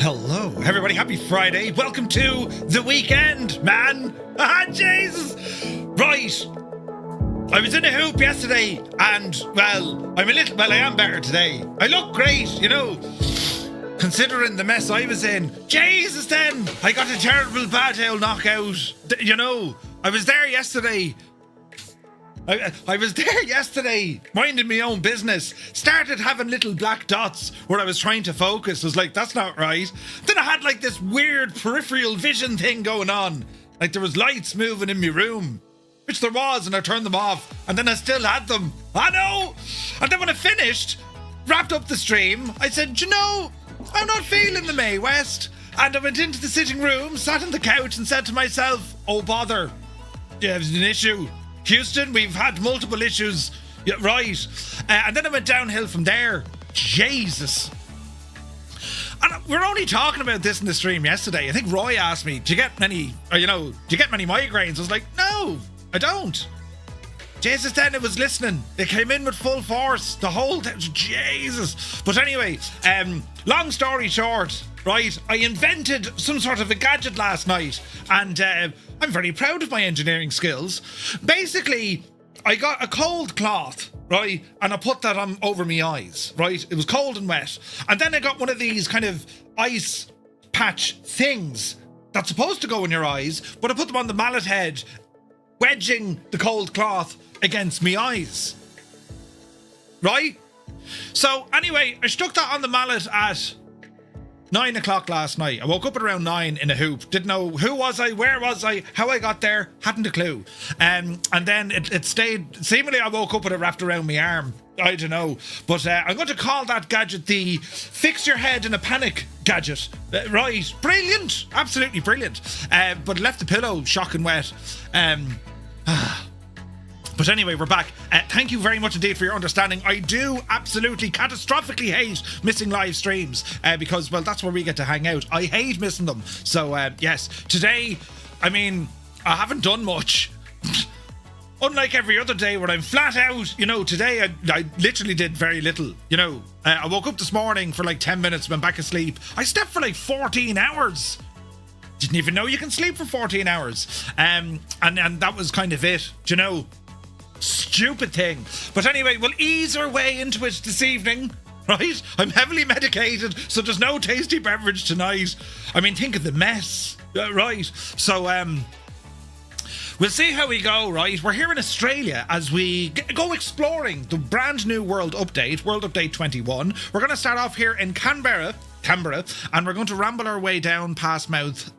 Hello, everybody. Happy Friday. Welcome to the weekend, man. Ah, Jesus. Right. I was in a hoop yesterday and, well, I am better today. I look great, you know, considering the mess I was in. Jesus, then. I got a terrible bad old knockout. You know, I was there yesterday. I was there yesterday, minding my own business. Started having little black dots where I was trying to focus. I was like, that's not right. Then I had like this weird peripheral vision thing going on. Like there was lights moving in my room, which there was, and I turned them off. And then I still had them. I know. And then when I finished, wrapped up the stream, I said, you know, I'm not feeling the Mae West. And I went into the sitting room, sat on the couch and said to myself, oh bother, there's an issue. Houston, we've had multiple issues. Yeah, right. And then I went downhill from there. Jesus. And we're only talking about this in the stream yesterday. I think Roy asked me, do you get many migraines? I was like, no, I don't. Jesus, then it was listening. It came in with full force. The whole thing. Jesus. But anyway, long story short, right, I invented some sort of a gadget last night, and I'm very proud of my engineering skills. Basically, I got a cold cloth, right, and I put that on over my eyes, right? It was cold and wet. And then I got one of these kind of ice patch things that's supposed to go in your eyes, but I put them on the mallet head, wedging the cold cloth against me eyes. Right? So anyway, I stuck that on the mallet at 9 o'clock last night. I woke up at around 9 in a hoop. Didn't know who was I, where was I, how I got there. Hadn't a clue. And then it stayed. Seemingly I woke up with it wrapped around my arm. I don't know. But I'm going to call that gadget the fix your head in a panic gadget. Right. Brilliant. Absolutely brilliant. But left the pillow shocking wet. But anyway, we're back. Thank you very much indeed for your understanding. I do absolutely catastrophically hate missing live streams because, well, that's where we get to hang out. I hate missing them. So, yes, today, I mean, I haven't done much. Unlike every other day where I'm flat out, you know, today I literally did very little. You know, I woke up this morning for like 10 minutes, went back asleep. I slept for like 14 hours. Didn't even know you can sleep for 14 hours. And that was kind of it, you know. Stupid thing. But anyway, we'll ease our way into it this evening, right? I'm heavily medicated, so there's no tasty beverage tonight. I mean, think of the mess, right? So, we'll see how we go, right? We're here in Australia as we go exploring the brand new World Update 21. We're going to start off here in Canberra, and we're going to ramble our way down past Mt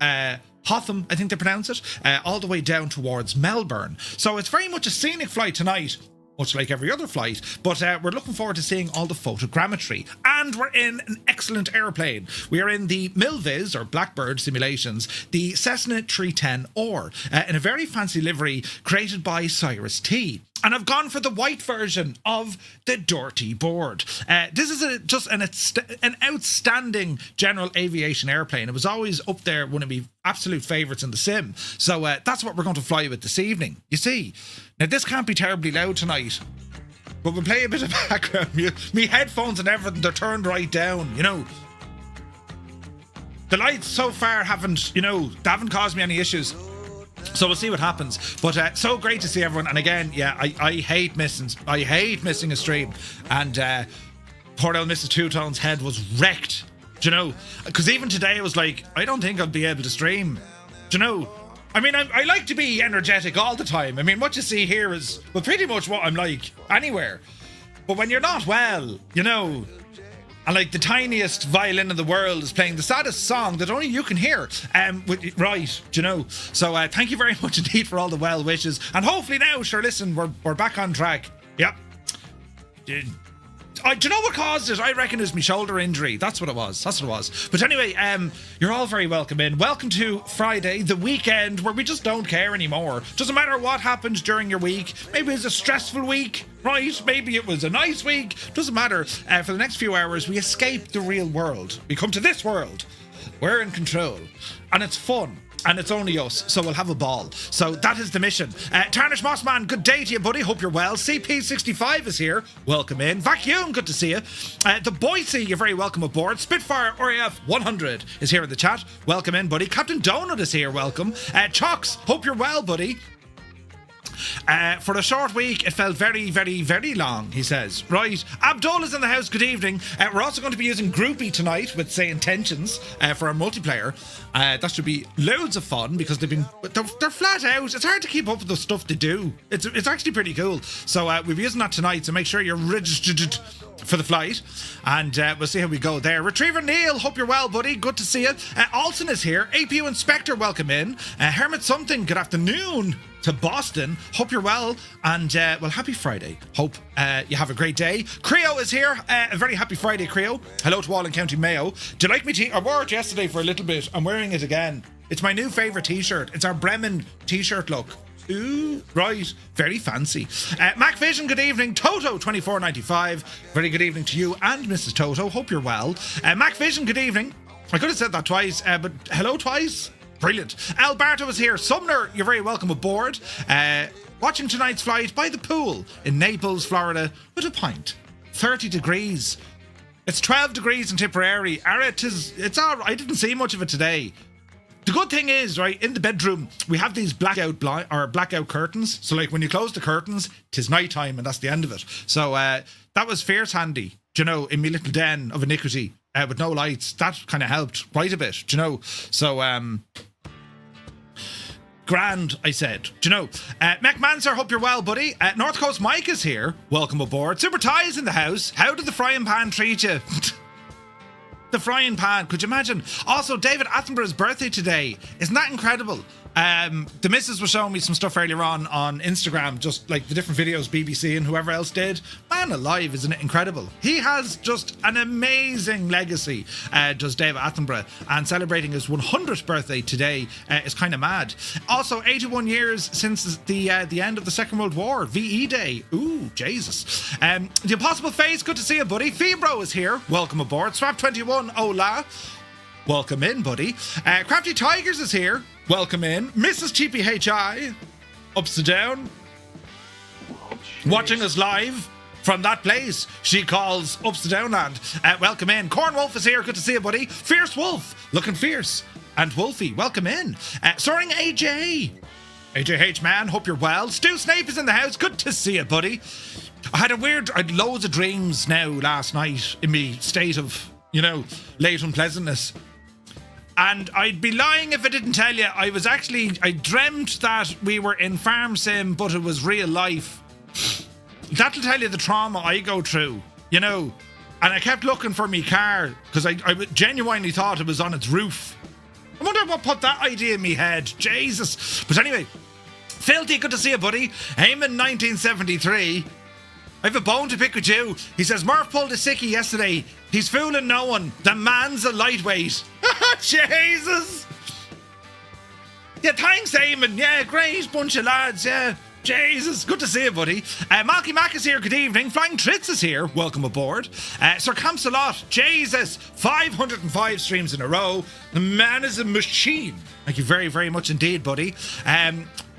Hotham, I think they pronounce it, all the way down towards Melbourne. So it's very much a scenic flight tonight, much like every other flight, but we're looking forward to seeing all the photogrammetry. And we're in an excellent airplane. We are in the Milviz, or Blackbird Simulations, the Cessna 310R, in a very fancy livery created by Cyrus T. And I've gone for the white version of the dirty board. This is just an outstanding general aviation airplane. It was always up there, one of my absolute favourites in the sim. So that's what we're going to fly with this evening. You see, now this can't be terribly loud tonight, but we'll play a bit of background music. Me headphones and everything, they're turned right down, you know. The lights so far haven't caused me any issues. So we'll see what happens. But so great to see everyone. And again, yeah, I hate missing a stream. And poor old Mrs. Two Tone's head was wrecked. Do you know? Because even today I was like, I don't think I'll be able to stream. Do you know? I mean, I like to be energetic all the time. I mean, what you see here is, well, pretty much what I'm like anywhere. But when you're not well, you know, and like the tiniest violin in the world is playing the saddest song that only you can hear. Right, do you know? So thank you very much indeed for all the well wishes. And hopefully now, sure, listen, we're back on track. Yep. Do you know what caused it? I reckon it was my shoulder injury. That's what it was. But anyway, you're all very welcome in. Welcome to Friday, the weekend, where we just don't care anymore. Doesn't matter what happened during your week. Maybe it's a stressful week, right? Maybe it was a nice week. Doesn't matter. For the next few hours, we escape the real world. We come to this world. We're in control. And it's fun. and it's only us, so we'll have a ball. So that is the mission. Tarnish Mossman, good day to you, buddy. Hope you're well. CP65 is here. Welcome in. Vacuum, good to see you. The Boise, you're very welcome aboard. Spitfire RAF 100 is here in the chat. Welcome in, buddy. Captain Donut is here. Welcome. Chocks, hope you're well, buddy. For a short week, it felt very, very, very long, he says. Right. Abdul is in the house. Good evening. We're also going to be using Groupie tonight with Say Intentions for our multiplayer. That should be loads of fun because they're flat out. It's hard to keep up with the stuff they do. It's actually pretty cool. So we'll be using that tonight, so make sure you're registered for the flight, and we'll see how we go there. Retriever Neil, hope you're well, buddy. Good to see you. Alton is here. APU Inspector, welcome in. Hermit Something, good afternoon to Boston. Hope you're well, and well, happy Friday. Hope you have a great day. Creo is here. A very happy Friday, Creo. Hello to all in County Mayo. Do you like me? I wore it yesterday for a little bit. I'm wearing it again. It's my new favourite t-shirt. It's our Bremen t-shirt look. Ooh, right, very fancy. Mac Vision, good evening. Toto 2495, very good evening to you and Mrs. Toto. Hope you're well. Mac Vision, good evening. I could have said that twice, but hello twice. Brilliant. Alberto is here. Sumner, you're very welcome aboard. Watching tonight's flight by the pool in Naples, Florida, with a pint. 30 degrees. It's 12 degrees in Tipperary. It's all right. I didn't see much of it today. The good thing is, right, in the bedroom, we have these blackout curtains. So, like, when you close the curtains, 'tis night time and that's the end of it. So, that was fierce handy, do you know, in my little den of iniquity with no lights. That kind of helped quite a bit, do you know. So, grand, I said. Do you know? Mech Manser, hope you're well, buddy. North Coast Mike is here. Welcome aboard. Super Ty's in the house. How did the frying pan treat you? The frying pan, could you imagine? Also, David Attenborough's birthday today. Isn't that incredible? The missus was showing me some stuff earlier on Instagram, just like the different videos BBC and whoever else did. Man alive, isn't it incredible? He has just an amazing legacy, does David Attenborough, and celebrating his 100th birthday today is kind of mad. Also, 81 years since the end of the Second World War, VE Day. Ooh, Jesus. The Impossible Face, good to see you, buddy. Febro is here. Welcome aboard. Swap21, hola. Welcome in, buddy. Crafty Tigers is here. Welcome in. Mrs. TPHI, ups to down, watching us live from that place she calls ups to down land. Welcome in. Corn Wolf is here. Good to see you, buddy. Fierce Wolf, looking fierce and wolfy. Welcome in. Soaring AJ. AJH man, hope you're well. Stu Snape is in the house. Good to see you, buddy. I had loads of dreams now last night in me state of, you know, late unpleasantness. And I'd be lying if I didn't tell you, I dreamt that we were in Farm Sim, but it was real life. That'll tell you the trauma I go through, you know. And I kept looking for me car, because I genuinely thought it was on its roof. I wonder what put that idea in me head. Jesus. But anyway, Filthy, good to see you, buddy. Eamon 1973. I have a bone to pick with you. He says, Murph pulled a sickie yesterday. He's fooling no one. The man's a lightweight. Jesus. Yeah, thanks, Eamon. Yeah, great bunch of lads. Yeah, Jesus. Good to see you, buddy. Malky Mac is here. Good evening. Flying Tritz is here. Welcome aboard. Sir Camsalot. Jesus. 505 streams in a row. The man is a machine. Thank you very, very much indeed, buddy.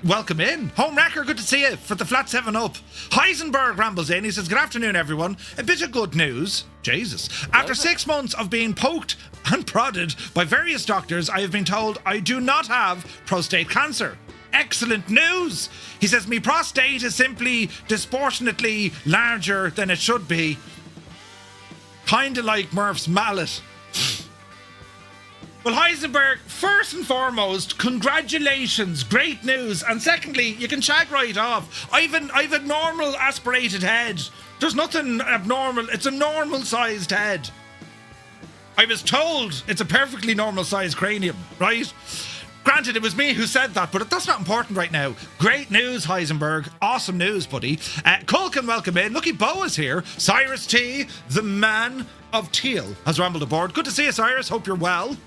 Welcome in. Home Wrecker, good to see you for the flat 7 up. Heisenberg rambles in. He says, good afternoon, everyone. A bit of good news. Jesus. After 6 months of being poked and prodded by various doctors, I have been told I do not have prostate cancer. Excellent news. He says, me prostate is simply disproportionately larger than it should be. Kinda like Murph's mallet. Well, Heisenberg, first and foremost, congratulations, great news. And secondly, you can shag right off. I've a normal aspirated head. There's nothing abnormal. It's a normal sized head. I was told it's a perfectly normal sized cranium, right? Granted, it was me who said that, but that's not important right now. Great news, Heisenberg. Awesome news, buddy. Culkin, welcome in. Lucky Bo is here. Cyrus T, the man of teal, has rambled aboard. Good to see you, Cyrus. Hope you're well.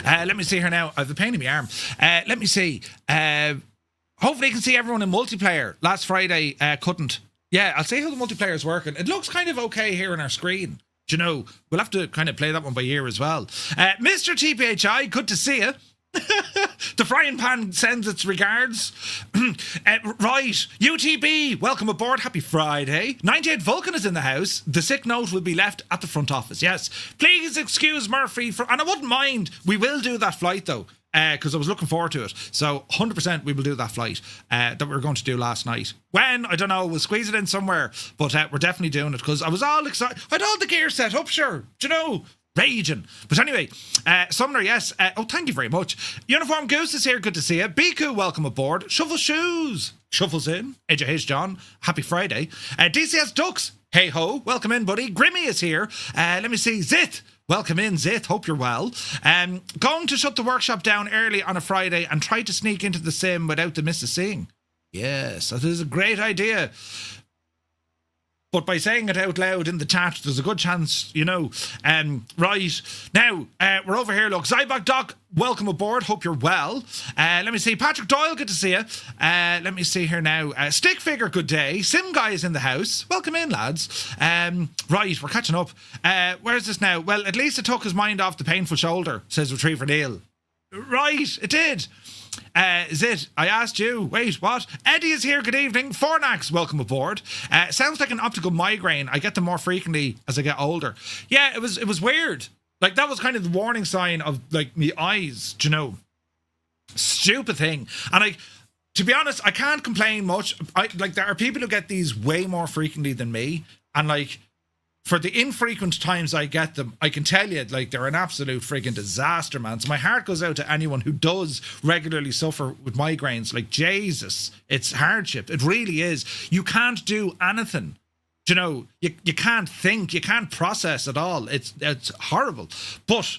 Let me see here now. I have a pain in my arm. Let me see. Hopefully you can see everyone in multiplayer. Last Friday, couldn't. Yeah, I'll see how the multiplayer is working. It looks kind of okay here on our screen. Do you know? We'll have to kind of play that one by ear as well. Mr. TPHI, good to see you. The frying pan sends its regards. Right, UTB, welcome aboard. Happy Friday. 98 Vulcan is in the house. The sick note will be left at the front office. Yes, please excuse Murphy and I wouldn't mind. We will do that flight though, because I was looking forward to it. So 100% we will do that flight that we were going to do last night. When, I don't know, we'll squeeze it in somewhere, but we're definitely doing it because I was all excited. I had all the gear set up, sure. Do you know? Raging. But anyway, Sumner, yes. Thank you very much. Uniform Goose is here. Good to see you. Biku, welcome aboard. Shuffle Shoes. Shuffles in. AJ John. Happy Friday. DCS Ducks. Hey ho. Welcome in, buddy. Grimmy is here. Let me see. Zith. Welcome in, Zith. Hope you're well. Going to shut the workshop down early on a Friday and try to sneak into the sim without the missus seeing. Yes, that is a great idea. But by saying it out loud in the chat, there's a good chance, you know. Right. Now, we're over here. Look, Zybok Doc, welcome aboard. Hope you're well. Let me see. Patrick Doyle, good to see you. Let me see here now. Stick Figure, good day. Sim Guy is in the house. Welcome in, lads. Right, we're catching up. Where's this now? Well, at least it took his mind off the painful shoulder, says Retriever Neil. Right, it did. Is it? I asked you. Wait, what? Eddie is here. Good evening. Fornax, welcome aboard. Sounds like an optical migraine. I get them more frequently as I get older. Yeah, it was weird. Like, that was kind of the warning sign of, like, me eyes, do you know? Stupid thing. And to be honest, I can't complain much. There are people who get these way more frequently than me. And, like, for the infrequent times I get them, I can tell you, like, they're an absolute friggin' disaster, man. So my heart goes out to anyone who does regularly suffer with migraines. Like, Jesus, it's hardship. It really is. You can't do anything. You know, you can't think, you can't process at all. It's horrible. But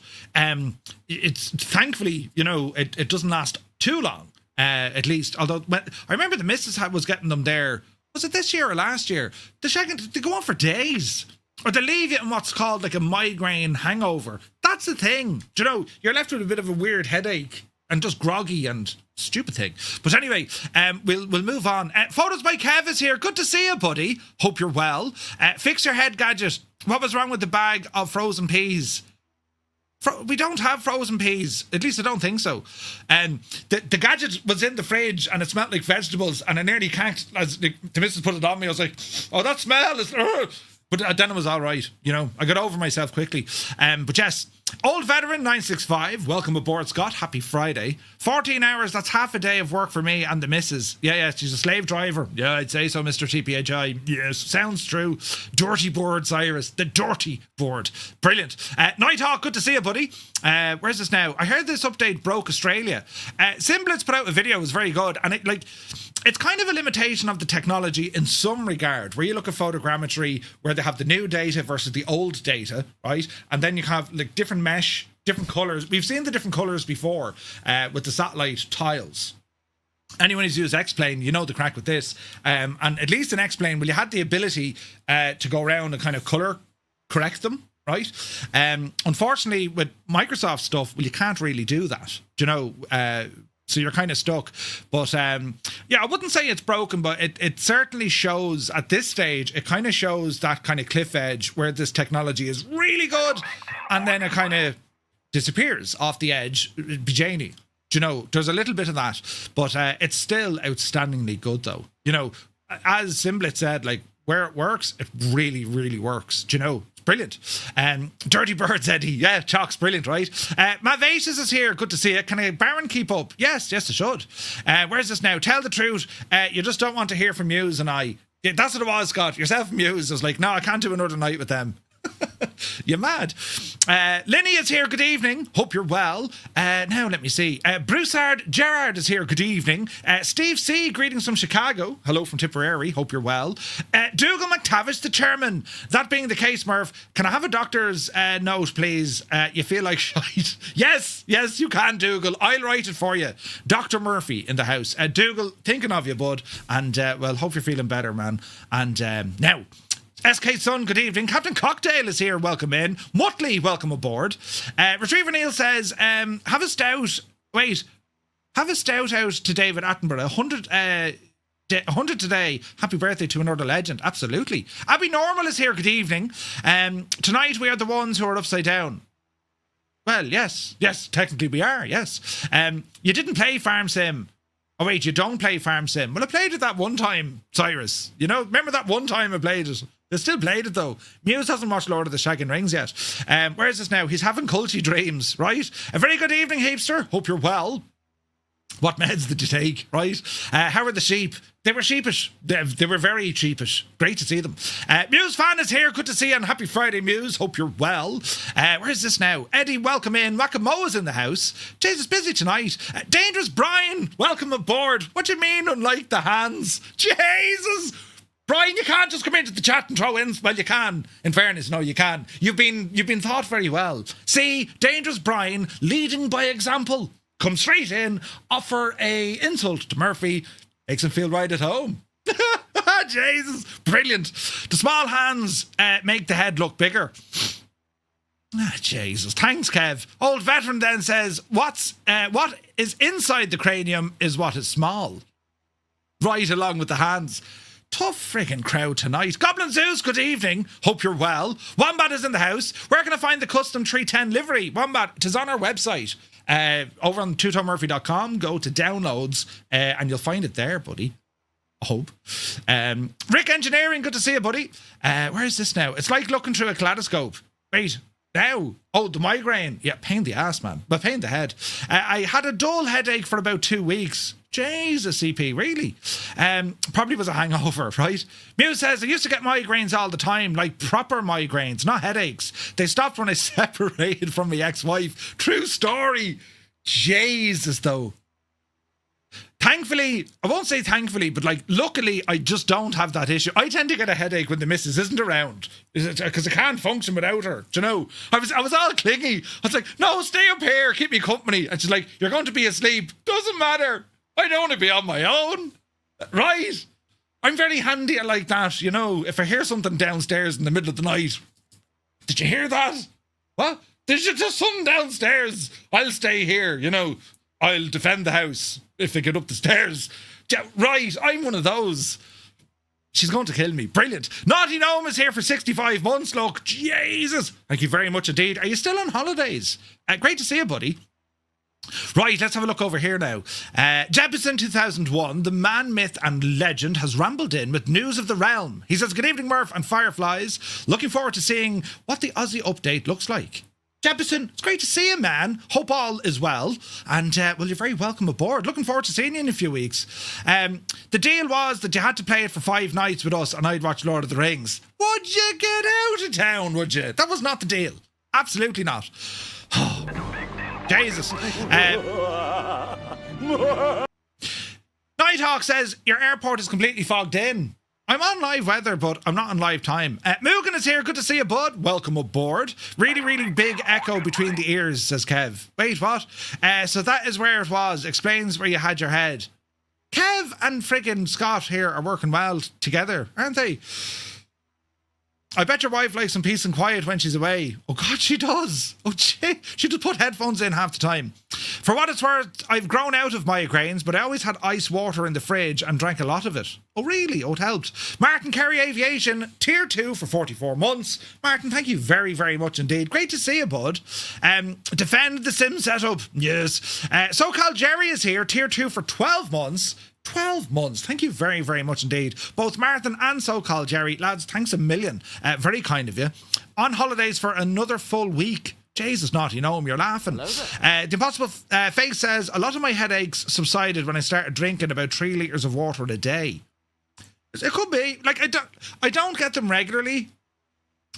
it's thankfully, you know, it doesn't last too long, at least. Although, I remember the missus was getting them there. Was it this year or last year? They go on for days. Or they leave you in what's called like a migraine hangover. That's the thing. Do you know, you're left with a bit of a weird headache and just groggy and stupid thing. But anyway, we'll move on. Photos by Kev is here. Good to see you, buddy. Hope you're well. Fix Your Head Gadget. What was wrong with the bag of frozen peas? We don't have frozen peas. At least I don't think so. The gadget was in the fridge and it smelled like vegetables and I nearly can't, as the missus put it on me, I was like, oh, that smell is... But then it was all right, you know. I got over myself quickly. But yes, Old Veteran 965, welcome aboard, Scott. Happy Friday. 14 hours, that's half a day of work for me and the missus. Yeah, she's a slave driver. Yeah, I'd say so, Mr. TPHI. Yes, sounds true. Dirty board, Cyrus. The dirty board. Brilliant. Nighthawk, good to see you, buddy. Where's this now? I heard this update broke Australia. Simblitz put out a video, it was very good. And it's kind of a limitation of the technology in some regard, where you look at photogrammetry, where they have the new data versus the old data, right? And then you have like different mesh, different colours. We've seen the different colours before with the satellite tiles. Anyone who's used X-Plane, you know the crack with this. And at least in X-Plane, well, you had the ability to go around and kind of colour correct them, right? Unfortunately, with Microsoft stuff, well, you can't really do that, you know. So you're kind of stuck. But yeah, I wouldn't say it's broken, but it certainly shows at this stage, it kind of shows that kind of cliff edge where this technology is really good and then it kind of disappears off the edge. Bejani. You know, there's a little bit of that, but it's still outstandingly good though. You know, as Simblitz said, like where it works, it really, really works. Do you know? Brilliant. Dirty Birds, Eddie. Yeah, Chalk's brilliant, right? Matt Vases is here. Good to see you. Can a Baron keep up? Yes, it should. Where's this now? Tell the truth. You just don't want to hear from Muse and I. Yeah, that's what it was, Scott. Yourself and Muse. I was like, no, I can't do another night with them. You're mad. Linny is here. Good evening. Hope you're well. Now let me see. Broussard Gerard is here. Good evening. Steve C. Greetings from Chicago. Hello from Tipperary. Hope you're well. Dougal McTavish, the chairman. That being the case, Murph, can I have a doctor's note, please? You feel like shite. Yes, you can, Dougal. I'll write it for you. Dr. Murphy in the house. Dougal, thinking of you, bud. And well, hope you're feeling better, man. And now. SK Sun, good evening. Captain Cocktail is here. Welcome in. Mutley, welcome aboard. Retriever Neil says, have a stout out to David Attenborough. 100 today. Happy birthday to another legend. Absolutely. Abby Normal is here. Good evening. Tonight we are the ones who are upside down. well. Yes, technically we are, yes. You didn't play Farm Sim. Oh wait, you don't play Farm Sim. Well, I played it that one time, Cyrus. You know, remember that one time I played it? I still played it though. Muse hasn't watched Lord of the Shaggin' Rings yet. Where is this now? He's having culty dreams, right? A very good evening, Heapster. Hope you're well. What meds did you take, right? How are the sheep? They were sheepish. They were very sheepish. Great to see them. Muse fan is here. Good to see you, and happy Friday, Muse. Hope you're well. Where is this now? Eddie, welcome in. Wackamoa's in the house. Jesus, busy tonight. Dangerous Brian, welcome aboard. What do you mean, unlike the hands? Jesus! Brian, you can't just come into the chat and throw in. Well, you can. In fairness, no, you can. You've been thought very well. See, Dangerous Brian, leading by example. Come straight in, offer a insult to Murphy, makes him feel right at home. Jesus, brilliant. The small hands make the head look bigger. Jesus, thanks, Kev. Old veteran then says, what is inside the cranium is what is small. Right along with the hands. Tough friggin' crowd tonight. Goblin Zeus, good evening. Hope you're well. Wombat is in the house. Where can I find the custom 310 livery? Wombat, it is on our website. Over on TwoToneMurphy.com. Go to downloads and you'll find it there, buddy. I hope. Rick Engineering, good to see you, buddy. Where is this now? It's like looking through a kaleidoscope. Wait, now. Oh, the migraine. Yeah, pain in the ass, man. But pain in the head. I had a dull headache for about 2 weeks. Jesus, CP, really? Probably was a hangover, right? Muse says, I used to get migraines all the time, like proper migraines, not headaches. They stopped when I separated from my ex-wife. True story. Jesus, though. Thankfully, I won't say thankfully, but like, luckily, I just don't have that issue. I tend to get a headache when the missus isn't around because I can't function without her. Do you know? I was all clingy. I was like, no, stay up here, keep me company. And she's like, you're going to be asleep. Doesn't matter. I don't want to be on my own. Right? I'm very handy like that, you know. If I hear something downstairs in the middle of the night, did you hear that? What? There's just something downstairs. I'll stay here, you know. I'll defend the house if they get up the stairs. Right, I'm one of those. She's going to kill me. Brilliant. Naughty Gnome is here for 65 months, look. Jesus. Thank you very much indeed. Are you still on holidays? Great to see you, buddy. Right, let's have a look over here now. Jebison 2001, the man, myth and legend, has rambled in with news of the realm. He says, good evening, Murph and Fireflies. Looking forward to seeing what the Aussie update looks like. Jebison, it's great to see you, man. Hope all is well. And, well, you're very welcome aboard. Looking forward to seeing you in a few weeks. The deal was that you had to play it for 5 nights with us and I'd watch Lord of the Rings. Would you get out of town, would you? That was not the deal. Absolutely not. Jesus. Nighthawk says, your airport is completely fogged in. I'm on live weather, but I'm not on live time. Mugen is here. Good to see you, bud. Welcome aboard. Really, really big echo between the ears, says Kev. Wait, what? So that is where it was. Explains where you had your head. Kev and friggin' Scott here are working well together, aren't they? I bet your wife likes some peace and quiet when she's away. Oh, God, she does. Oh, she just put headphones in half the time. For what it's worth, I've grown out of migraines, but I always had ice water in the fridge and drank a lot of it. Oh, really? Oh, it helped. Martin Kerry Aviation, Tier 2 for 44 months. Martin, thank you very, very much indeed. Great to see you, bud. Defend the sim setup. Yes. So-called Jerry is here, Tier 2 for 12 months. 12 months. Thank you very, very much indeed. Both Martin and so-called Jerry. Lads, thanks a million. Very kind of you. On holidays for another full week. Jesus, naughty gnome, you're laughing. The Impossible Face says, a lot of my headaches subsided when I started drinking about 3 litres of water a day. It could be. Like, I don't get them regularly.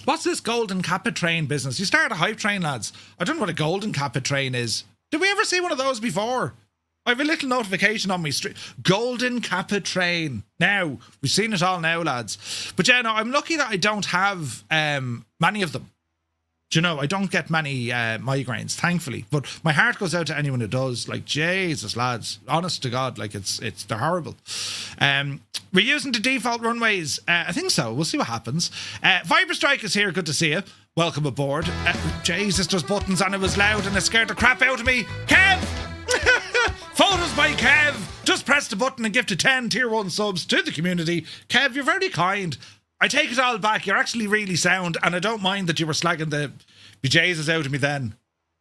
What's this golden Capit train business? You start a hype train, lads. I don't know what a golden Capit train is. Did we ever see one of those before? I have a little notification on my street. Golden Capit train. Now, we've seen it all now, lads. But yeah, no, I'm lucky that I don't have many of them. Do you know, I don't get many migraines, thankfully. But my heart goes out to anyone who does. Like, Jesus, lads. Honest to God, like, they're horrible. We're using the default runways. I think so. We'll see what happens. Viber Strike is here. Good to see you. Welcome aboard. Jesus, there's buttons and it was loud and it scared the crap out of me. Kev! Photos by Kev. Just press the button and give to 10 Tier 1 subs to the community. Kev, you're very kind. I take it all back. You're actually really sound, and I don't mind that you were slagging the bejesus out of me then.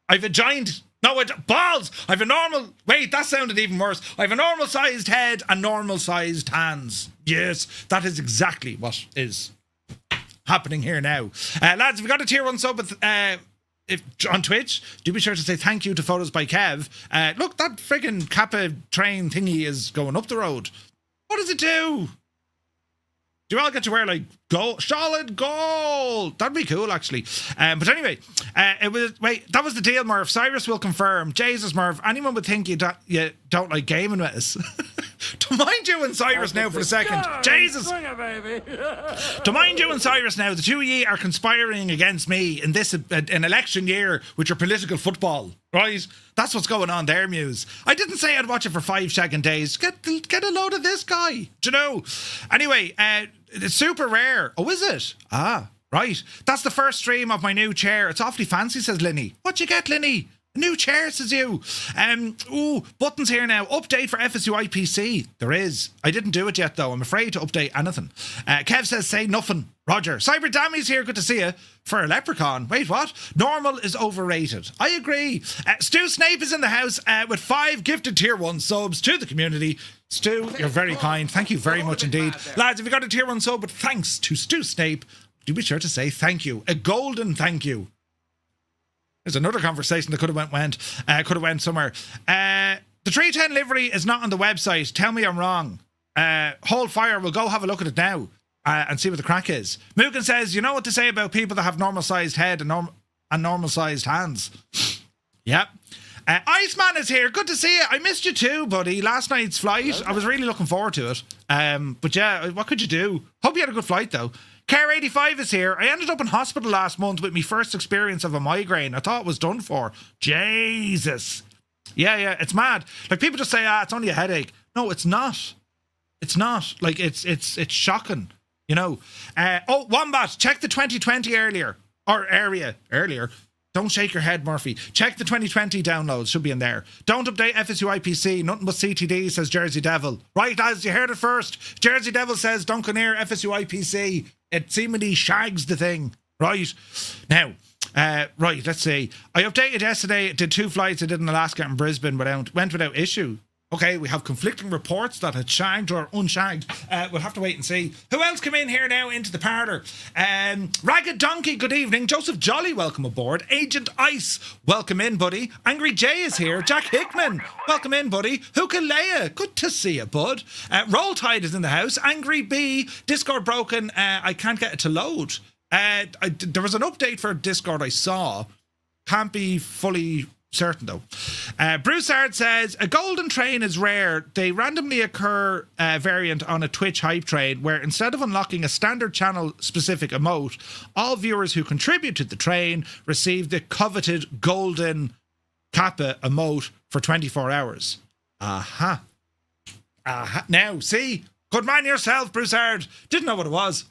I've a giant... No, balls! I've a normal... Wait, that sounded even worse. I've a normal-sized head and normal-sized hands. Yes, that is exactly what is happening here now. Lads, if you got a tier 1 sub with, if on Twitch, do be sure to say thank you to Photos by Kev. Look, that friggin' Kappa train thingy is going up the road. What does it do? Do you all get to wear like gold, solid gold? That'd be cool, actually. But anyway, that was the deal, Murph. Cyrus will confirm. Jesus, Murph. Anyone would think you don't like gaming with us. To mind you and Cyrus now for a second. Jesus. To mind you and Cyrus now, the two of ye are conspiring against me in this an election year with your political football. Right? That's what's going on there, Muse. I didn't say I'd watch it for 5 days. Get a load of this guy. Do you know? Anyway, it's super rare. Oh, is it? Ah, right. That's the first stream of my new chair. It's awfully fancy, says Linny. What you get, Linny? A new chair, says you. Buttons here now. Update for FSU IPC. There is. I didn't do it yet, though. I'm afraid to update anything. Kev says, say nothing. Roger. Cyber Dammy's here. Good to see you. For a leprechaun. Wait, what? Normal is overrated. I agree. Stu Snape is in the house with 5 gifted tier 1 subs to the community. Stu, you're very kind. Thank you very much indeed. Lads, if you got a tier 1 sub, but thanks to Stu Snape, do be sure to say thank you. A golden thank you. There's another conversation that could have went somewhere. The 310 livery is not on the website. Tell me I'm wrong. Hold fire. We'll go have a look at it now and see what the crack is. Mugen says, you know what to say about people that have normal-sized head and normal-sized hands. Yep. Iceman is here. Good to see you. I missed you too, buddy. Last night's flight. I was really looking forward to it. But yeah, what could you do? Hope you had a good flight though. Care 85 is here. I ended up in hospital last month with my first experience of a migraine. I thought it was done for. Jesus. Yeah, it's mad. Like people just say, it's only a headache. No, it's not. It's not. Like it's shocking. You know. Wombat, check the 2020 area. Don't shake your head, Murphy. Check the 2020 downloads. Should be in there. Don't update FSU IPC. Nothing but CTD, says Jersey Devil. Right, as you heard it first. Jersey Devil says Duncan FSU IPC. It seemingly shags the thing. Right. Now, right, let's see. I updated yesterday. Did 2 flights. I did in Alaska and Brisbane. Went without issue. Okay, we have conflicting reports that it shagged or unshagged. We'll have to wait and see. Who else came in here now into the parlour? Ragged Donkey, good evening. Joseph Jolly, welcome aboard. Agent Ice, welcome in, buddy. Angry Jay is here. Jack Hickman, welcome in, buddy. Hukalea, good to see you, bud. Roll Tide is in the house. Angry B, Discord broken. I can't get it to load. There was an update for Discord I saw. Can't be fully certain though. Broussard says a golden train is rare. They randomly occur variant on a Twitch hype train where instead of unlocking a standard channel specific emote, all viewers who contribute to the train receive the coveted golden Kappa emote for 24 hours. Aha. Now see, good man yourself, Broussard. Didn't know what it was.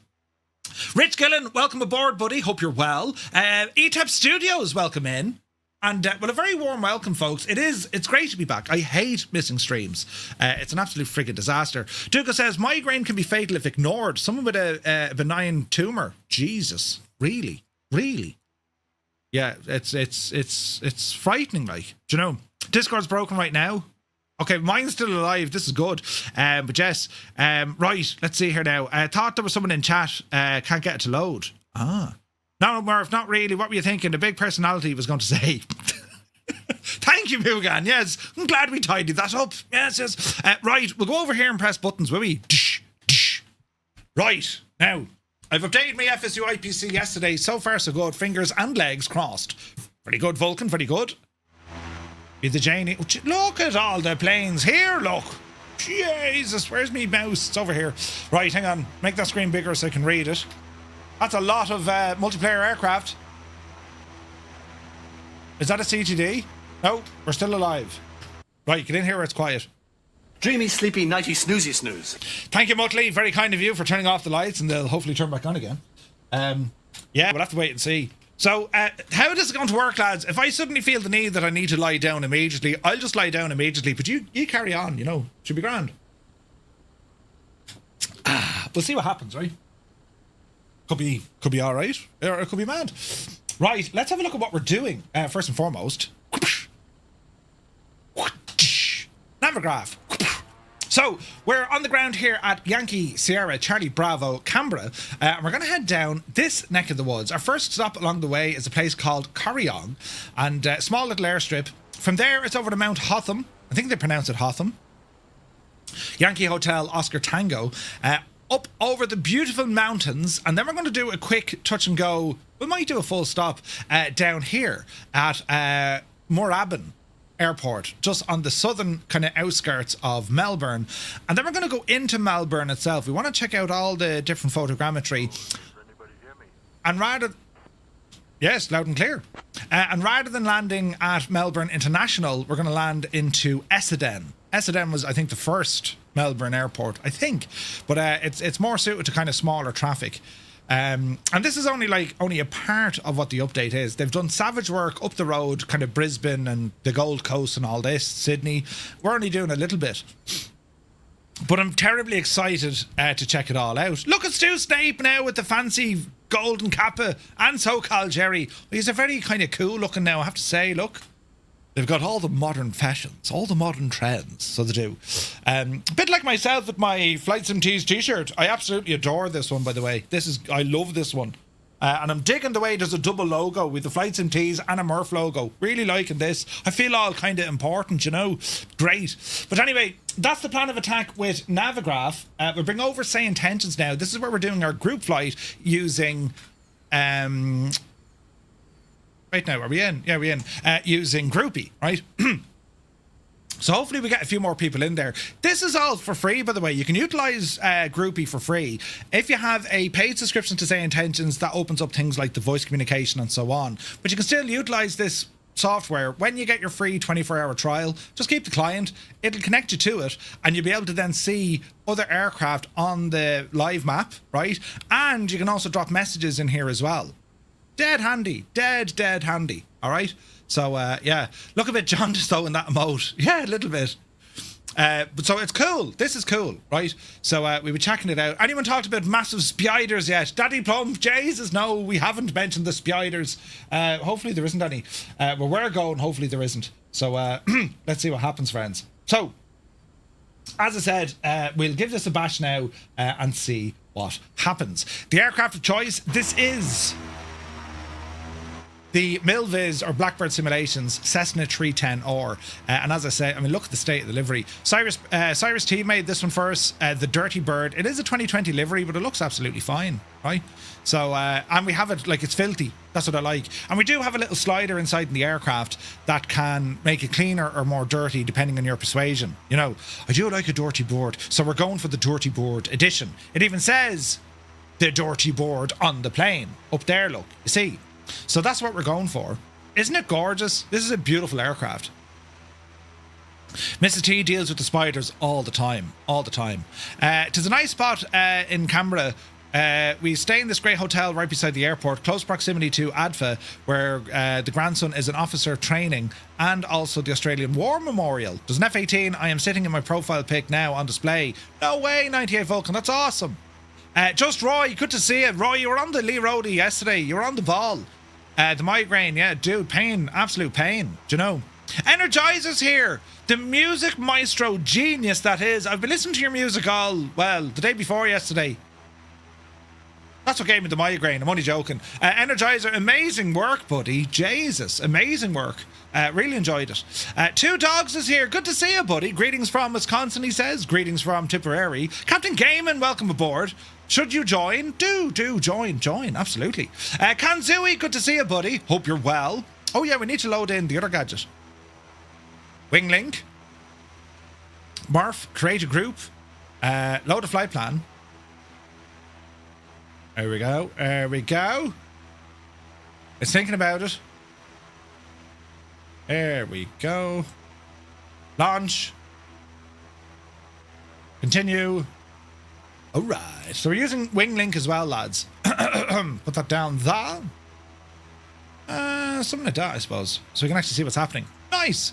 Rich Gillen, welcome aboard, buddy. Hope you're well. ETEP Studios, welcome in. And, well, a very warm welcome, folks. It's great to be back. I hate missing streams. It's an absolute friggin' disaster. Duca says, migraine can be fatal if ignored. Someone with a benign tumour. Jesus. Really? Really? Yeah, it's frightening, like. Do you know? Discord's broken right now. Okay, mine's still alive. This is good. But yes, right, let's see here now. I thought there was someone in chat. Can't get it to load. No, Murph, not really. What were you thinking? The big personality was going to say. Thank you, Mugan. Yes, I'm glad we tidied that up. Yes. Right, we'll go over here and press buttons, will we? Right, now, I've updated my FSU IPC yesterday. So far, so good. Fingers and legs crossed. Very good, Vulcan, very good. Be the Janie. Look at all the planes here, look. Jesus, where's me mouse? It's over here. Right, hang on. Make that screen bigger so I can read it. That's a lot of multiplayer aircraft. Is that a CTD? No, we're still alive. Right, get in here where it's quiet. Dreamy, sleepy, nighty, snoozy, snooze. Thank you, Muttley. Very kind of you for turning off the lights, and they'll hopefully turn back on again. Yeah, we'll have to wait and see. So, how is it going to work, lads? If I suddenly feel the need that I need to lie down immediately, I'll just lie down immediately. But you carry on, you know. Should be grand. We'll see what happens, right? Could be all right, or it could be mad. Right, let's have a look at what we're doing. First and foremost, Navigraph. So we're on the ground here at Yankee Sierra Charlie Bravo Canberra, and we're going to head down this neck of the woods. Our first stop along the way is a place called Corryong, and a small little airstrip. From there, it's over to Mt Hotham. I think they pronounce it Hotham. Yankee Hotel Oscar Tango, up over the beautiful mountains, and then we're going to do a quick touch and go. We might do a full stop down here at Moorabbin Airport, just on the southern kind of outskirts of Melbourne, and then we're going to go into Melbourne itself. We want to check out all the different photogrammetry, and rather, yes, loud and clear. And rather than landing at Melbourne International, we're going to land into Essendon. Essendon was, I think, the first Melbourne airport, I think, but it's more suited to kind of smaller traffic. And this is only a part of what the update is. They've done savage work up the road, kind of Brisbane and the Gold Coast and all this, Sydney. We're only doing a little bit. But I'm terribly excited to check it all out. Look at Stu Snape now with the fancy golden kappa and so-called Jerry. He's a very kind of cool looking now, I have to say. Look, they've got all the modern fashions, all the modern trends, so they do. A bit like myself with my Flight Sim Tees t-shirt. I absolutely adore this one, by the way. I love this one. And I'm digging the way there's a double logo with the Flight Sim Tees and a Murph logo. Really liking this. I feel all kind of important, you know. Great. But anyway, that's the plan of attack with Navigraph. We'll bring over Say Intentions now. This is where we're doing our group flight using... Right now, are we in? Yeah, we're in. Using Groupie, right? So hopefully we get a few more people in there. This is all for free, by the way. You can utilize Groupie for free. If you have a paid subscription to Say Intentions, that opens up things like the voice communication and so on. But you can still utilize this software when you get your free 24-hour trial. Just keep the client. It'll connect you to it, and you'll be able to then see other aircraft on the live map, right? And you can also drop messages in here as well. Dead handy. Dead handy. All right? So, yeah. Look a bit jaundiced, though, in that emote. Yeah, a little bit. But so it's cool. This is cool, right? So we were checking it out. Anyone talked about massive spiders yet? Daddy Plum, Jesus, no, we haven't mentioned the spiders. Hopefully there isn't any. Where we're going, hopefully there isn't. So let's see what happens, friends. So, as I said, we'll give this a bash now and see what happens. The aircraft of choice, this is... the Milviz or Blackbird Simulations Cessna 310R, and as I say, I mean, look at the state of the livery. Cyrus T made this one for us, the Dirty Bird. It is a 2020 livery, but it looks absolutely fine, right? So, and we have it like it's filthy. That's what I like. And we do have a little slider inside in the aircraft that can make it cleaner or more dirty depending on your persuasion. You know, I do like a dirty board, so we're going for the Dirty Board edition. It even says the Dirty Board on the plane up there. Look, you see. So that's what we're going for. Isn't it gorgeous? This is a beautiful aircraft. Mrs. T deals with the spiders all the time. All the time. It is a nice spot in Canberra. We stay in this great hotel right beside the airport, close proximity to ADFA, where the grandson is an officer training, and also the Australian War Memorial. There's an F-18. I am sitting in my profile pic now on display. No way, 98 Vulcan. That's awesome. Just Roy, good to see you. Roy, you were on the Lee Roadie yesterday. You were on the ball. The migraine, yeah, dude, pain, absolute pain, do you know? Energizer's here, the music maestro genius that is. I've been listening to your music all, well, the day before yesterday. That's what gave me the migraine, I'm only joking. Energizer, amazing work, buddy. Jesus, amazing work. Really enjoyed it. Two Dogs is here, good to see you, buddy. Greetings from Wisconsin, he says. Greetings from Tipperary. Captain Gaiman, welcome aboard. Should you join? Do join, absolutely. Kanzui, good to see you, buddy. Hope you're well. Oh yeah, we need to load in the other gadget. Winglink. Murph, create a group. Load a flight plan. There we go. It's thinking about it. There we go. Launch. Continue. All right. So we're using Winglink as well, lads. Put that down there. Something like that, I suppose. So we can actually see what's happening. Nice.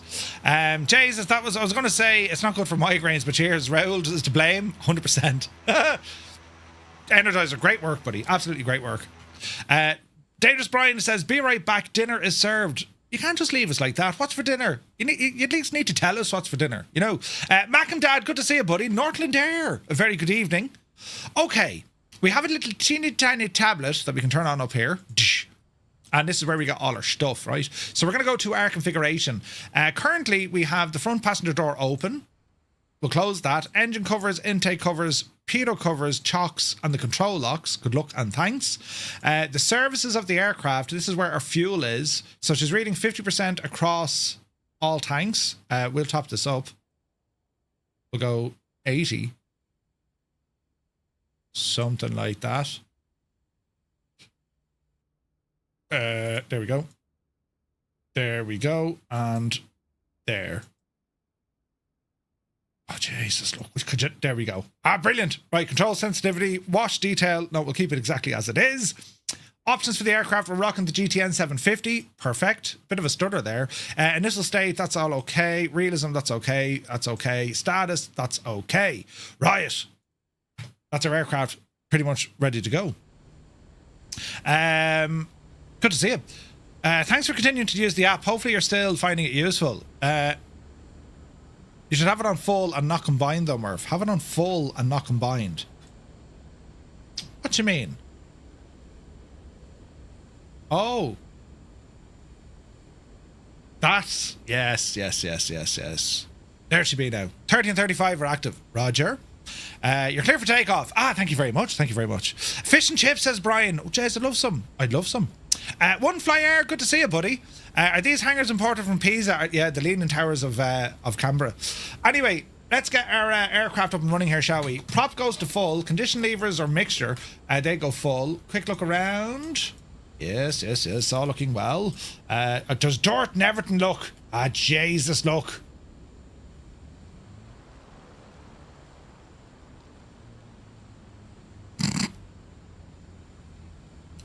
Jesus, I was going to say it's not good for migraines, but cheers. Raoul is to blame. 100%. Energizer, great work, buddy. Absolutely great work. Dangerous Brian says, be right back, dinner is served. You can't just leave us like that. What's for dinner? You at least need to tell us what's for dinner, you know. Mac and Dad, good to see you, buddy. Northland Air, a very good evening. Okay, we have a little teeny tiny tablet that we can turn on up here. And this is where we got all our stuff, right? So we're going to go to our configuration. Currently, we have the front passenger door open. We'll close that. Engine covers, intake covers, pitot covers, chocks, and the control locks. Good luck and thanks. The services of the aircraft, this is where our fuel is. So she's reading 50% across all tanks. We'll top this up. We'll go 80. Something like that. There we go. There we go. And there. Oh, Jesus, look. There we go. Ah, brilliant. Right, control sensitivity, wash detail. No, we'll keep it exactly as it is. Options for the aircraft, we're rocking the GTN 750. Perfect. Bit of a stutter there. Initial state, that's all okay. Realism, that's okay. That's okay. Status, that's okay. Right. That's our aircraft pretty much ready to go. Good to see you. Thanks for continuing to use the app. Hopefully you're still finding it useful. You should have it on full and not combined though, Murph. Have it on full and not combined. What you mean? Oh. That's... Yes. There she be now. 30 and 35 are active. Roger. You're clear for takeoff. Ah, thank you very much. Thank you very much. Fish and chips, says Brian. Oh, jeez, I'd love some. I'd love some. One Fly Air, good to see you, buddy. Are these hangars imported from Pisa? Yeah, the Leaning Towers of Canberra. Anyway, let's get our aircraft up and running here, shall we? Prop goes to full. Condition levers or mixture, they go full. Quick look around. Yes, all looking well. Does dirt and everything look? Ah, Jesus, look.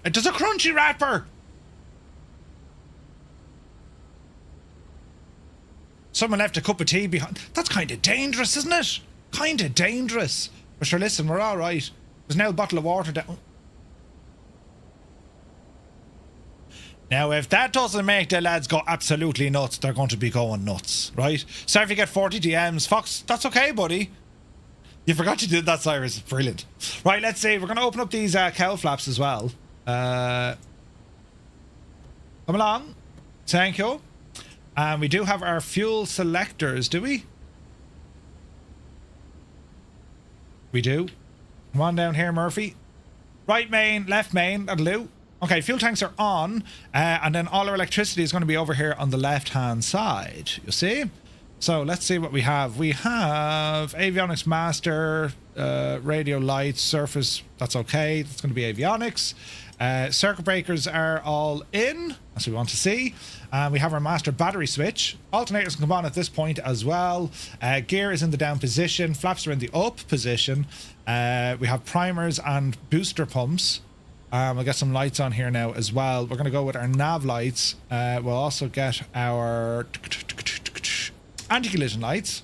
There's a crunchy wrapper. Someone left a cup of tea behind. That's kind of dangerous, isn't it? Kind of dangerous. But sure, listen, we're all right. There's now a bottle of water down. Now, if that doesn't make the lads go absolutely nuts, they're going to be going nuts, right? So if you get 40 DMs, Fox, that's okay, buddy. You forgot you did that, Cyrus. It's brilliant. Right, let's see. We're going to open up these cowl flaps as well. Come along. Thank you. And we do have our fuel selectors, do we? We do. Come on down here, Murphy. Right main, left main, that'll do. Okay, fuel tanks are on, and then all our electricity is going to be over here on the left-hand side, you see? So let's see what we have. We have avionics master, radio lights, surface, that's okay. That's going to be avionics. Circuit breakers are all in, as we want to see. We have our master battery switch. Alternators can come on at this point as well. Gear is in the down position. Flaps are in the up position. We have primers and booster pumps. We'll get some lights on here now as well. We're going to go with our nav lights. We'll also get our anti-collision lights.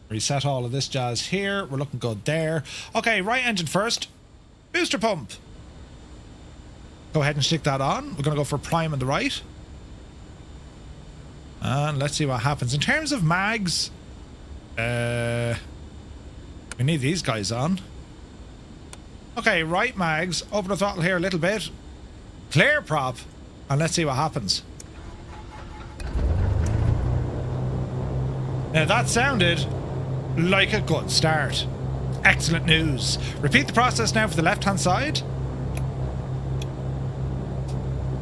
Reset all of this jazz here. We're looking good there. Okay, right engine first. Booster pump. Go ahead and stick that on. We're going to go for prime on the right. And let's see what happens. In terms of mags, we need these guys on. Okay, right mags. Open the throttle here a little bit. Clear prop. And let's see what happens. Now that sounded like a good start. Excellent news. Repeat the process now for the left-hand side.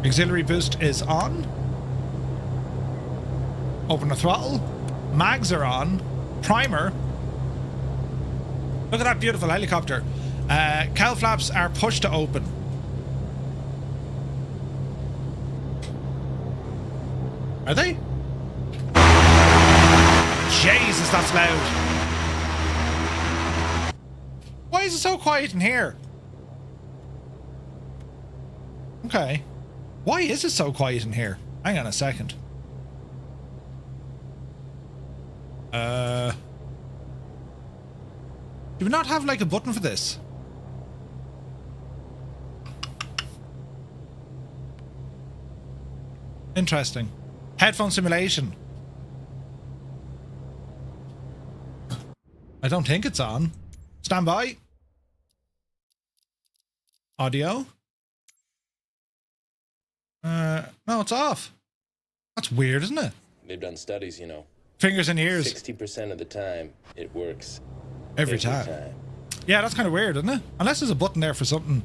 Auxiliary boost is on. Open the throttle. Mags are on. Primer. Look at that beautiful helicopter. Cowl flaps are pushed to open. Are they? Jesus, that's loud. Why is it so quiet in here? Okay. Why is it so quiet in here? Hang on a second. Do we not have like a button for this? Interesting. Headphone simulation. I don't think it's on. Stand by. Audio. No, it's off. That's weird, isn't it? They've done studies, you know. Fingers in ears. 60% of the time, it works. Every time. Yeah, that's kind of weird, isn't it? Unless there's a button there for something.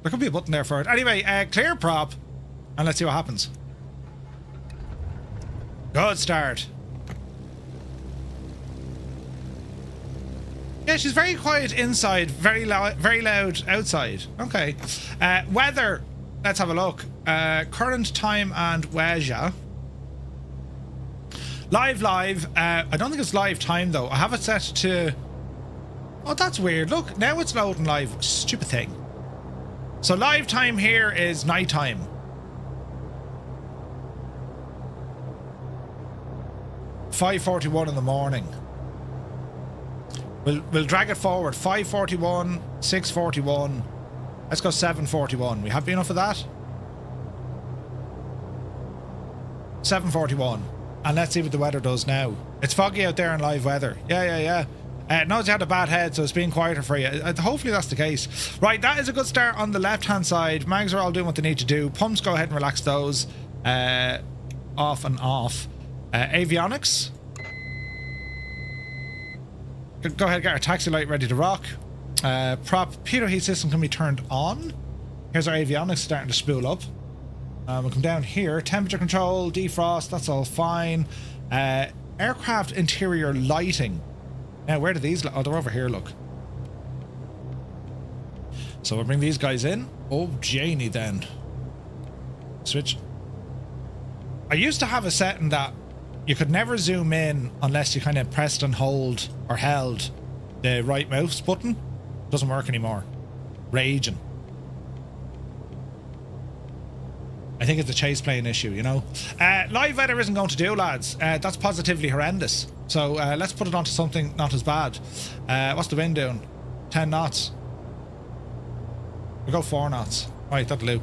There could be a button there for it. Anyway, clear prop. And let's see what happens. Good start. Yeah, she's very quiet inside, very loud outside. Okay. Weather. Let's have a look. Current time and weather. Live. I don't think it's live time though. I have it set to... Oh, that's weird. Look, now it's loading live. Stupid thing. So live time here is night time. $5:41 in the morning. We'll drag it forward. 5:41, 6:41. Let's go 7:41. We happy enough of that? 7:41. And let's see what the weather does now. It's foggy out there in live weather. Yeah. Knows you had a bad head, so it's being quieter for you. Hopefully that's the case. Right, that is a good start on the left-hand side. Mags are all doing what they need to do. Pumps, go ahead and relax those. Off and off. Avionics. Go ahead, get our taxi light ready to rock. Prop pitot heat system can be turned on. Here's our avionics starting to spool up. We'll come down here. Temperature control, defrost, that's all fine. Aircraft interior lighting. Now, where do these... Oh, they're over here, look. So we'll bring these guys in. Oh, Janie then. Switch. I used to have a setting that you could never zoom in unless you kind of pressed and hold or held the right mouse button. Doesn't work anymore. Raging. I think it's a chase plane issue, you know. Live weather isn't going to do, lads. That's positively horrendous. So let's put it onto something not as bad. What's the wind doing? 10 knots. We'll go 4 knots. Right, that'll do.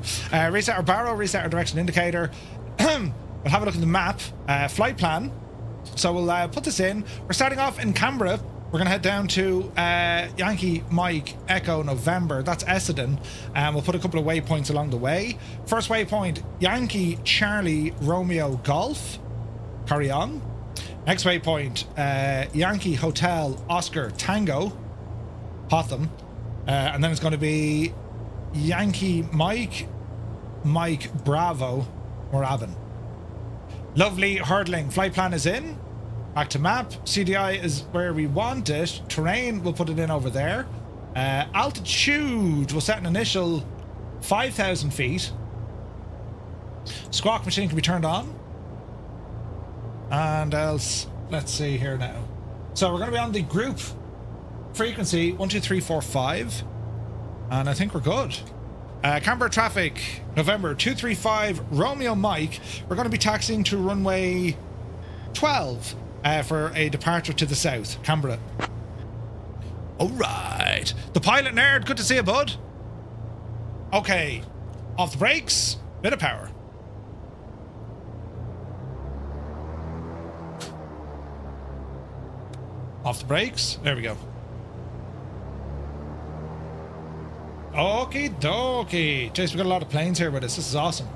Reset our barrow, reset our direction indicator. We'll have a look at the map. Flight plan. So we'll put this in. We're starting off in Canberra. We're going to head down to Yankee Mike Echo November. That's Essendon. And we'll put a couple of waypoints along the way. First waypoint, Yankee Charlie Romeo Golf. Carry on. Next waypoint, Yankee Hotel Oscar Tango Hotham. And then it's going to be Yankee Mike Bravo Moorabbin. Lovely hurdling. Flight plan is in. Back to map. CDI is where we want it. Terrain, we'll put it in over there. Altitude, we'll set an initial 5,000 feet. Squawk machine can be turned on. And else, let's see here now. So we're going to be on the group frequency 12345. And I think we're good. Canberra traffic, November 235 Romeo Mike. We're going to be taxiing to runway 12 for a departure to the south, Canberra. All right. The pilot nerd, good to see you, bud. Okay. Off the brakes, bit of power. Off the brakes, there we go. Okie dokie. Jeez, we've got a lot of planes here with us. This is awesome.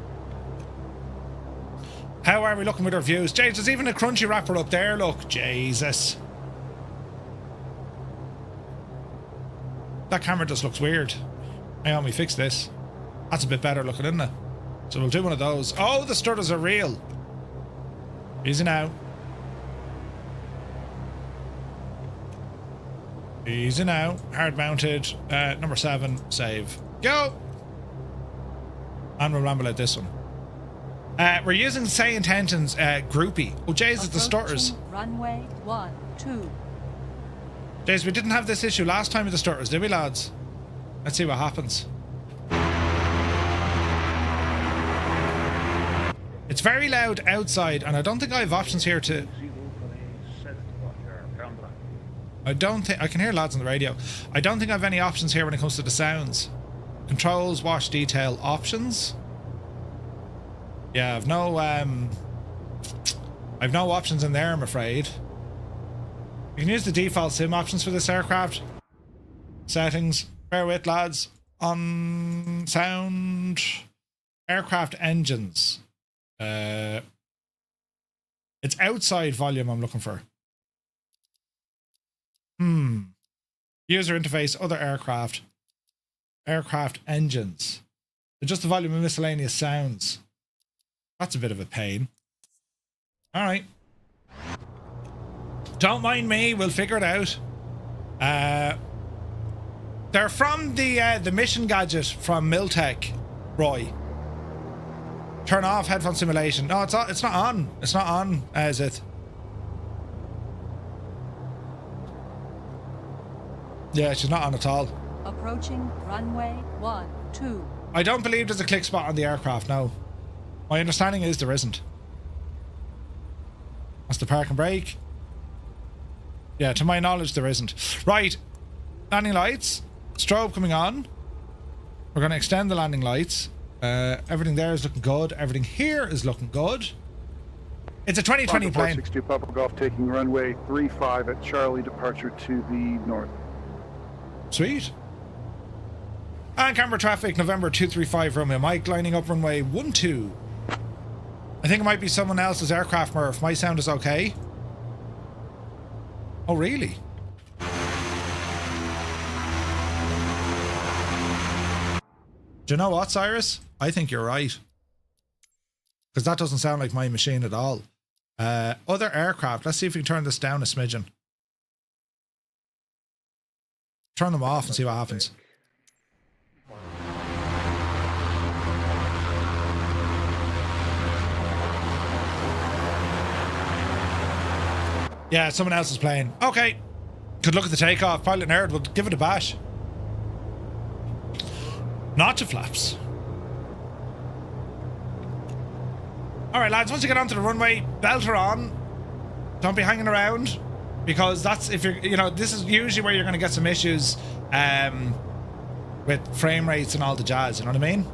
How are we looking with our views? Jeez, there's even a crunchy wrapper up there. Look, Jesus. That camera just looks weird. Hang on, we fix this. That's a bit better looking, isn't it? So we'll do one of those. Oh, the stutters are real. Easy now. Easy now. Hard mounted. Number 7. Save. Go! And we'll ramble out this one. We're using Say Intentions groupie. Oh, Jays, it's the stutters. Runway 12. Jays, we didn't have this issue last time with the stutters, did we, lads? Let's see what happens. It's very loud outside, and I don't think I have options here to... I don't think... I can hear lads on the radio. I don't think I have any options here when it comes to the sounds. Controls, wash, detail, options. Yeah, I've no options in there, I'm afraid. You can use the default sim options for this aircraft. Settings. Bear with, lads. On sound. Aircraft engines. It's outside volume I'm looking for. User interface, other aircraft. Aircraft engines. Adjust the volume of miscellaneous sounds. That's a bit of a pain. Alright. Don't mind me, we'll figure it out. They're from the mission gadget from Miltech, Roy. Turn off headphone simulation. No, it's not on. It's not on, is it? Yeah, she's not on at all. Approaching runway 12. I don't believe there's a click spot on the aircraft, no. My understanding is there isn't. That's the park and brake. Yeah, to my knowledge, there isn't. Right. Landing lights. Strobe coming on. We're going to extend the landing lights. Everything there is looking good. Everything here is looking good. It's a 2020 plane. 462 Papa Golf taking runway 35 at Charlie, departure to the north. Sweet. And Canberra traffic, November 235 Romeo Mike, lining up runway 12. I think it might be someone else's aircraft, Murph. My sound is okay. Oh, really? Do you know what, Cyrus? I think you're right. Because that doesn't sound like my machine at all. Other aircraft. Let's see if we can turn this down a smidgen. Turn them off and see what happens. Yeah, someone else is playing. Okay. Good luck at the takeoff. Pilot nerd, we'll give it a bash. Not to flaps. Alright, lads, once you get onto the runway, belt her on. Don't be hanging around. Because that's, if you're, you know, this is usually where you're going to get some issues with frame rates and all the jazz, you know what I mean?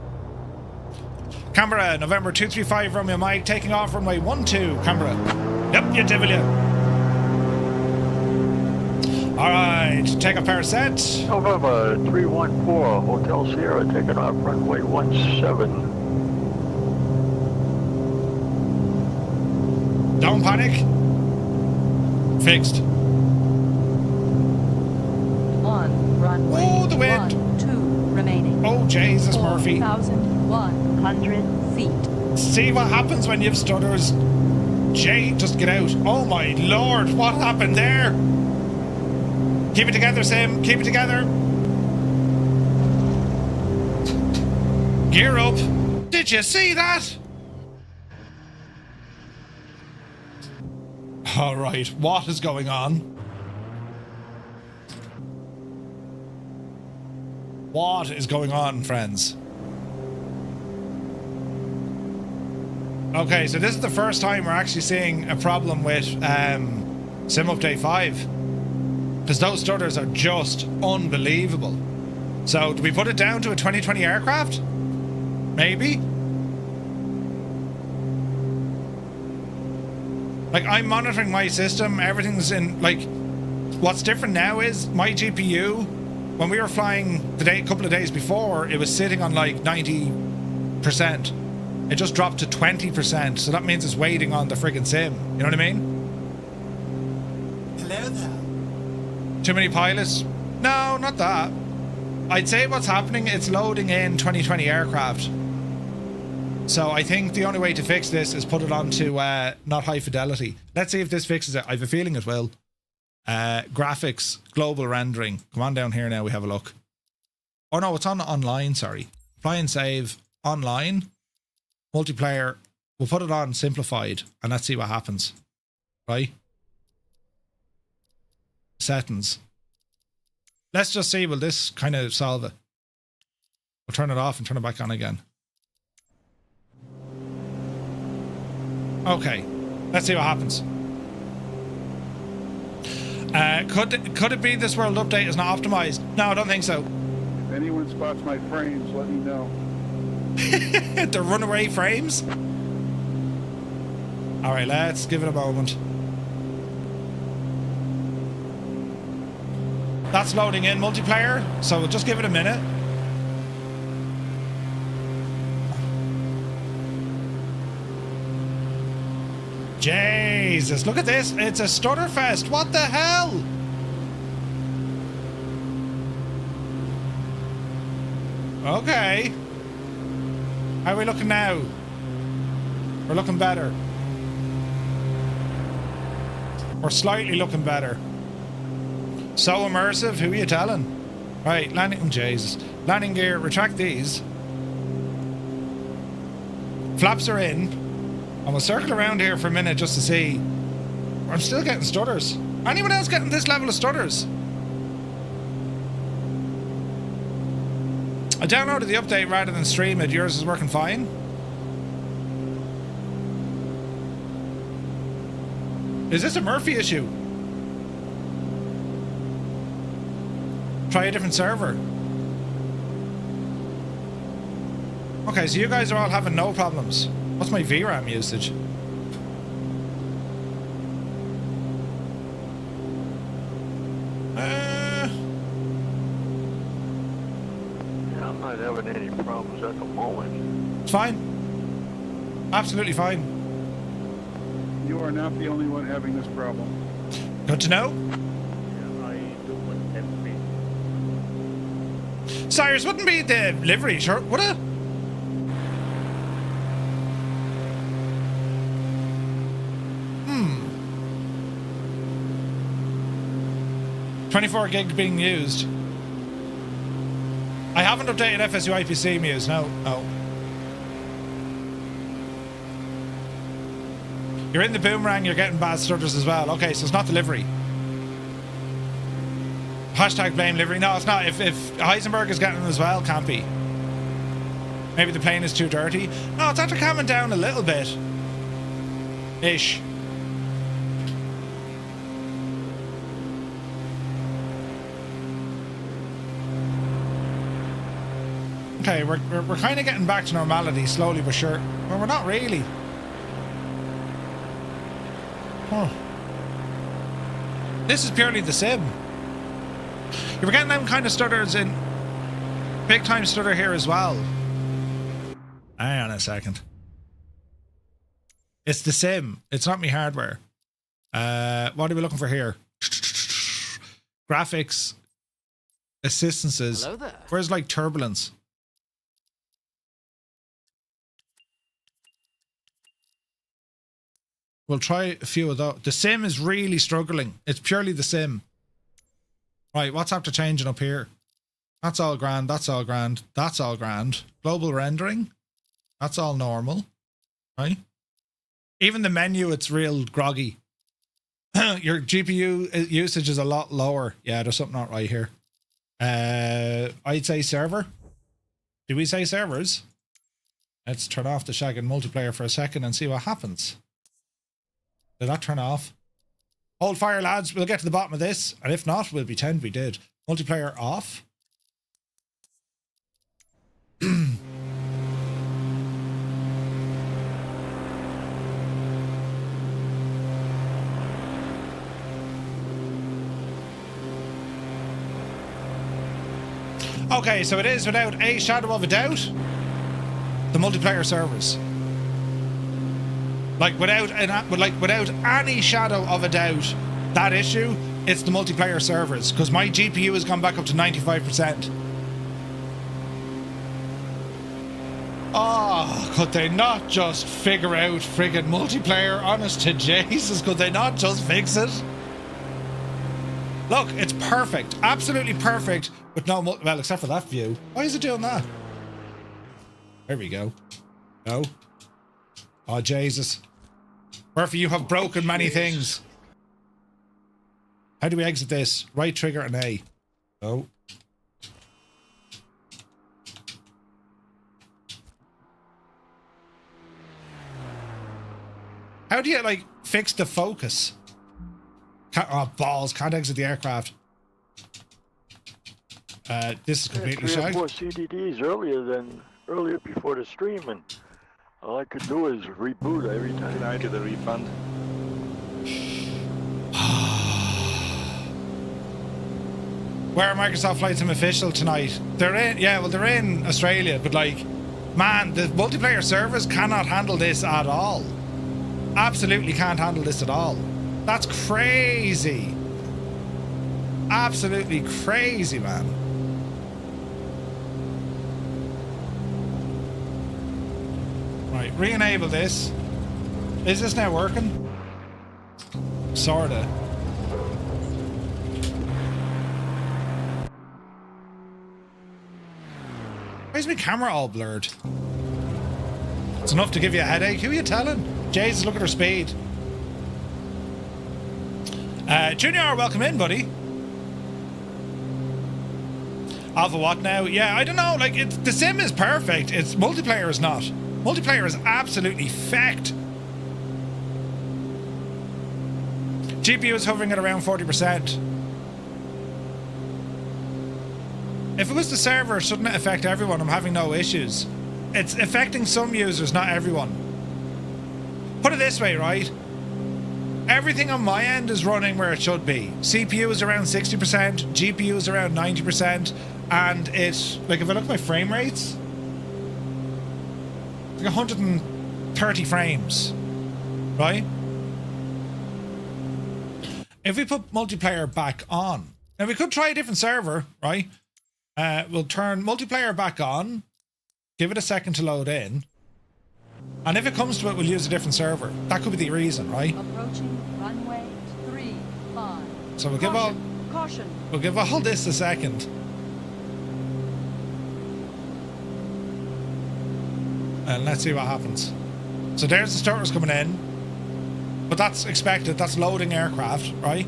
Canberra, November 235 Romeo Mike, taking off runway 12, Canberra. Yep, you devil you. Alright, take a pair set. November 314, Hotel Sierra, taking off runway 17. Don't panic. Fixed. On runway. Oh, the wind. 12 remaining. Oh, Jesus, Murphy. 4,100 feet. See what happens when you've stutters. Jay, just get out. Oh my lord, what happened there? Keep it together, Sim. Keep it together. Gear up. Did you see that? All right, what is going on? What is going on, friends? Okay, so this is the first time we're actually seeing a problem with Sim Update 5. Because those stutters are just unbelievable. So, do we put it down to a 2020 aircraft? Maybe? Like, I'm monitoring my system, everything's in, like, what's different now is my GPU, when we were flying a couple of days before, it was sitting on like 90%. It just dropped to 20%, so that means it's waiting on the friggin' sim. You know what I mean? Hello there. Too many pilots? No, not that. I'd say what's happening, it's loading in 2020 aircraft. So I think the only way to fix this is put it onto not high fidelity. Let's see if this fixes it. I have a feeling it will. Graphics, global rendering. Come on down here now, we have a look. Oh no, it's on online, sorry. Apply and save, online. Multiplayer, we'll put it on simplified and let's see what happens. Right? Settings. Let's just see, will this kind of solve it? We'll turn it off and turn it back on again. Okay, let's see what happens. Could it be this world update is not optimized? No, I don't think so. If anyone spots my frames, let me know. The runaway frames? Alright, let's give it a moment. That's loading in multiplayer, so we'll just give it a minute. Jesus, look at this. It's a stutter fest. What the hell? Okay. How are we looking now? We're looking better. We're slightly looking better. So immersive, who are you telling? Right, landing, Jesus. Landing gear, retract these. Flaps are in. And we'll circle around here for a minute just to see. I'm still getting stutters. Anyone else getting this level of stutters? I downloaded the update rather than stream it. Yours is working fine. Is this a Murphy issue? Try a different server. Okay, so you guys are all having no problems. What's my VRAM usage? Yeah, I'm not having any problems at the moment. It's fine. Absolutely fine. You are not the only one having this problem. Good to know. Yeah, I do want every. Cyrus, wouldn't be the livery, sure, would it? Hmm. 24 gig being used. I haven't updated FSU IPC Muse, no. You're in the boomerang, you're getting bad stutters as well. Okay, so it's not delivery. Hashtag blame livery. No, it's not. If Heisenberg is getting them as well, can't be. Maybe the plane is too dirty. No, it's after calming down a little bit. Ish. Okay, we're kind of getting back to normality slowly but sure. Well, we're not really. Huh. This is purely the sim. You were getting them kind of stutters in big time stutter here as well. Hang on a second. It's the sim. It's not me hardware. What are we looking for here? Graphics. Assistances. Hello there. Where's like turbulence? We'll try a few of those. The sim is really struggling. It's purely the sim. Right, what's after changing up here? That's all grand, that's all grand, that's all grand. Global rendering, that's all normal. Right? Even the menu, it's real groggy. Your GPU usage is a lot lower. Yeah, there's something not right here. I'd say server. Do we say servers? Let's turn off the shagging multiplayer for a second and see what happens. Did that turn off? Hold fire, lads. We'll get to the bottom of this. And if not, we'll pretend we did. Multiplayer off. Okay, so it is without a shadow of a doubt the multiplayer servers. Without any shadow of a doubt, that issue, it's the multiplayer servers, because my GPU has gone back up to 95%. Oh, could they not just figure out friggin' multiplayer? Honest to Jesus, could they not just fix it? Look, it's perfect, absolutely perfect, with no well, except for that view. Why is it doing that? There we go. No. Oh, Jesus. Murphy, you have broken many things. How do we exit this? Right trigger and A. Oh. How do you, like, fix the focus? Oh, balls. Can't exit the aircraft. This is completely shagged. 3 or 4 CDDs earlier before the stream, and All I could do is reboot every time. Can I get a refund? Where are Microsoft Flight Sim official tonight? They're in, yeah, well, they're in Australia, but like, man, the multiplayer servers cannot handle this at all. Absolutely can't handle this at all. That's crazy. Absolutely crazy, man. Right, re-enable this. Is this now working? Sorta. Why is my camera all blurred? It's enough to give you a headache. Who are you telling? Jesus, look at her speed. Junior, welcome in, buddy. Alpha what now? Yeah, I don't know. Like, the sim is perfect. It's multiplayer is not. Multiplayer is absolutely fecked. GPU is hovering at around 40%. If it was the server, shouldn't it affect everyone? I'm having no issues. It's affecting some users, not everyone. Put it this way, right? Everything on my end is running where it should be. CPU is around 60%, GPU is around 90%, and it's, like, if I look at my frame rates, it's like 130 frames, right? If we put multiplayer back on, and we could try a different server, right? We'll turn multiplayer back on, give it a second to load in, and if it comes to it, we'll use a different server. That could be the reason, right? Approaching runway 35. So we'll Caution. We'll give all this a second. And let's see what happens. So there's the starters coming in, but that's expected. That's loading aircraft, right?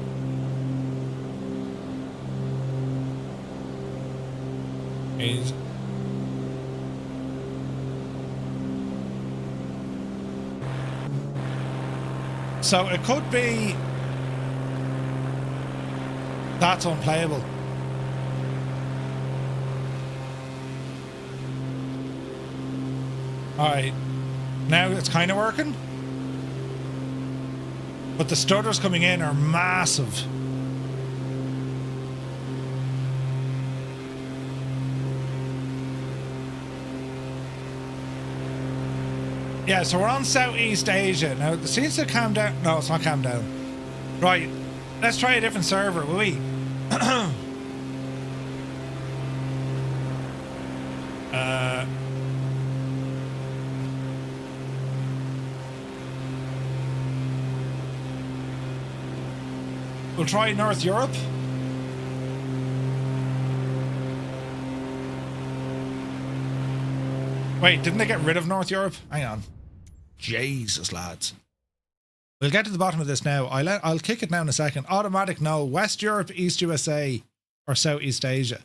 He's so it could be that's unplayable. Alright, now it's kind of working, but the stutters coming in are massive. Yeah, so we're on Southeast Asia. Now, it seems to calm down. No, it's not calm down. Right, let's try a different server, will we? We'll try North Europe. Wait, didn't they get rid of North Europe? Hang on. Jesus, lads. We'll get to the bottom of this now. I'll kick it now in a second. Automatic no. West Europe, East USA, or Southeast Asia.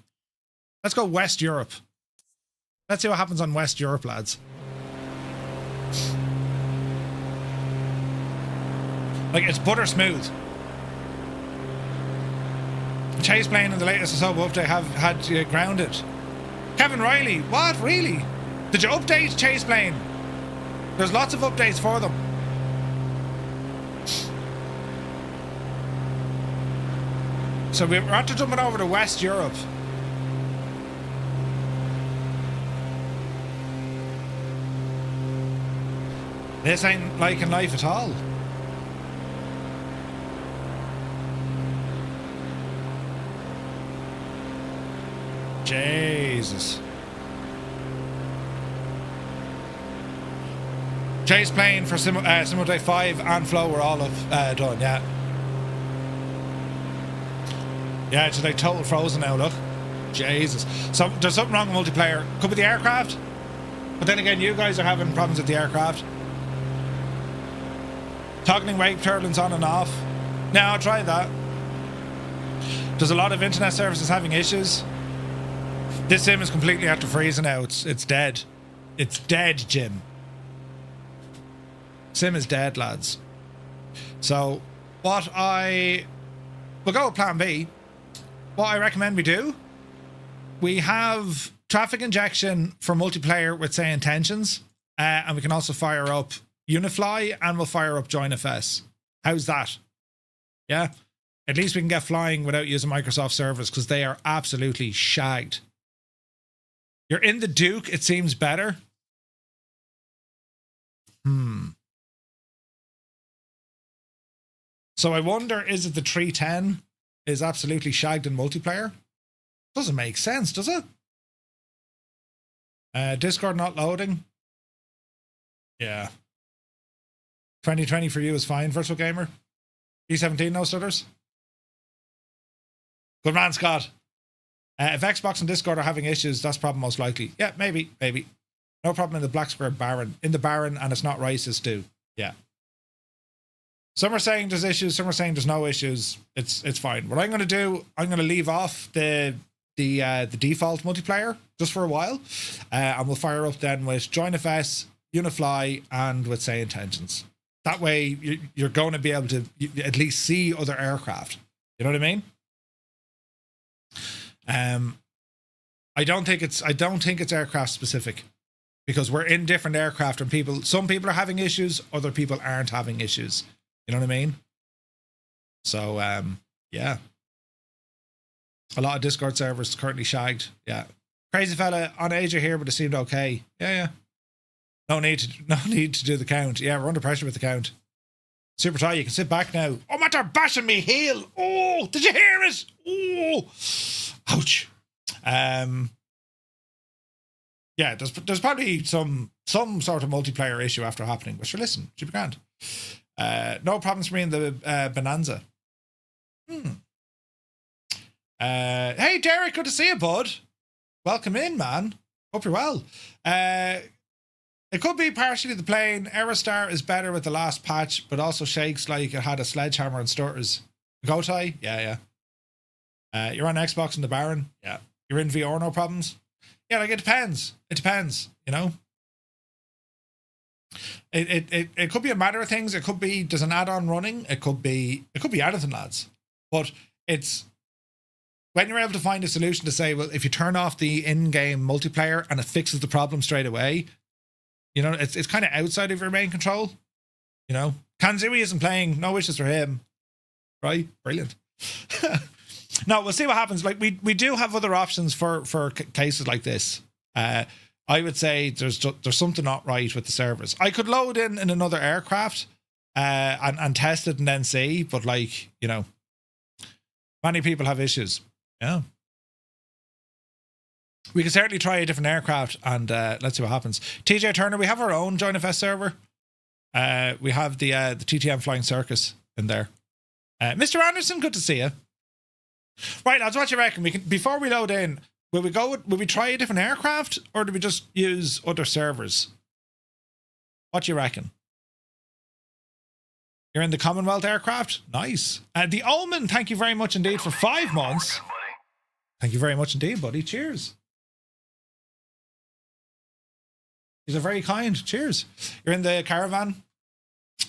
Let's go West Europe. Let's see what happens on West Europe, lads. Like, it's butter smooth. The chase plane in the latest sub update have had grounded. Kevin Riley, what? Really? Did you update chase plane? There's lots of updates for them. So we're after jumping over to West Europe. This ain't like in life at all. Jesus. Chase plane for Simulate 5 and Flow were all done, yeah. Yeah, it's like total frozen now, look. Jesus. So there's something wrong with multiplayer. Could be the aircraft. But then again, you guys are having problems with the aircraft. Toggling wake turbulence on and off. Now, I'll try that. There's a lot of internet services having issues. This sim is completely after freezing now. It's dead. It's dead, Jim. Sim is dead, lads. So, we'll go with plan B. What I recommend we do, we have traffic injection for multiplayer with, say, intentions. and we can also fire up Unifly, and we'll fire up JoinFS. How's that? Yeah, at least we can get flying without using Microsoft servers, because they are absolutely shagged. You're in the Duke, it seems better. So I wonder, is it the 310 is absolutely shagged in multiplayer? Doesn't make sense, does it? Discord not loading. Yeah. 2020 for you is fine, Virtual Gamer. E17, no stutters. Good man, Scott. If Xbox and Discord are having issues, that's problem most likely. Yeah, maybe. No problem in the Black Square Baron. In the Baron, and it's not racist, too. Yeah. Some are saying there's issues, some are saying there's no issues. It's fine. What I'm going to do, I'm going to leave off the default multiplayer just for a while, and we'll fire up then with JoinFS, Unifly, and with Say Intentions. That way, you're going to be able to at least see other aircraft. You know what I mean? I don't think it's aircraft specific, because we're in different aircraft, and some people are having issues, other people aren't having issues. You know what I mean? So yeah, a lot of Discord servers currently shagged. Yeah, crazy fella on Asia here, but it seemed okay. Yeah. No need to do the count. Yeah, we're under pressure with the count. Super Ty, you can sit back now. Oh, man, they're bashing me heel. Oh, did you hear it? Oh, ouch. Yeah, there's probably some sort of multiplayer issue after happening. But sure, listen, should be grand. No problems for me in the Bonanza. Hey, Derek, good to see you, bud. Welcome in, man. Hope you're well. It could be partially the plane. Aerostar is better with the last patch, but also shakes like it had a sledgehammer and stutters. Go Ty? Yeah. You're on Xbox in the Baron? Yeah. You're in VR, no problems? Yeah, like it depends. It depends, you know? It could be a matter of things. It could be there's an add-on running. It could be anything, lads. But it's when you're able to find a solution to say, well, if you turn off the in-game multiplayer and it fixes the problem straight away, you know, it's kind of outside of your main control. You know, Kanzui isn't playing. No wishes for him. Right? Brilliant. No, we'll see what happens. Like we do have other options for cases like this. I would say there's something not right with the servers. I could load in another aircraft and test it and then see, but like, you know, many people have issues. Yeah. We can certainly try a different aircraft and let's see what happens. TJ Turner, we have our own JoinFS server. We have the TTM Flying Circus in there. Mr. Anderson, good to see you. Right, lads, what do you reckon? We can, before we load in, will we try a different aircraft, or do we just use other servers? What do you reckon? You're in the Commonwealth aircraft? Nice. The Omen, thank you very much indeed for 5 months. Thank you very much indeed, buddy. Cheers. These are very kind. Cheers. You're in the Caravan?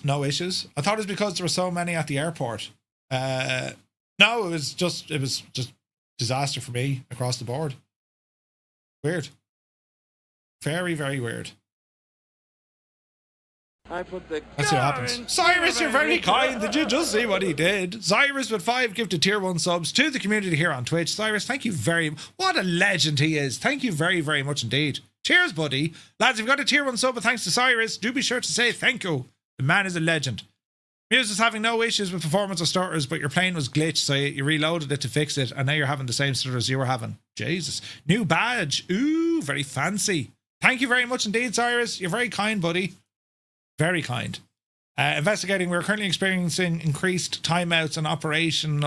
No issues. I thought it was because there were so many at the airport. No, it was just disaster for me across the board. Weird. Very, very weird. Let's see what happens. Cyrus, you're very kind. Did you just see what he did? Cyrus with 5 gifted tier 1 subs to the community here on Twitch. Cyrus, thank you very much. What a legend he is. Thank you very, very much indeed. Cheers, buddy. Lads, if you've got a tier 1 sub, but thanks to Cyrus, do be sure to say thank you. The man is a legend. Muse is having no issues with performance or stutters, but your plane was glitched, so you reloaded it to fix it, and now you're having the same stutters you were having. Jesus. New badge. Ooh, very fancy. Thank you very much indeed, Cyrus. You're very kind, buddy. Very kind. Investigating, we're currently experiencing increased timeouts and operation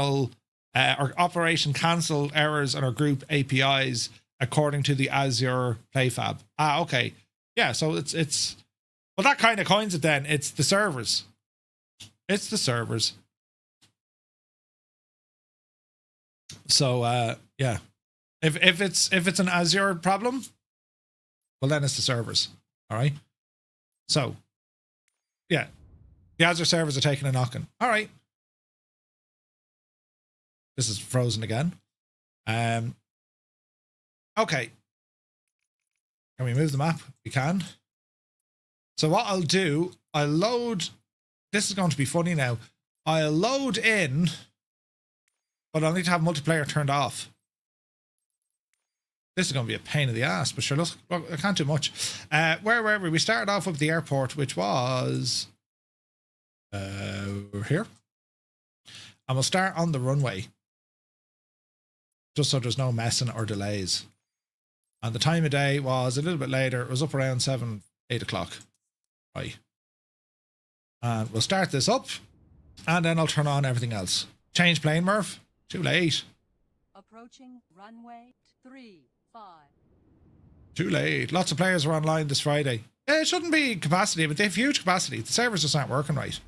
cancel errors on our group APIs, according to the Azure PlayFab. Okay. Yeah, so it's well, that kind of coins it then. It's the servers. It's the servers. So yeah. If it's an Azure problem, well then it's the servers. All right. So yeah. The Azure servers are taking a knocking. All right. This is frozen again. Okay. Can we move the map? We can. So what I'll do, I'll load, this is going to be funny now. I'll load in, but I'll need to have multiplayer turned off. This is going to be a pain in the ass, but sure, look, I can't do much. Where were we? We started off with the airport, which was here. And we'll start on the runway, just so there's no messing or delays. And the time of day was a little bit later. It was up around 7, 8 o'clock. Right. And we'll start this up, and then I'll turn on everything else. Change plane, Murph. Too late. Approaching runway 35. Too late. Lots of players are online this Friday. Yeah, it shouldn't be capacity, but they have huge capacity. The servers just aren't working right,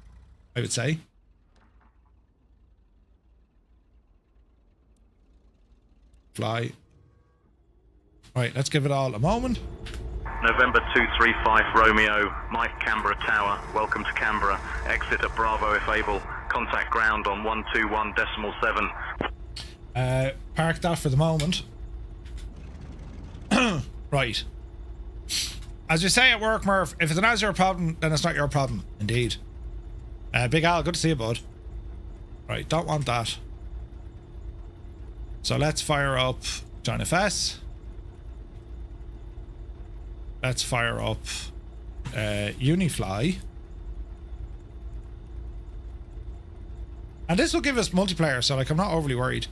I would say. Fly. Right, let's give it all a moment. November 235 Romeo, Mike Canberra Tower, welcome to Canberra. Exit at Bravo if able. Contact ground on 121.7. Park that for the moment. Right. As you say at work, Murph, if it's an Azure problem, then it's not your problem. Indeed. Big Al, good to see you, bud. Right, don't want that. So let's fire up John FS. Let's fire up Unifly. And this will give us multiplayer, so like I'm not overly worried.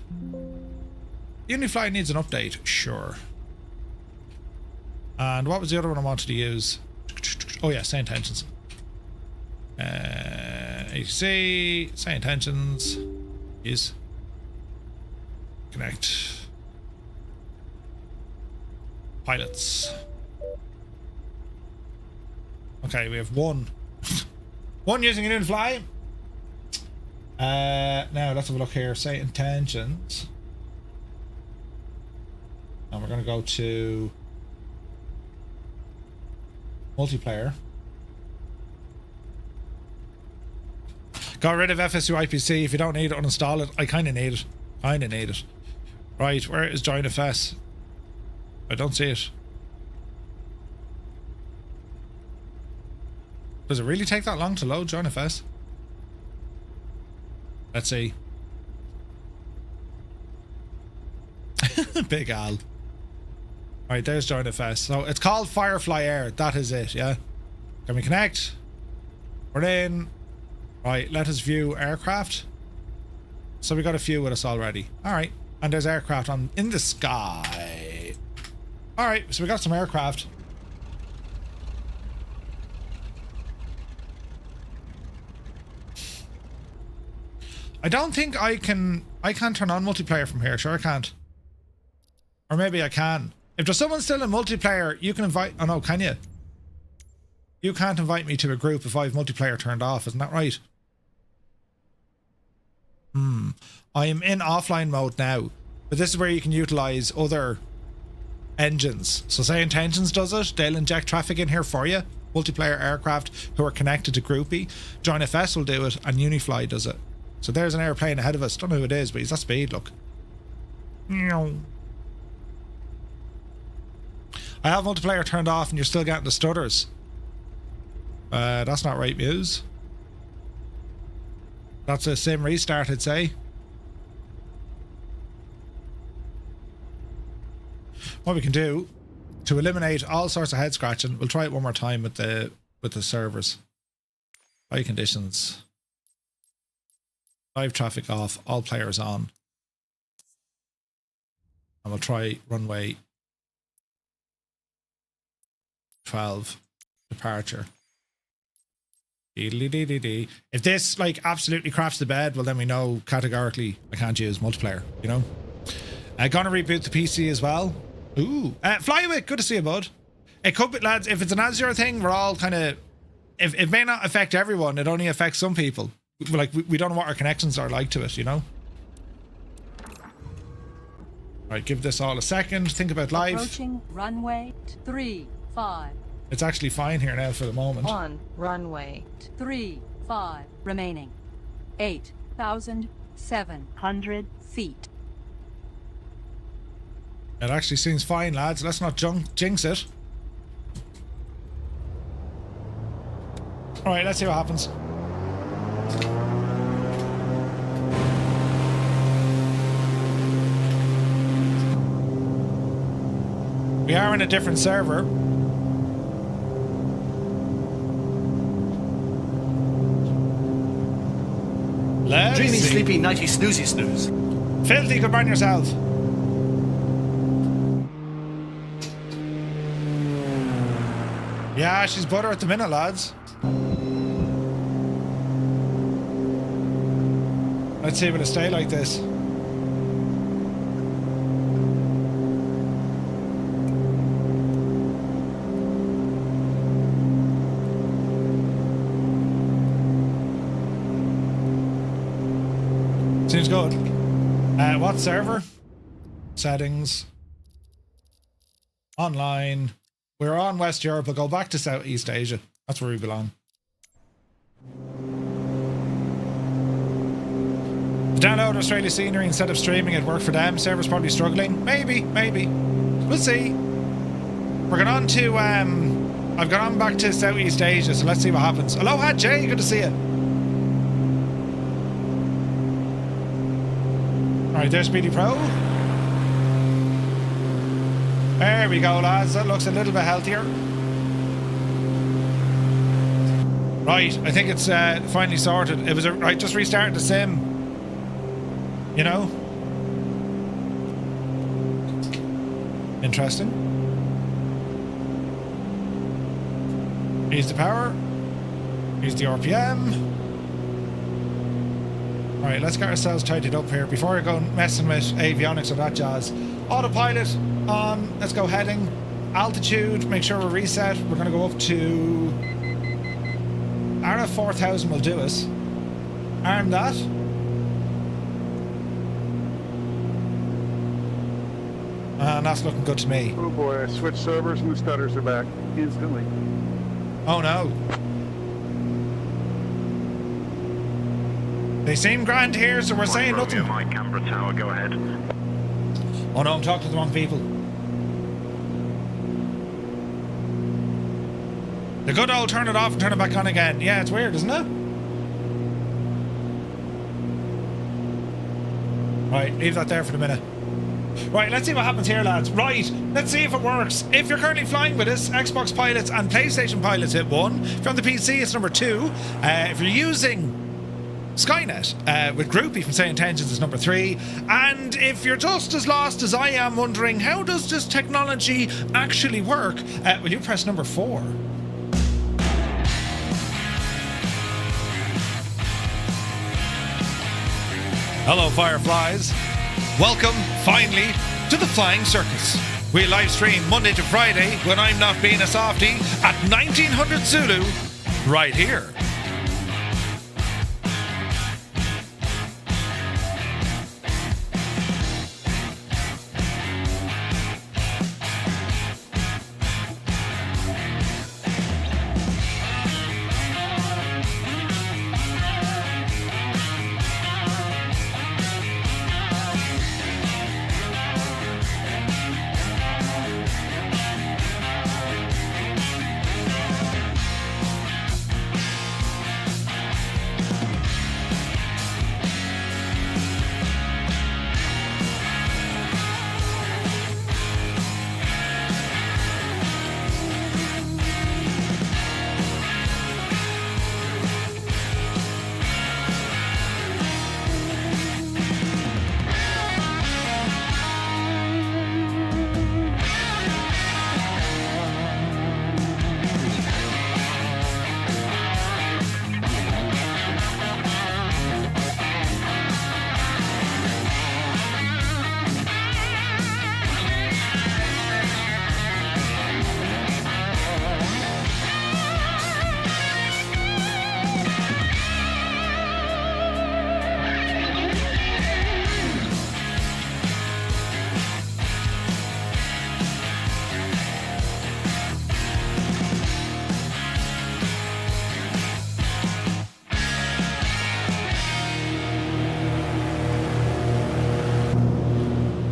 Unifly needs an update, sure. And what was the other one I wanted to use? Oh yeah, Say Intentions. AC, Say Intentions. Use. Connect. Pilots. Okay, we have one. One using an Unifly. Now let's have a look here. Say Intentions. And we're going to go to multiplayer. Got rid of FSU IPC. If you don't need it, uninstall it. I kind of need it. Right, where is Join FS? I don't see it. Does it really take that long to load Join FS? Let's see. Big Al. Right, there's Join FS. So it's called Firefly Air. That is it, yeah? Can we connect? We're in. Right, let us view aircraft. So we got a few with us already. Alright. And there's aircraft in the sky. Alright, so we got some aircraft. I don't think I can't turn on multiplayer from here. Sure I can't. Or maybe I can. If there's someone still in multiplayer, you can invite... Oh no, can you? You can't invite me to a group if I have multiplayer turned off, isn't that right? I am in offline mode now. But this is where you can utilize other engines. So Say Intentions does it. They'll inject traffic in here for you. Multiplayer aircraft who are connected to Groupie. Join FS will do it, and Unifly does it. So there's an airplane ahead of us. Don't know who it is, but he's at speed, look. I have multiplayer turned off and you're still getting the stutters. That's not right, Muse. That's a sim restart, I'd say. What we can do to eliminate all sorts of head scratching, we'll try it one more time with the servers. High conditions. Live traffic off, all players on. And we'll try runway 12 departure. If this like absolutely craps the bed, well then we know categorically I can't use multiplayer, you know. Gonna reboot the PC as well. Ooh, Flyway, good to see you, bud. It could be, lads, if it's an Azure thing, we're all kind of, if it may not affect everyone, it only affects some people. Like we don't know what our connections are like to it, you know. Right, give this all a second. Think about live. Approaching runway 35. It's actually fine here now for the moment. On runway 35 remaining. 8,700 feet. It actually seems fine, lads. Let's not jinx it. Alright, let's see what happens. We are in a different server. Let's Dreamy, see. sleepy, nighty, snoozy, snooze. Filthy, good burn yourself. Yeah, she's butter at the minute, lads. Let's see if it'll stay like this. Seems good. What server? Settings. Online. We're on West Europe, but go back to Southeast Asia. That's where we belong. Download Australia scenery instead of streaming it. Work for them. Server's probably struggling. Maybe. We'll see. We're going on to I've gone on back to Southeast Asia, so let's see what happens. Aloha Jay, good to see you. Alright, there's Speedy Pro. There we go, lads. That looks a little bit healthier. Right, I think it's finally sorted. It was right, just restarted the sim. You know? Interesting. Here's the power. Here's the RPM. Alright, let's get ourselves tidied up here before I go messing with avionics or that jazz. Autopilot on. Let's go heading. Altitude, make sure we're reset. We're going to go up to... RF 4000 will do us. Arm that. And that's looking good to me. Oh boy, I switched servers and the stutters are back instantly. Oh no. They seem grand here, so we're saying Romeo, nothing. Mike, Canberra Tower, go ahead. Oh no, I'm talking to the wrong people. The good old turn it off and turn it back on again. Yeah, it's weird, isn't it? Right, leave that there for the minute. Right, let's see what happens here, lads. Right, let's see if it works. If you're currently flying with us, Xbox pilots and PlayStation pilots hit 1. If you're on the PC, it's number 2. If you're using Skynet with Groupie from Say Intentions, is number 3. And if you're just as lost as I am, wondering how does this technology actually work, will you press number 4? Hello, Fireflies. Welcome, finally, to the Flying Circus. We live stream Monday to Friday when I'm not being a softie at 1900 Zulu, right here.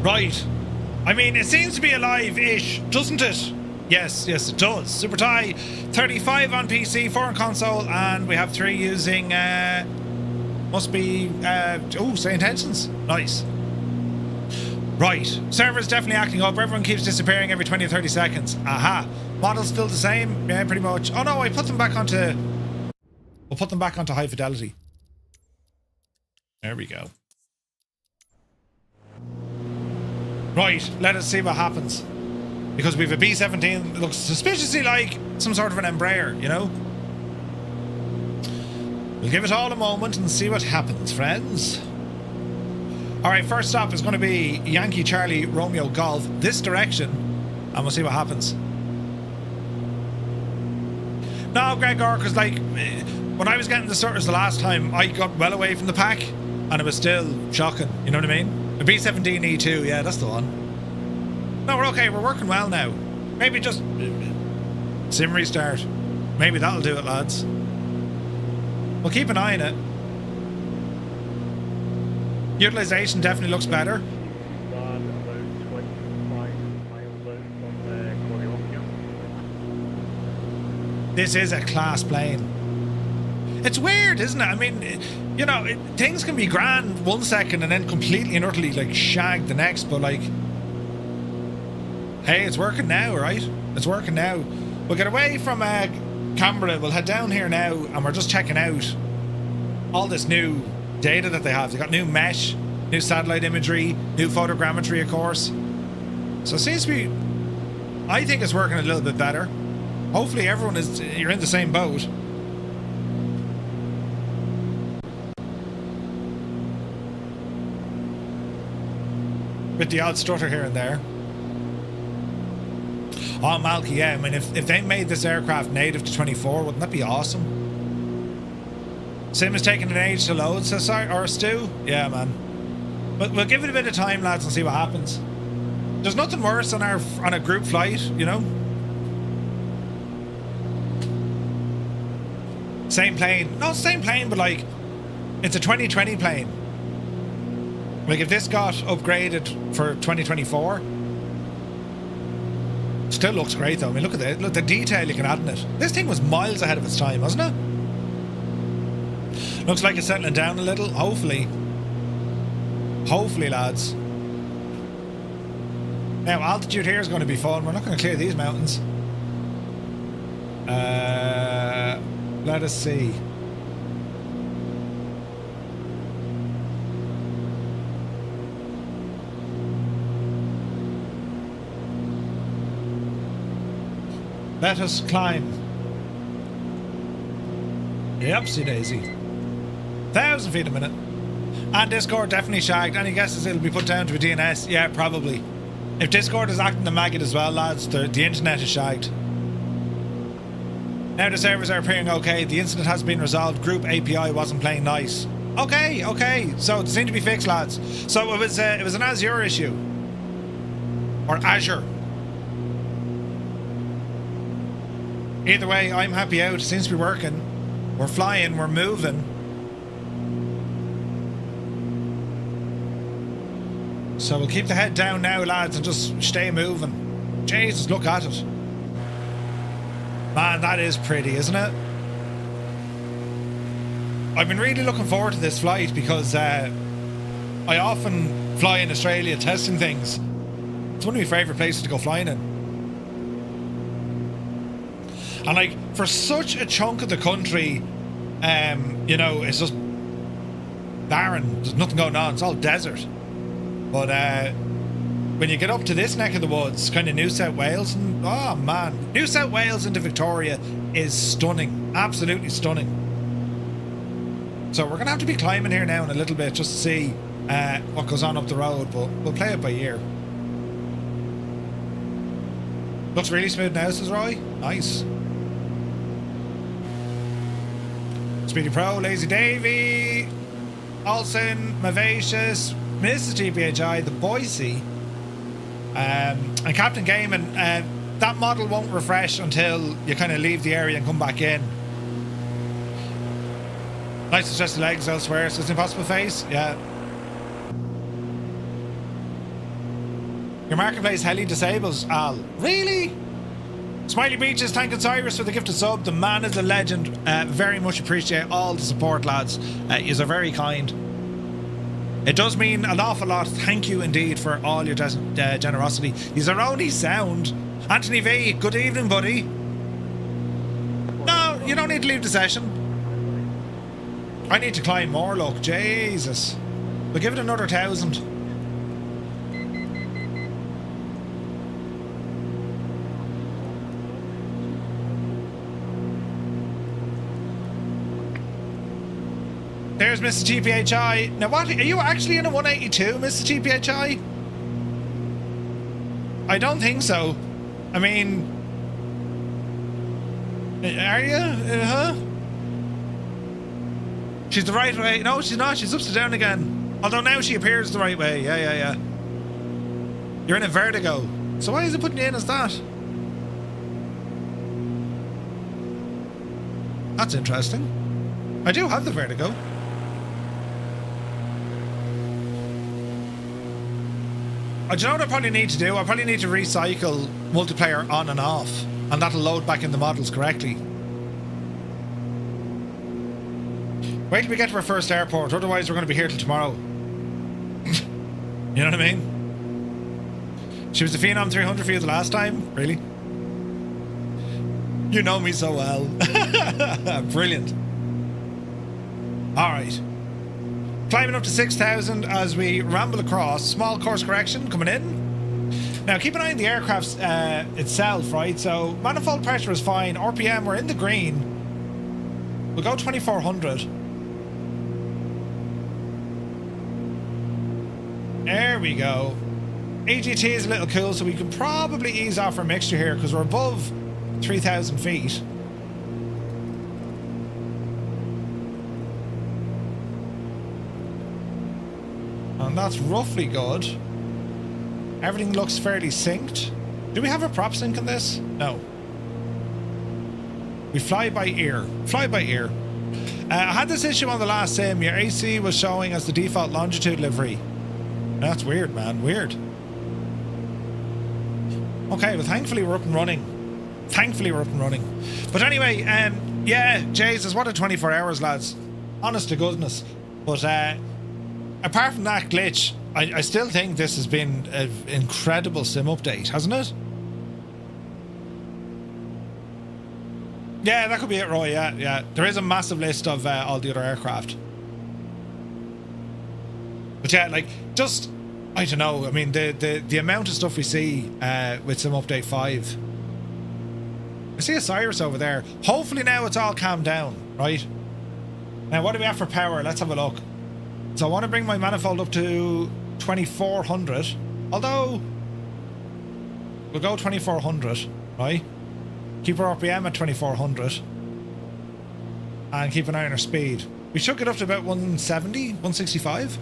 Right. I mean, it seems to be alive-ish, doesn't it? Yes, it does. Super tie, 35 on PC, 4 on console, and we have 3 using, must be, say intentions. Nice. Right, server's definitely acting up. Everyone keeps disappearing every 20 or 30 seconds. Aha. Model's still the same. Yeah, pretty much. Oh no, I put them back onto... We'll put them back onto high fidelity. There we go. Right, let us see what happens. Because we have a B-17 that looks suspiciously like some sort of an Embraer, you know? We'll give it all a moment and see what happens, friends. Alright, first stop is going to be Yankee Charlie Romeo Golf, this direction, and we'll see what happens. No, Gregor, because like, when I was getting the Circus the last time, I got well away from the pack, and it was still shocking, you know what I mean? The B-17E2, yeah, that's the one. No, we're okay, we're working well now. Maybe just sim restart. Maybe that'll do it, lads. We'll keep an eye on it. Utilization definitely looks better. This is a class plane. It's weird, isn't it? I mean, you know, things can be grand 1 second and then completely and utterly like shag the next, but like, hey, it's working now, right? It's working now. We'll get away from Canberra. We'll head down here now, and we're just checking out all this new data that they have. They got new mesh, new satellite imagery, new photogrammetry, of course. So it seems to be, I think it's working a little bit better. Hopefully everyone is, you're in the same boat. With the odd stutter here and there. Oh, Malky, yeah. I mean, if they made this aircraft native to 24, wouldn't that be awesome? Sim is taking an age to load, says or Stu. Yeah, man. But we'll give it a bit of time, lads, and see what happens. There's nothing worse on a group flight, you know. Same plane. No, same plane, but like, it's a 2020 plane. Like, if this got upgraded for 2024. Still looks great though. I mean, look at that. Look, the detail you can add in it. This thing was miles ahead of its time, wasn't it? Looks like it's settling down a little. Hopefully. Hopefully, lads. Now, altitude here is going to be fun. We're not going to clear these mountains. Let us see. Let us climb. Yepsy daisy. 1,000 feet a minute. And Discord definitely shagged. Any guesses it'll be put down to a DNS? Yeah, probably. If Discord is acting the maggot as well, lads, the internet is shagged. Now the servers are appearing okay. The incident has been resolved. Group API wasn't playing nice. Okay. So it seemed to be fixed, lads. So it was an Azure issue. Or Azure. Either way, I'm happy out. It seems to be working. We're flying, we're moving. So we'll keep the head down now, lads, and just stay moving. Jesus, look at it. Man, that is pretty, isn't it? I've been really looking forward to this flight because I often fly in Australia testing things. It's one of my favourite places to go flying in. And like, for such a chunk of the country, you know, it's just barren. There's nothing going on. It's all desert. But when you get up to this neck of the woods, kind of New South Wales, and oh man, New South Wales into Victoria is stunning. Absolutely stunning. So we're going to have to be climbing here now in a little bit just to see what goes on up the road, but we'll play it by ear. Looks really smooth now, says Roy. Nice. Speedy Pro, Lazy Davey, Olsen, Mavacious, Mrs. TPHI, the Boise, and Captain Gaiman. That model won't refresh until you kind of leave the area and come back in. Nice to stretch the legs elsewhere, so it's an impossible face. Yeah. Your marketplace heli disables, Al. Really? Smiley Beaches, thanking Cyrus for the gifted sub. The man is a legend. Very much appreciate all the support, lads. Yous are very kind. It does mean an awful lot. Thank you indeed for all your generosity. Yous are only sound. Anthony V, good evening, buddy. No, you don't need to leave the session. I need to climb more, look. Jesus. We'll give it another 1,000. There's Mr. GPHI. Now what, are you actually in a 182, Mr. GPHI? I don't think so. I mean... Are you? Huh? She's the right way. No, she's not. She's upside down again. Although now she appears the right way. Yeah. You're in a vertigo. So why is it putting you in as that? That's interesting. I do have the vertigo. Do you know what I probably need to do? I probably need to recycle multiplayer on and off, and that'll load back in the models correctly. Wait till we get to our first airport, otherwise we're going to be here till tomorrow. You know what I mean? She was the Phenom 300 for you the last time? Really? You know me so well. Brilliant. Alright. Climbing up to 6,000 as we ramble across. Small course correction coming in. Now keep an eye on the aircraft itself, right? So manifold pressure is fine. RPM, we're in the green. We'll go 2,400. There we go. AGT is a little cool, so we can probably ease off our mixture here because we're above 3,000 feet. And that's roughly good. Everything looks fairly synced. Do we have a prop sync in this? No. We fly by ear. Fly by ear. I had this issue on the last sim. Your AC was showing as the default longitude livery. That's weird, man. Weird. Okay, well, thankfully we're up and running. Thankfully we're up and running. But anyway, yeah, Jesus, what a 24 hours, lads. Honest to goodness. But, apart from that glitch, I still think this has been an incredible sim update, hasn't it? Yeah, that could be it, Roy. Yeah. There is a massive list of all the other aircraft. But yeah, like, just, I don't know. I mean, the amount of stuff we see with Sim Update 5. I see a Cyrus over there. Hopefully now it's all calmed down, right? Now, what do we have for power? Let's have a look. So I want to bring my manifold up to 2,400. Although, we'll go 2,400, right? Keep our RPM at 2,400. And keep an eye on our speed. We should get up to about 170, 165.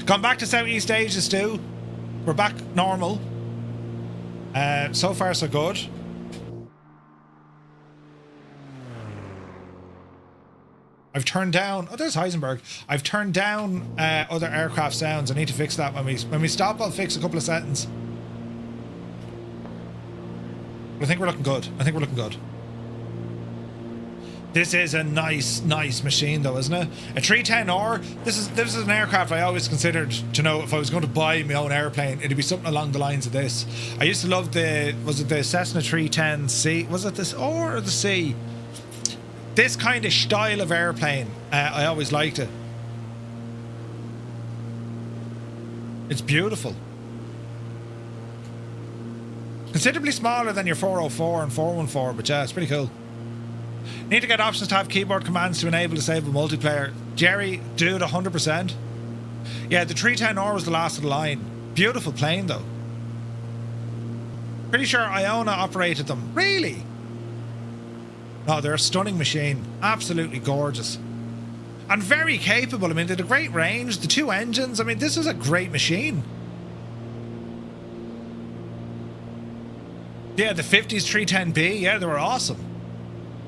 Gone back to Southeast Asia, Stu. We're back normal. So far, so good. I've turned down... Oh, there's Heisenberg. I've turned down other aircraft sounds. I need to fix that when we stop. I'll fix a couple of settings. But I think we're looking good. This is a nice machine, though, isn't it? A 310R. This is an aircraft I always considered, to know, if I was going to buy my own airplane, it'd be something along the lines of this. I used to love was it the Cessna 310C? Was it this or the C? This kind of style of airplane, I always liked it. It's beautiful. Considerably smaller than your 404 and 414, but yeah, it's pretty cool. Need to get options to have keyboard commands to enable disable multiplayer. Jerry, dude, 100%. Yeah, the 310R was the last of the line. Beautiful plane, though. Pretty sure Iona operated them. Really? No, they're a stunning machine. Absolutely gorgeous. And very capable. I mean, they had a great range. The two engines. I mean, this is a great machine. Yeah, the 50s 310B. Yeah, they were awesome.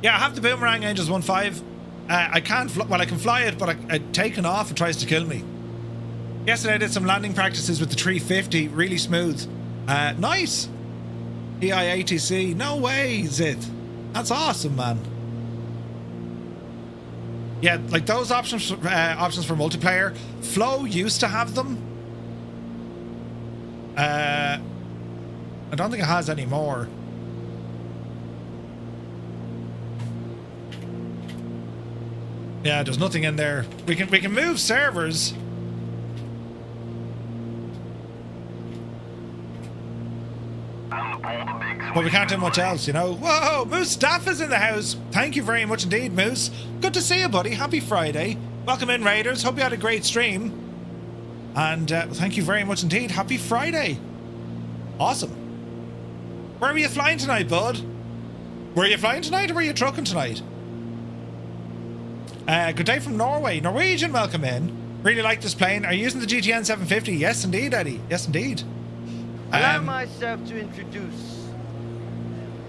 Yeah, I have the Boomerang Angels 1.5. I can't... Well, I can fly it, but taking off, it tries to kill me. Yesterday I did some landing practices with the 350. Really smooth. Nice. EIATC. No way, Zith. That's awesome, man. Yeah, like those options for multiplayer. Flow used to have them. I don't think it has any more. Yeah, there's nothing in there. We can move servers. But we can't do much else, you know. Whoa, Moose Staff is in the house. Thank you very much indeed, Moose. Good to see you, buddy. Happy Friday. Welcome in, Raiders. Hope you had a great stream. And thank you very much indeed. Happy Friday. Awesome. Where were you flying tonight, bud? Were you flying tonight or were you trucking tonight? Good day from Norway. Norwegian, welcome in. Really like this plane. Are you using the GTN 750? Yes, indeed, Eddie. Yes, indeed. Allow myself to introduce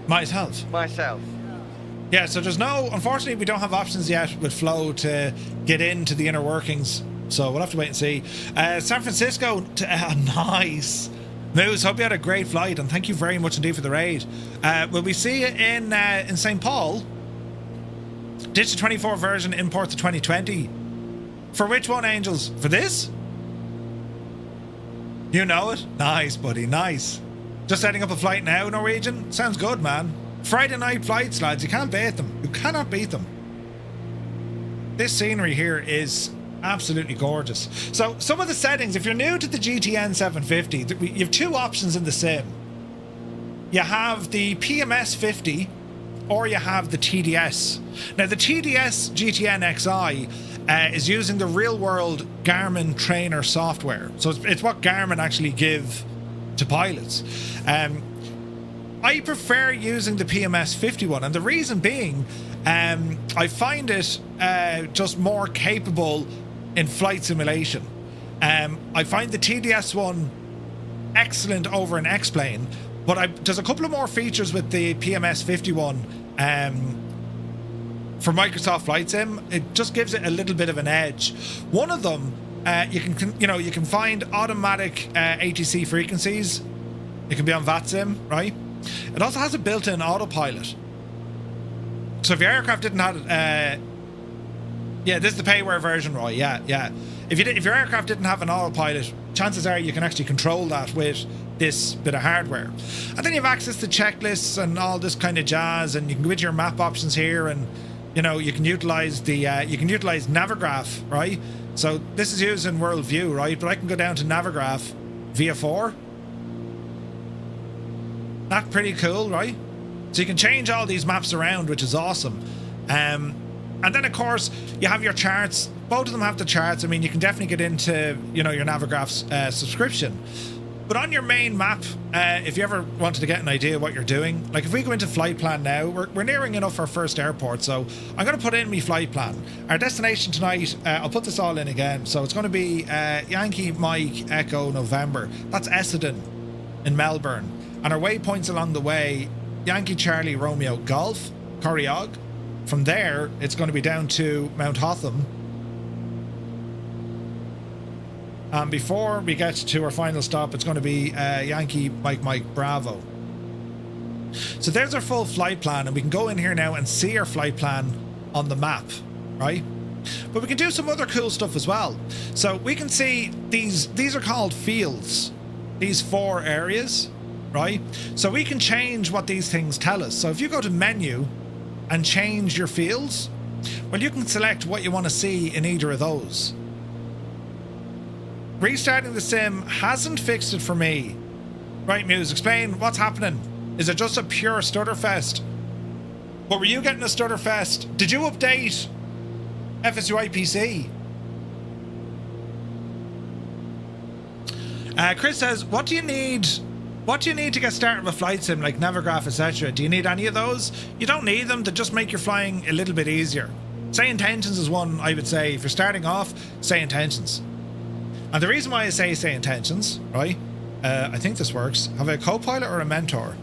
myself. Yeah, so there's no... Unfortunately, we don't have options yet with Flow to get into the inner workings. So we'll have to wait and see. San Francisco... nice. Moose, hope you had a great flight. And thank you very much indeed for the raid. Will we see you in St. Paul? Ditch the 24 version, import to 2020. For which one, Angels? For this? You know it? Nice, buddy, nice. Just setting up a flight now, Norwegian? Sounds good, man. Friday night flights, lads. You can't beat them. You cannot beat them. This scenery here is absolutely gorgeous. So, some of the settings, if you're new to the GTN 750, you have two options in the sim. You have the PMS 50 or you have the TDS. Now, the TDS GTN XI is using the real-world Garmin trainer software. So it's what Garmin actually give to pilots. I prefer using the PMS 51, and the reason being, I find it just more capable in flight simulation. I find the TDS one excellent over an X-plane, but there's a couple of more features with the PMS 51 for Microsoft Flight Sim. It just gives it a little bit of an edge. One of them, you can find automatic ATC frequencies. It can be on VATSIM, right? It also has a built-in autopilot. So if your aircraft didn't have yeah, this is the payware version, Roy. Yeah. If your aircraft didn't have an autopilot, chances are you can actually control that with this bit of hardware. And then you have access to checklists and all this kind of jazz, and you can go into your map options here, and you can utilize the Navigraph, right? So this is using Worldview, right? But I can go down to Navigraph via 4. That's pretty cool, right? So you can change all these maps around, which is awesome. And then, of course, you have your charts. Both of them have the charts. I mean, you can definitely get into, your Navigraph's subscription. But on your main map, if you ever wanted to get an idea of what you're doing, like if we go into flight plan now, we're nearing enough our first airport. So I'm going to put in my flight plan. Our destination tonight, I'll put this all in again. So it's going to be Yankee Mike Echo November. That's Essendon in Melbourne. And our waypoints along the way, Yankee Charlie Romeo Golf, Corriog. From there, it's going to be down to Mt Hotham. And before we get to our final stop, it's going to be Yankee Mike Bravo. So there's our full flight plan, and we can go in here now and see our flight plan on the map, right? But we can do some other cool stuff as well. So we can see these are called fields, these 4 areas, right? So we can change what these things tell us. So if you go to menu and change your fields, well, you can select what you want to see in either of those. Restarting the sim hasn't fixed it for me. Right, Muse, explain what's happening. Is it just a pure stutterfest? But were you getting a stutterfest? Did you update FSU IPC? Chris says, what do you need to get started with flight sim, like Navigraph, etc.? Do you need any of those? You don't need them. They just make your flying a little bit easier. Say intentions is one I would say. If you're starting off, say intentions. And the reason why I say intentions, right? I think this works. Have I a co-pilot or a mentor?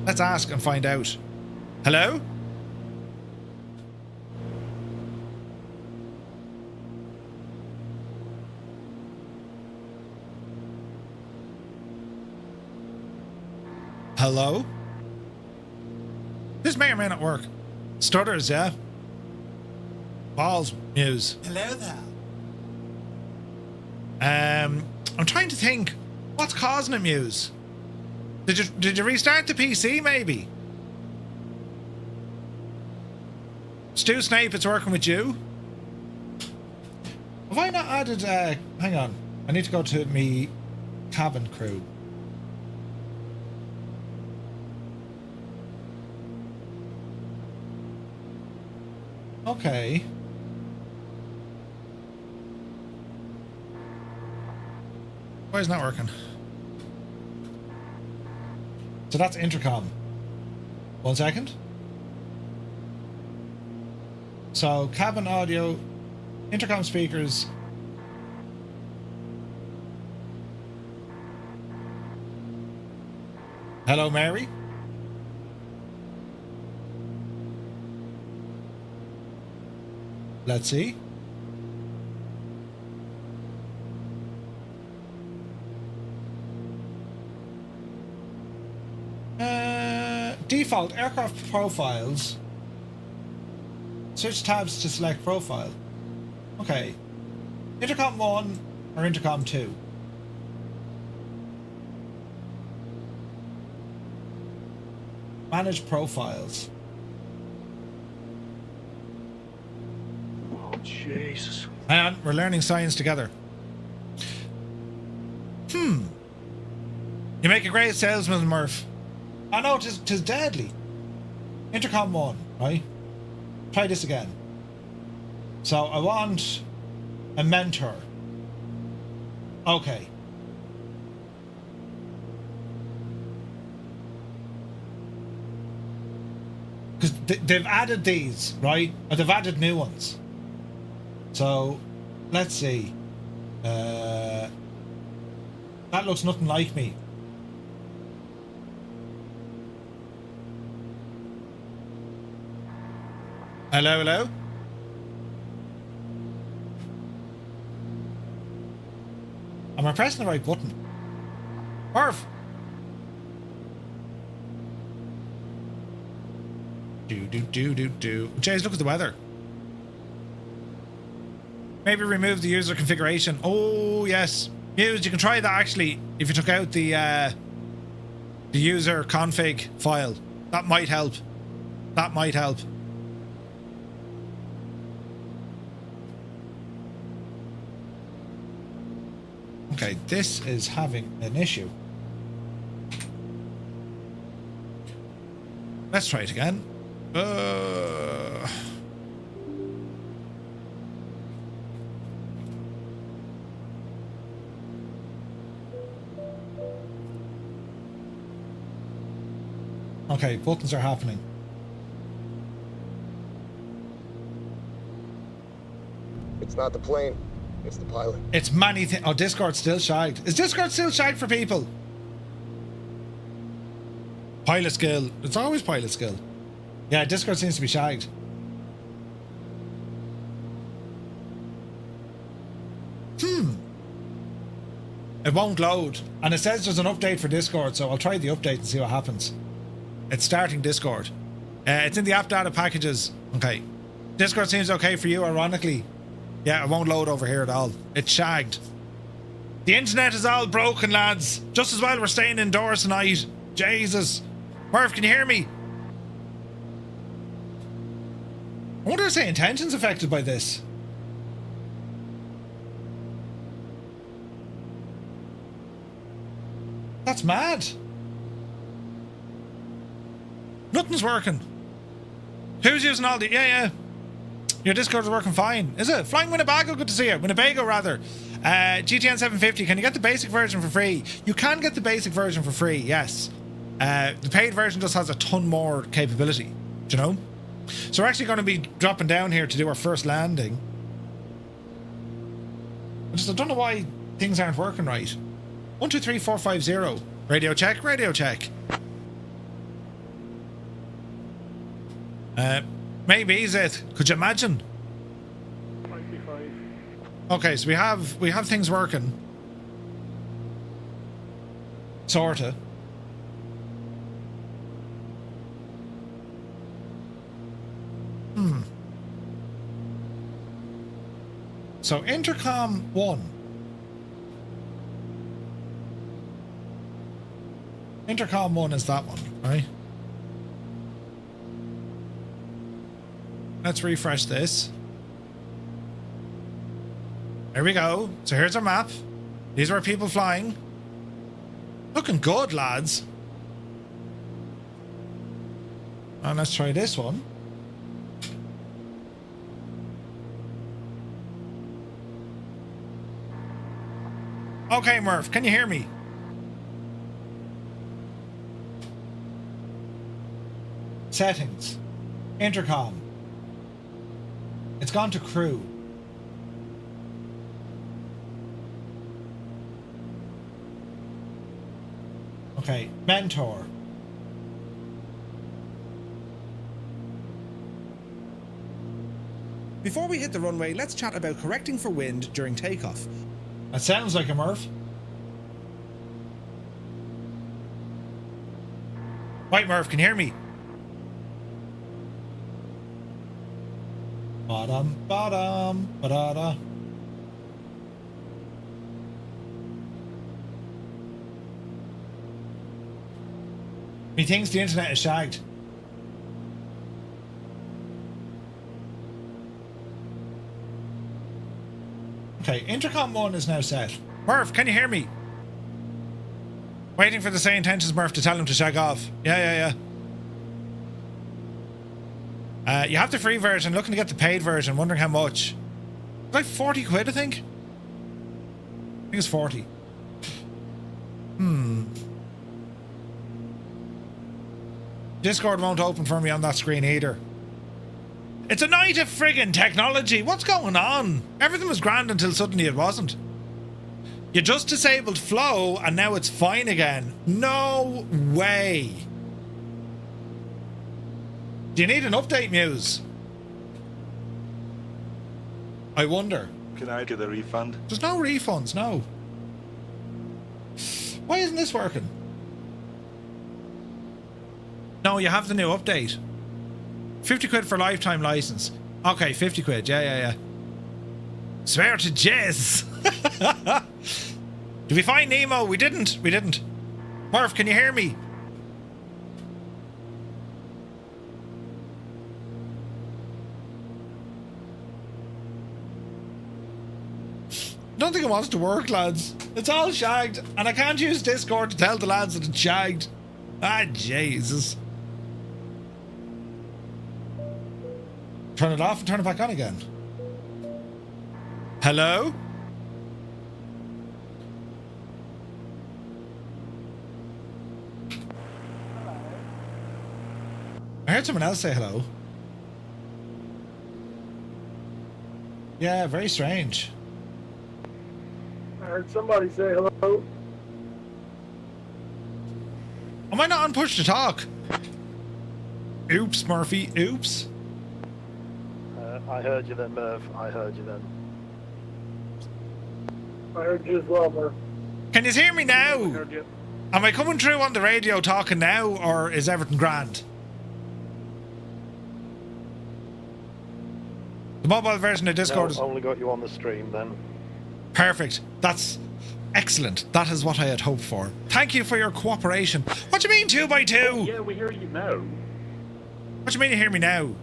Let's ask and find out. Hello? Hello? This may or may not work. Stutters, yeah? Balls, Muse. Hello there. I'm trying to think. What's causing it, Muse? Did you restart the PC, maybe? Stu Snape, it's working with you. Have I not added... hang on. I need to go to me cabin crew. Okay. Why isn't that working? So that's intercom. 1 second. So cabin audio, intercom speakers. Hello, Mary. Let's see. Default aircraft profiles. Switch tabs to select profile. Okay. Intercom 1 or intercom 2? Manage profiles. Oh, Jesus. Hang on, we're learning science together. You make a great salesman, Murph. I know, 'tis deadly. Intercom 1, right? Try this again. So I want a mentor. Okay. Because they've added these, right? Or they've added new ones. So, let's see. That looks nothing like me. Hello, hello? Am I pressing the right button? Murph! Do. Jays, look at the weather. Maybe remove the user configuration. Oh, yes. Muse, you can try that actually if you took out the user config file. That might help. That might help. Okay, this is having an issue. Let's try it again. Okay, buttons are happening. It's not the plane. It's the pilot. It's many things. Oh, Discord's still shagged. Is Discord still shagged for people? Pilot skill. It's always pilot skill. Yeah, Discord seems to be shagged. It won't load. And it says there's an update for Discord, so I'll try the update and see what happens. It's starting Discord. It's in the app data packages. Okay. Discord seems okay for you, ironically. Yeah, it won't load over here at all. It's shagged. The internet is all broken, lads. Just as well we're staying indoors tonight. Jesus. Murph, can you hear me? I wonder if say intention's affected by this. That's mad. Nothing's working. Who's using all the... Yeah. Your Discord is working fine. Is it? Flying Winnebago, good to see you. Winnebago, rather. GTN 750, can you get the basic version for free? You can get the basic version for free, yes. The paid version just has a ton more capability. Do you know? So we're actually going to be dropping down here to do our first landing. I don't know why things aren't working right. 123450. Radio check, radio check. Maybe is it? Could you imagine? Might be fine. Okay, so we have things working. Sorta. So intercom 1. Intercom 1 is that one, right? Let's refresh this. There we go. So here's our map. These are people flying. Looking good, lads. And let's try this one. Okay, Murph, can you hear me? Settings. Intercom. It's gone to crew. Okay, mentor. Before we hit the runway, let's chat about correcting for wind during takeoff. That sounds like a Murph. Right, Murph, can you hear me? Bottom, bottom, ba-da-da. He thinks the internet is shagged. Okay, intercom 1 is now set. Murph, can you hear me? Waiting for the same intentions, Murph, to tell him to shag off. Yeah. You have the free version, looking to get the paid version, wondering how much. It's like 40 quid, I think. I think it's 40. Discord won't open for me on that screen either. It's a night of friggin' technology. What's going on? Everything was grand until suddenly it wasn't. You just disabled flow and now it's fine again. No way. Do you need an update, Muse? I wonder. Can I get a refund? There's no refunds, no. Why isn't this working? No, you have the new update. 50 quid for lifetime license. Okay, 50 quid. Yeah. Swear to Jez. Did we find Nemo? We didn't. Murph, can you hear me? I don't think it wants to work, lads. It's all shagged, and I can't use Discord to tell the lads that it's shagged. Ah, Jesus. Turn it off and turn it back on again. Hello? I heard someone else say hello. Yeah, very strange. I heard somebody say hello. Am I not on push to talk? Oops, Murphy, oops. I heard you then, Merv. I heard you then. I heard you as well, Merv. Can you hear me now? I heard you. Am I coming through on the radio talking now, or is everything grand? The mobile version of Discord is... only got you on the stream then. Perfect. That's excellent. That is what I had hoped for. Thank you for your cooperation. What do you mean 2x2? Yeah, we hear you now. What do you mean you hear me now?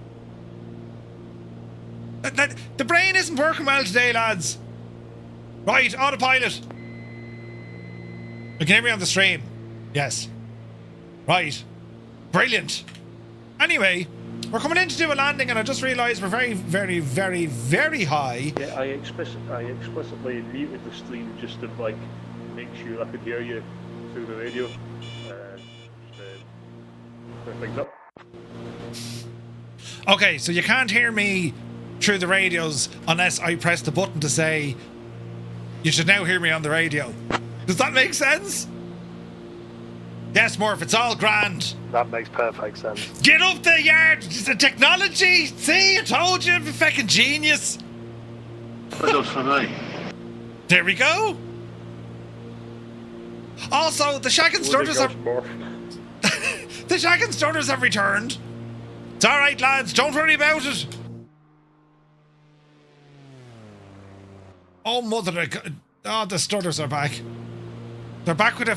The brain isn't working well today, lads. Right, autopilot. You can hear me on the stream. Yes. Right. Brilliant. Anyway, we're coming in to do a landing and I just realised we're very, very, very, very high. Yeah, I explicitly muted the stream just to make sure I could hear you through the radio. Clear things up. Okay, so you can't hear me through the radios unless I press the button to say you should now hear me on the radio. Does that make sense? Yes, Murph, it's all grand. That makes perfect sense. Get up the yard! It's the technology! See, I told you, I'm a fucking genius! That does for me. There we go! Also, the Shag and Stutters have... the Shag and Stutters have returned. It's alright, lads, don't worry about it. Oh, mother of God. Oh, the stutters are back. They're back with a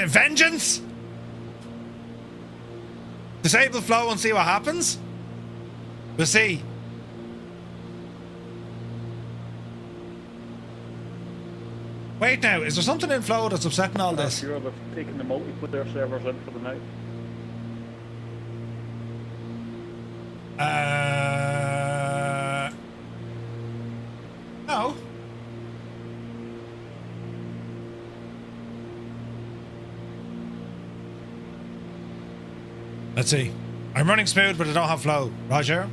vengeance. Disable flow and see what happens. We'll see. Wait now, is there something in flow that's upsetting all this? Sure, they've taken the multiplayer servers in for the night. No. Let's see. I'm running smooth, but I don't have flow. Roger.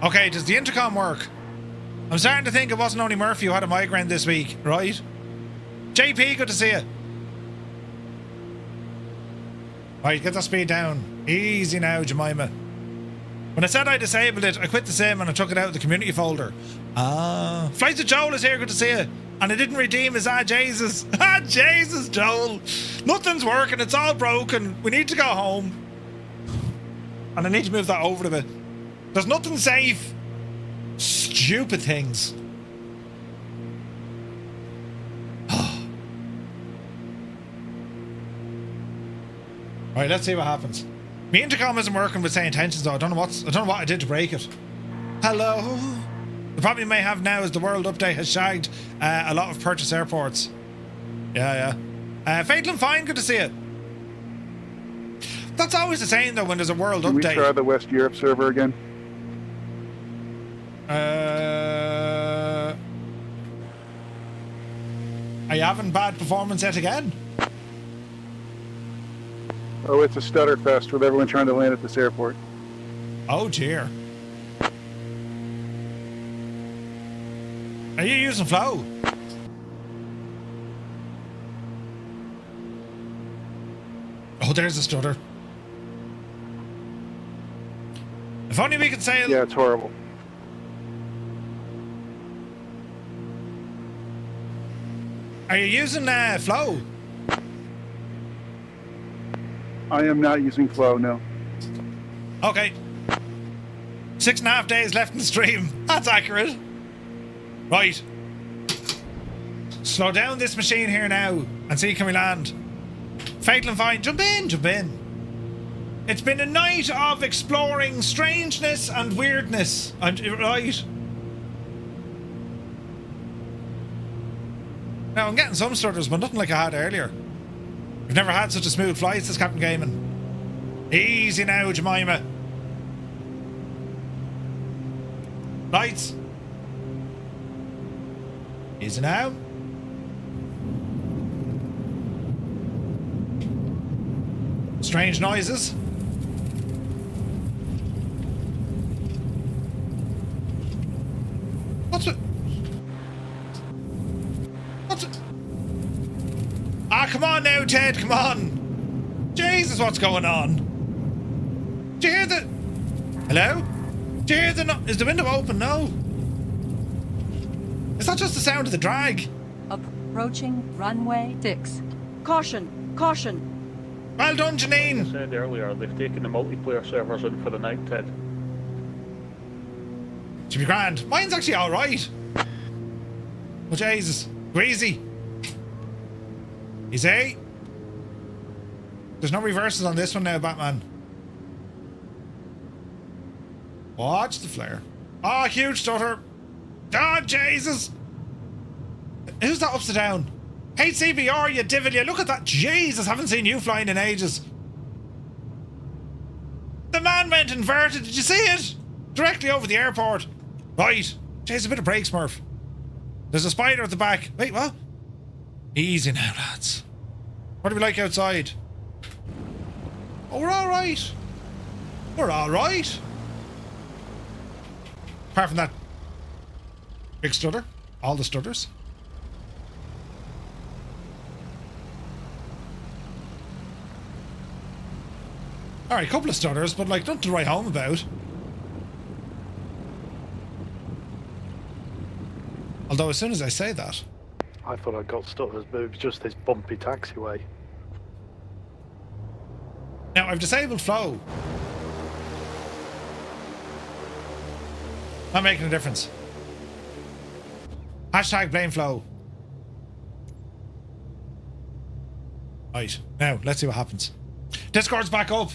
Okay, does the intercom work? I'm starting to think it wasn't only Murphy who had a migraine this week, right? JP, good to see you. Right, get that speed down. Easy now, Jemima. When I said I disabled it, I quit the sim and I took it out of the community folder. Ah. Flights of Joel is here, good to see you. And I didn't redeem his Jesus. Jesus, Joel. Nothing's working, it's all broken. We need to go home. And I need to move that over a bit. There's nothing safe. Stupid things. Right, let's see what happens. My intercom isn't working with saying intentions though. I don't know what I did to break it. Hello. The problem you may have now is the world update has shagged a lot of purchase airports. Yeah. Fatal and Fine, good to see you. That's always the same though when there's a world Can update. we try the West Europe server again? Are you having bad performance yet again? Oh, it's a stutter fest with everyone trying to land at this airport. Oh dear. Are you using flow? Oh, there's a stutter. If only we could say... Yeah, it's horrible. Are you using flow? I am not using flow, no. Okay. 6.5 days left in the stream. That's accurate. Right. Slow down this machine here now and see can we land. Fatal and Fine, jump in. It's been a night of exploring strangeness and weirdness. Right. Now I'm getting some stutters, but nothing like I had earlier. We've never had such a smooth flight as Captain Gaiman. Easy now, Jemima. Lights. Easy now. Strange noises. What's it? Ah, come on now, Ted, come on. Jesus, what's going on? Do you hear the... Hello? Do you hear the... Is the window open? No. Is that just the sound of the drag? Approaching runway 6. Caution! Caution! Well done, Janine. Like I said earlier, they've taken the multiplayer servers in for the night, Ted. Should be grand. Mine's actually alright. Oh, Jesus. Greasy. Easy. There's no reverses on this one now, Batman. Watch the flare. Oh, huge stutter. Oh, Jesus. Who's that upside down? Hey, CBR, you divil, you look at that. Jesus, haven't seen you flying in ages. The man went inverted. Did you see it? Directly over the airport. Right. Jeez, a bit of brake, Smurf. There's a spider at the back. Wait, what? Easy now, lads. What do we like outside? Oh, we're all right. We're all right. Apart from that big stutter. All the stutters. Alright, a couple of stutters, but like nothing to write home about. Although as soon as I say that... I thought I got stutters, but it was just this bumpy taxiway. Now, I've disabled flow. Not making a difference. Hashtag blame flow. Right, now, let's see what happens. Discord's back up.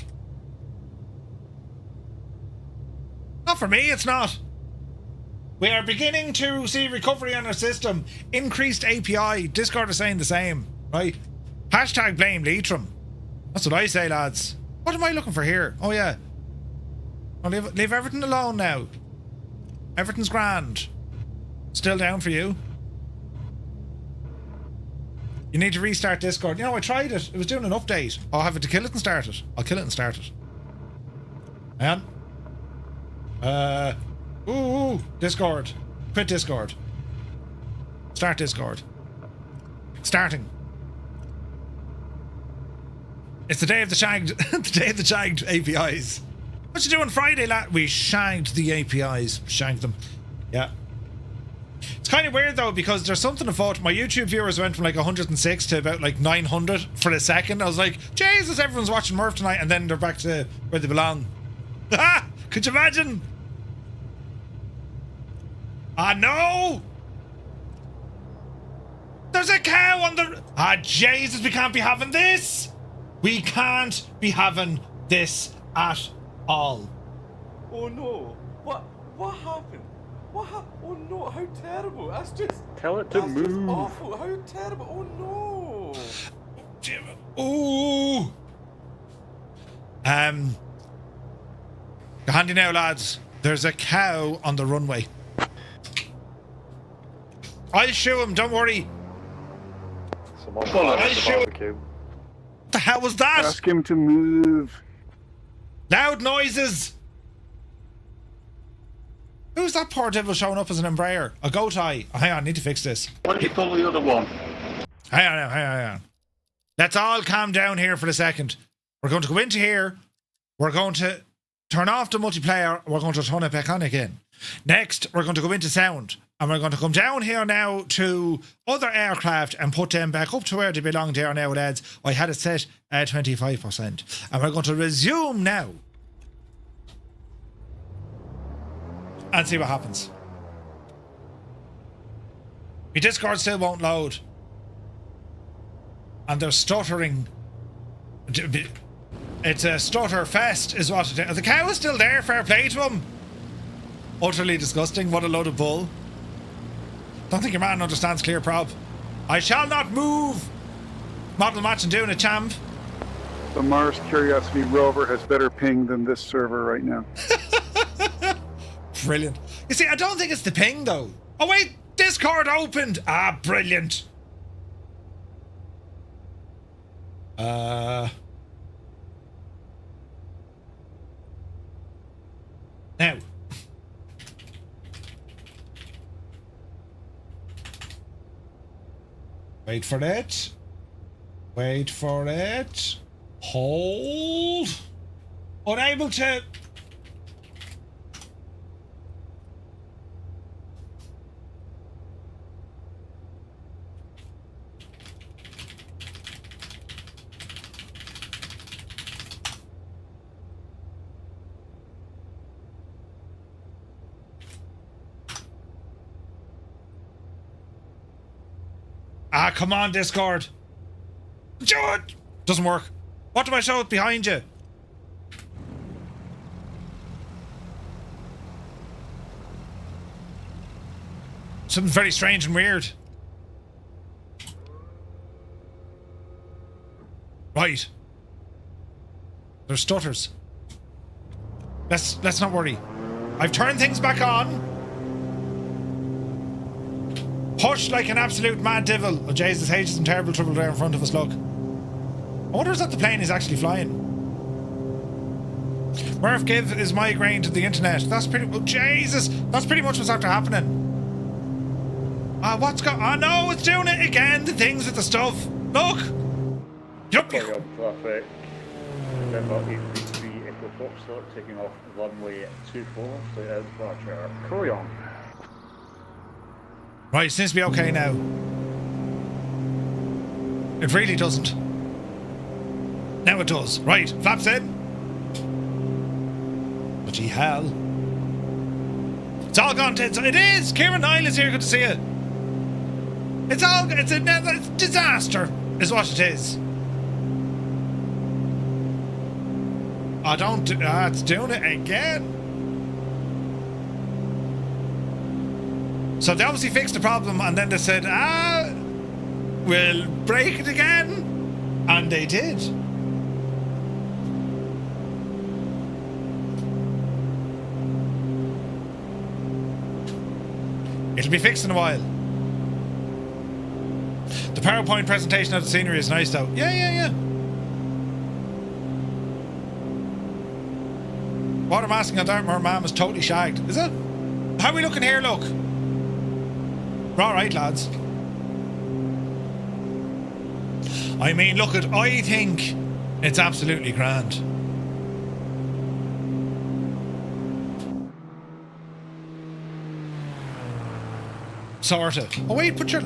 Not for me, it's not. We are beginning to see recovery on our system. Increased API. Discord is saying the same, right? Hashtag blame Leitrim. That's what I say, lads. What am I looking for here? Oh, yeah. I'll leave everything alone now. Everything's grand. Still down for you. You need to restart Discord. You know, I tried it. It was doing an update. I'll have it to kill it and start it. I'll kill it and start it. Hang on. Ooh, Discord. Quit Discord. Start Discord. Starting. It's the day of the shagged, the day of the shagged APIs. What you doing Friday, lad? We shagged the APIs. Shagged them. Yeah. It's kind of weird though, because there's something afoot. My YouTube viewers went from like 106 to about like 900 for a second. I was like, Jesus, everyone's watching Murph tonight, and then they're back to where they belong. Ah! Could you imagine? Ah, no! There's a cow on the... Ah, Jesus, we can't be having this! We can't be having this at all. Oh no! What happened? Oh no! How terrible! That's just... Tell it to move. Just awful! How terrible! Oh no! Ooh! Handy now, lads. There's a cow on the runway. I'll show him, don't worry. I'll show him. What the hell was that? Ask him to move. Loud noises. Who's that poor devil showing up as an Embraer? A goat eye. Oh, hang on, I need to fix this. Why don't you pull the other one? Hang on. Let's all calm down here for a second. We're going to go into here. We're going to turn off the multiplayer. We're going to turn it back on again. Next, we're going to go into sound. And we're going to come down here now to other aircraft and put them back up to where they belong there now, lads. I had it set at 25%. And we're going to resume now. And see what happens. My Discord still won't load. And they're stuttering. It's a stutter fest is what it is. The cow is still there, fair play to him. Utterly disgusting, what a load of bull. Don't think your man understands clear prob. I shall not move. Model match and doing a champ. The Mars Curiosity rover has better ping than this server right now. Brilliant. You see, I don't think it's the ping though. Oh wait, Discord opened. Ah, brilliant. Now. Wait for it. Wait for it. Hold. Unable to... Ah, come on, Discord. Show it! Doesn't work. What do I show it behind you? Something very strange and weird. Right. There's stutters. Let's not worry. I've turned things back on. Push like an absolute mad devil. Oh Jesus, H is in terrible trouble there in front of us, look. I wonder if that the plane is actually flying. Murph gave his migraine to the internet. That's pretty... Oh Jesus! That's pretty much what's after happening. What's going... Oh no, it's doing it again! The things with the stuff. Look! Yup! Traffic. November 833 Echo Foxtrot taking off runway 24 to departure. Carry on. Right, seems to be okay now. It really doesn't. Now it does. Right, flaps in. Bloody hell. It's all gone tits. It is. Kieran Niall is here. Good to see you. It's a disaster, is what it is. I don't. It's doing it again. So they obviously fixed the problem, and then they said, we'll break it again, and they did. It'll be fixed in a while. The PowerPoint presentation of the scenery is nice, though. Yeah. Water masking on Dartmoor Mam is totally shagged. Is it? How are we looking here, look? We're alright, lads. I mean, look at, I think it's absolutely grand. Sorta. Oh wait, put your...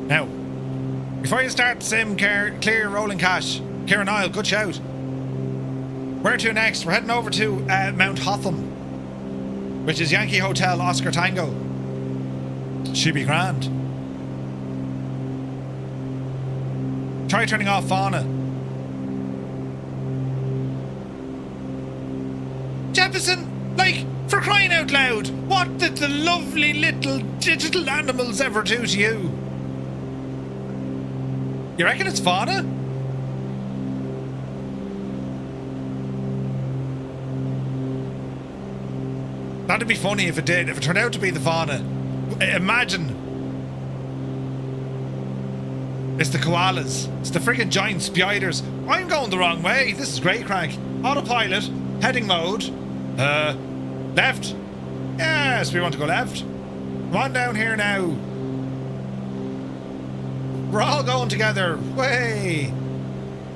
Now, before you start the sim, clear rolling cash. Kieran Niall, good shout. Where to next? We're heading over to Mt Hotham, which is Yankee Hotel Oscar Tango. Should be grand. Try turning off fauna. Jefferson, like, for crying out loud, what did the lovely little digital animals ever do to you? You reckon it's fauna? That'd be funny if it did, if it turned out to be the fauna. Imagine. It's the koalas. It's the friggin' giant spiders. I'm going the wrong way. This is great crack. Autopilot. Heading mode. Left. Yes, we want to go left. Come on down here now. We're all going together. Way.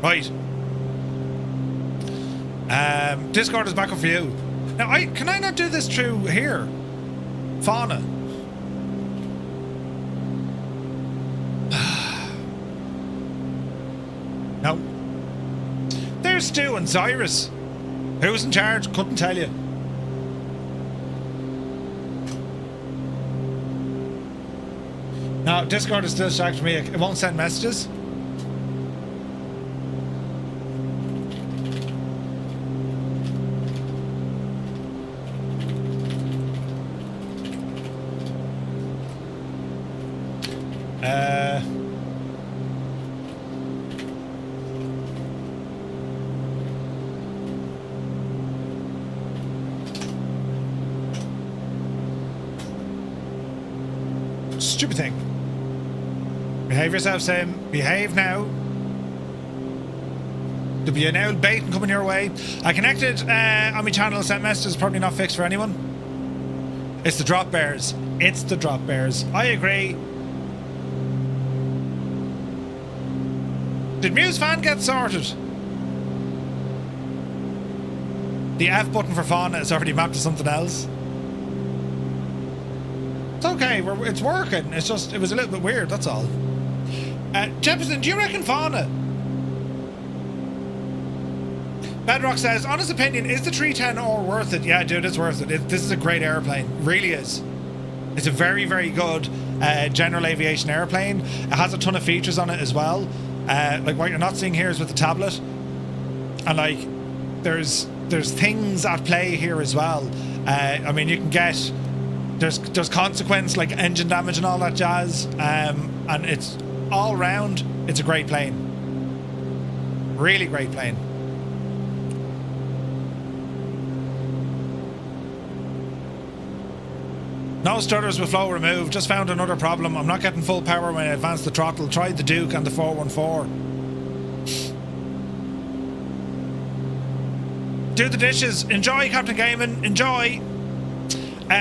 Right. Discord is back up for you. Now, can I not do this through here? Fauna. No. There's Stu and Cyrus. Who's in charge? Couldn't tell you. No, Discord is still shacked for me. It won't send messages. Stupid thing. Behave yourself, Sam. Behave now. There'll be an old baiting coming your way. I connected on my channel, sent messages, probably not fixed for anyone. It's the drop bears. It's the drop bears. I agree. Did Muse fan get sorted? The F button for fauna is already mapped to something else. It's okay, it's working. It's just, it was a little bit weird, that's all. Jefferson, do you reckon fauna? Bedrock says, honest opinion, is the 310R worth it? Yeah, dude, it's worth it. This is a great airplane. It really is. It's a very, very good general aviation airplane. It has a ton of features on it as well. Like what you're not seeing here is with the tablet. And like, there's things at play here as well. I mean, you can get... There's consequence like engine damage and all that jazz, and it's all round. It's a great plane, really great plane. No stutters with flow removed. Just found another problem. I'm not getting full power when I advance the throttle. Tried the Duke and the 414. Do the dishes. Enjoy, Captain Gaiman. Enjoy.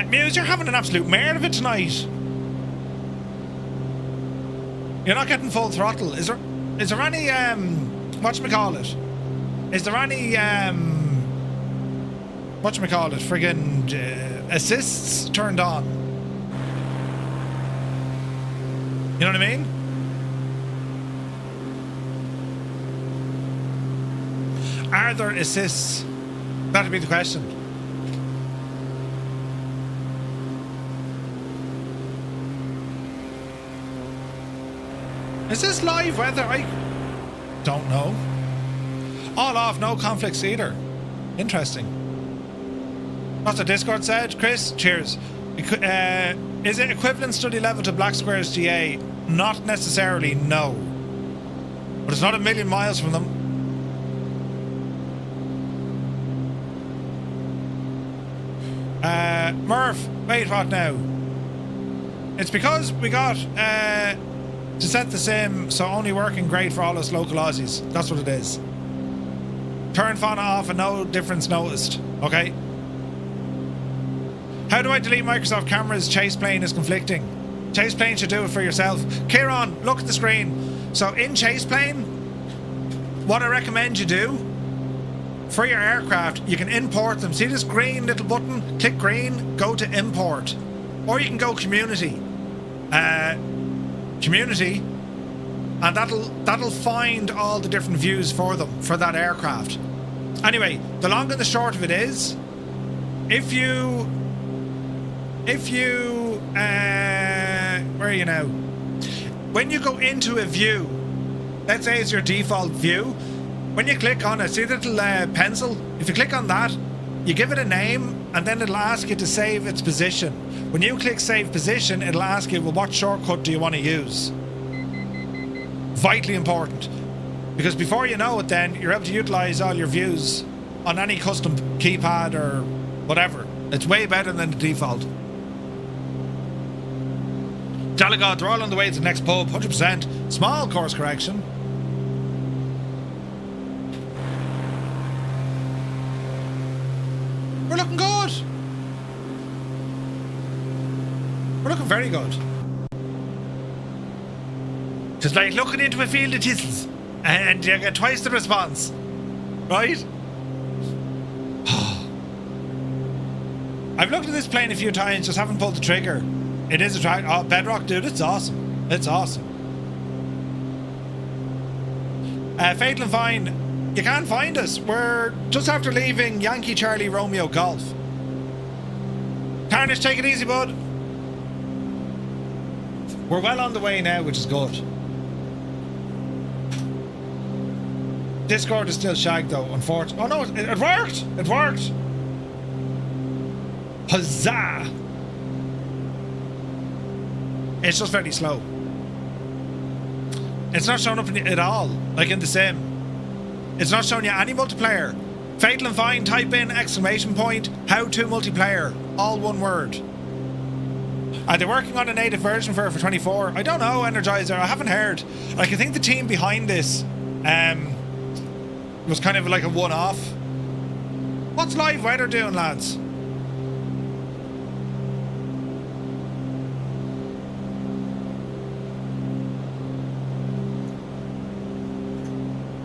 Muse, you're having an absolute mare of it tonight. You're not getting full throttle. Is there any whatchamacallit? Is there any whatchamacallit? Friggin' assists turned on? You know what I mean? Are there assists? That'd be the question. Is this live weather? I don't know. All off, no conflicts either. Interesting. What's the Discord said? Chris, cheers. Is it equivalent study level to Black Square's GA? Not necessarily, no. But it's not a million miles from them. Murph, wait, what now? It's because we got to set the sim, so only working great for all us local Aussies. That's what it is. Turn fauna off and no difference noticed. Okay. How do I delete Microsoft cameras? Chase plane is conflicting. Chase plane should do it for yourself. Kieran, look at the screen. So in Chase plane, what I recommend you do for your aircraft, you can import them. See this green little button? Click green, go to import. Or you can go community. Community, and that'll find all the different views for them, for that aircraft. Anyway, the long and the short of it is, if you where are you now? When you go into a view, let's say it's your default view, when you click on it, see the little pencil? If you click on that, you give it a name, and then it'll ask you to save its position. When you click save position, it'll ask you, well, what shortcut do you want to use? Vitally important. Because before you know it then, you're able to utilize all your views on any custom keypad or whatever. It's way better than the default. Delegate, they're all on the way to the next pub, 100%. Small course correction. We're looking good. We're looking very good. Just like looking into a field of thistles and you get twice the response. Right? I've looked at this plane a few times, just haven't pulled the trigger. It is a track. Oh, Bedrock, dude, it's awesome. It's awesome. Fatal and Fine, you can't find us. We're just after leaving Yankee Charlie Romeo Golf. Tarnish, take it easy, bud. We're well on the way now, which is good. Discord is still shagged though, unfortunately. Oh no, it worked! It worked! Huzzah! It's just very slow. It's not showing up at all, like in the sim. It's not showing you any multiplayer. Fatal and Fine, type in exclamation point, how to multiplayer, all one word. Are they working on a native version for 24? I don't know, Energizer, I haven't heard. Like, I think the team behind this was kind of like a one-off. What's live weather doing, lads?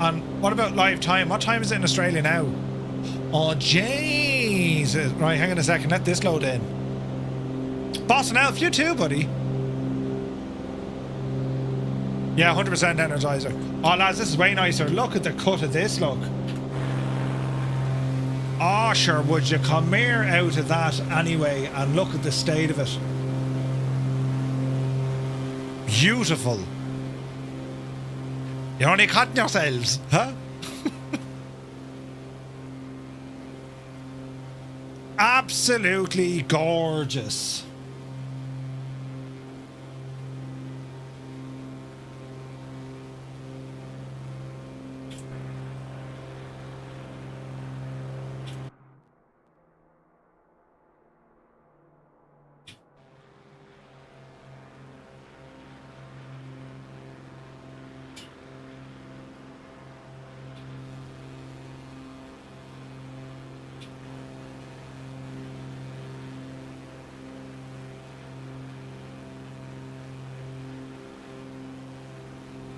And what about live time? What time is it in Australia now? Oh, jeez. Right, hang on a second. Let this load in. Boston Elf, you too, buddy. Yeah, 100% Energizer. Oh, lads, this is way nicer. Look at the cut of this, look. Oh, sure, would you come here out of that anyway and look at the state of it. Beautiful. You're only cutting yourselves, huh? Absolutely gorgeous.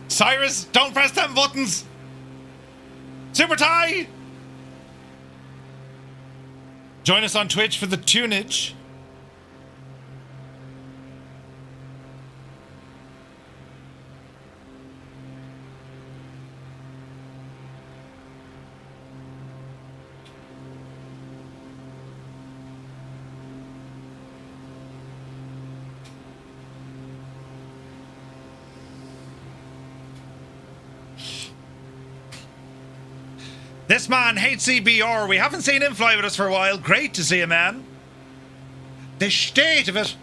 Cyrus, don't press them buttons! Super Tie! Join us on Twitch for the tunage. This man, HCBR, we haven't seen him fly with us for a while. Great to see him, man. The state of it.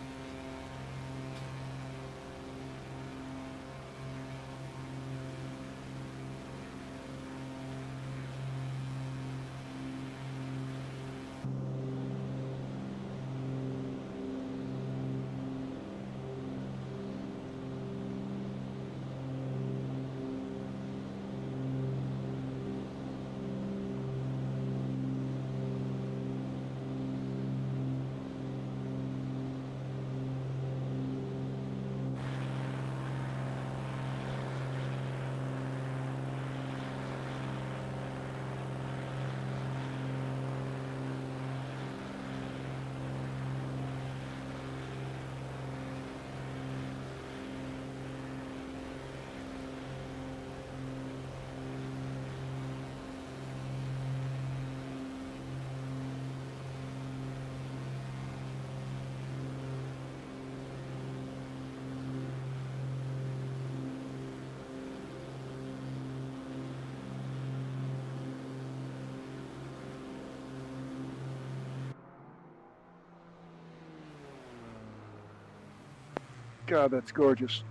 God, that's gorgeous.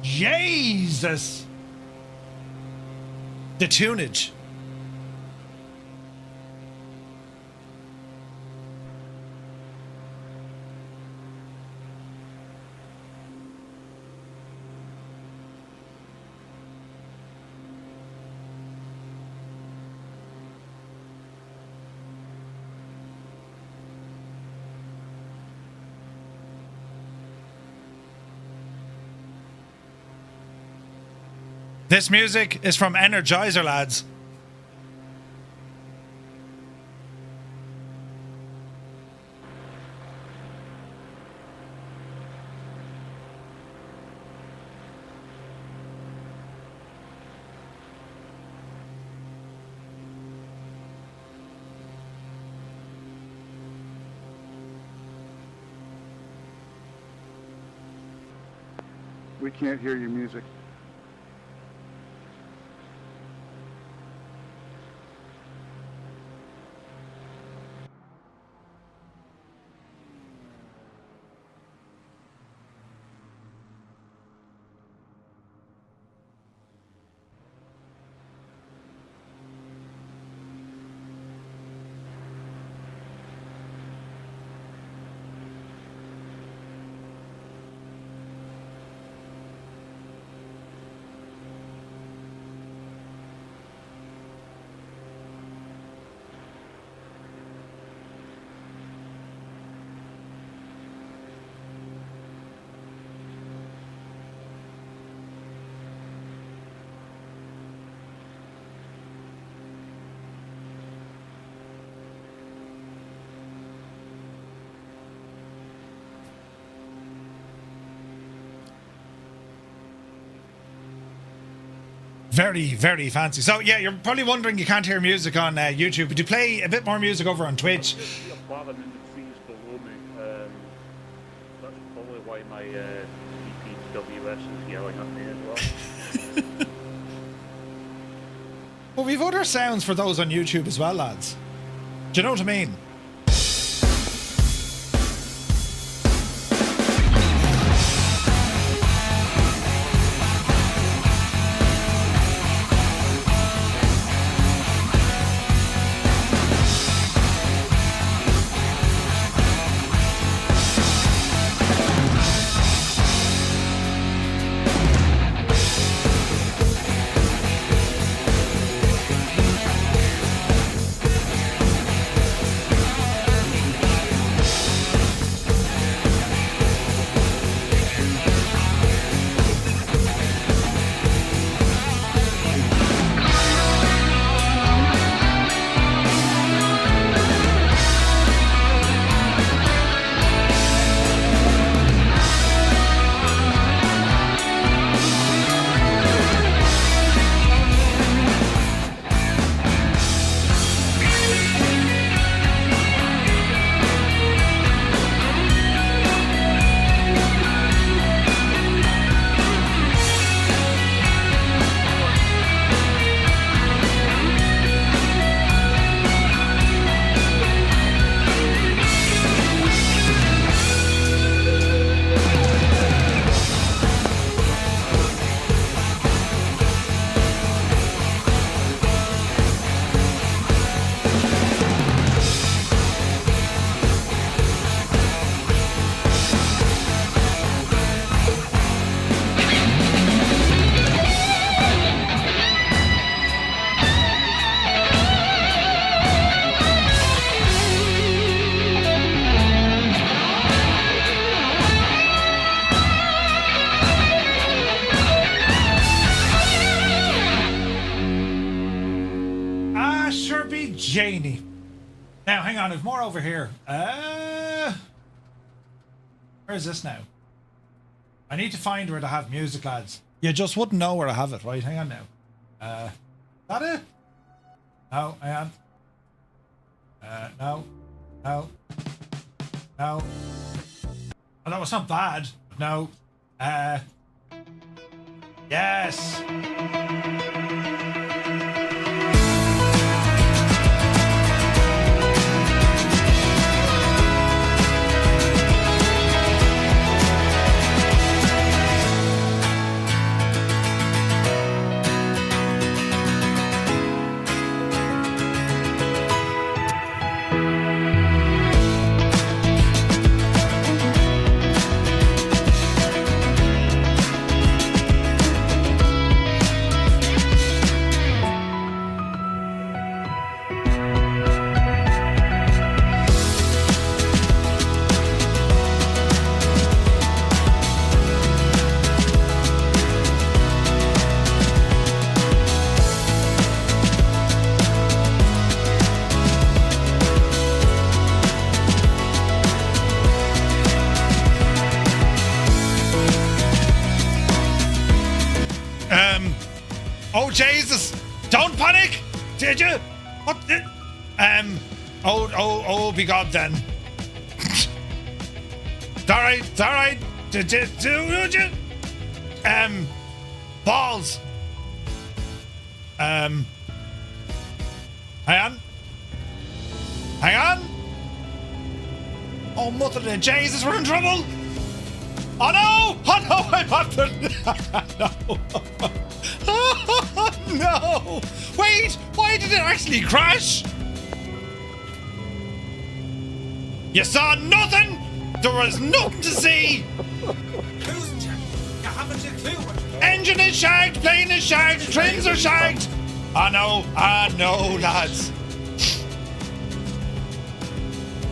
Jesus! The tunage. This music is from Energizer, lads. We can't hear your music. Very, very fancy. So yeah, you're probably wondering you can't hear music on YouTube, but you play a bit more music over on Twitch. There's a planet in the trees below me. That's probably why my EPWS is yelling at me as well. But we've other sounds for those on YouTube as well, lads. Do you know what I mean? Janie. Now, hang on, there's more over here. Where is this now? I need to find where to have music, lads. You just wouldn't know where I have it, right? Hang on now. Is that it? No, hang on. No. No. No. Oh, that was not bad. No. Yes. Oh Jesus! Don't panic! Did you? What? Oh, be God then. It's alright. It's alright. Did you? Balls. Hang on. Hang on. Oh, mother of Jesus, we're in trouble. Oh no! Oh no! I'm up to... No. Oh, no! Wait! Why did it actually crash? You saw nothing! There was nothing to see! Engine is shagged, plane is shagged, trims are shagged! I know, lads.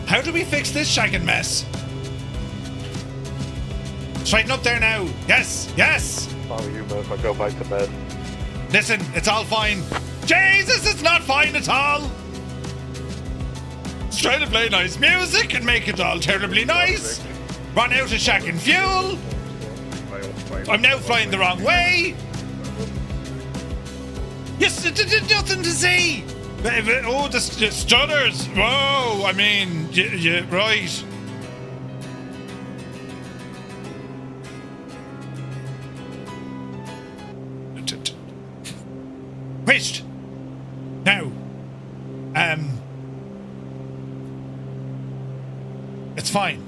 How do we fix this shagging mess? Straighten up there now. Yes, yes! Follow you, Murph. I go back to bed. Listen, it's all fine. Jesus, it's not fine at all! Let's try to play nice music and make it all terribly nice. Run out of shagging fuel. I'm now flying the wrong way. Yes, nothing to see. Oh, the stutters. Whoa, I mean, right. Wait. Now. It's fine.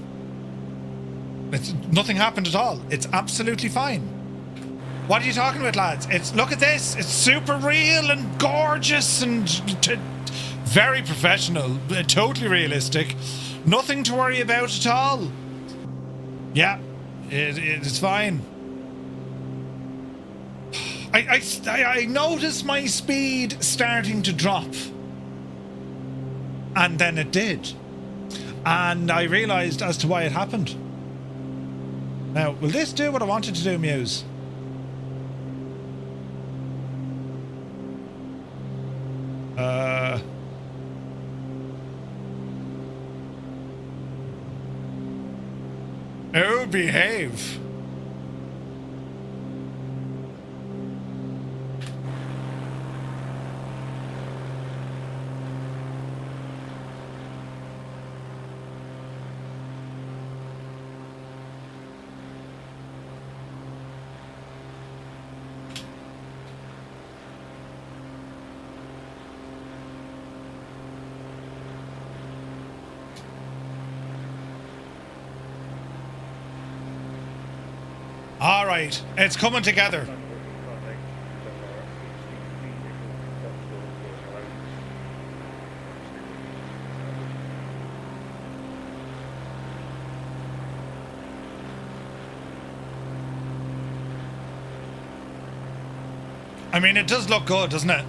Nothing happened at all. It's absolutely fine. What are you talking about, lads? Look at this. It's super real and gorgeous and very professional. Totally realistic. Nothing to worry about at all. Yeah, it's fine. I noticed my speed starting to drop. And then it did. And I realised as to why it happened. Now, will this do what I wanted to do, Muse? Oh, behave. All right, it's coming together. I mean, it does look good, doesn't it?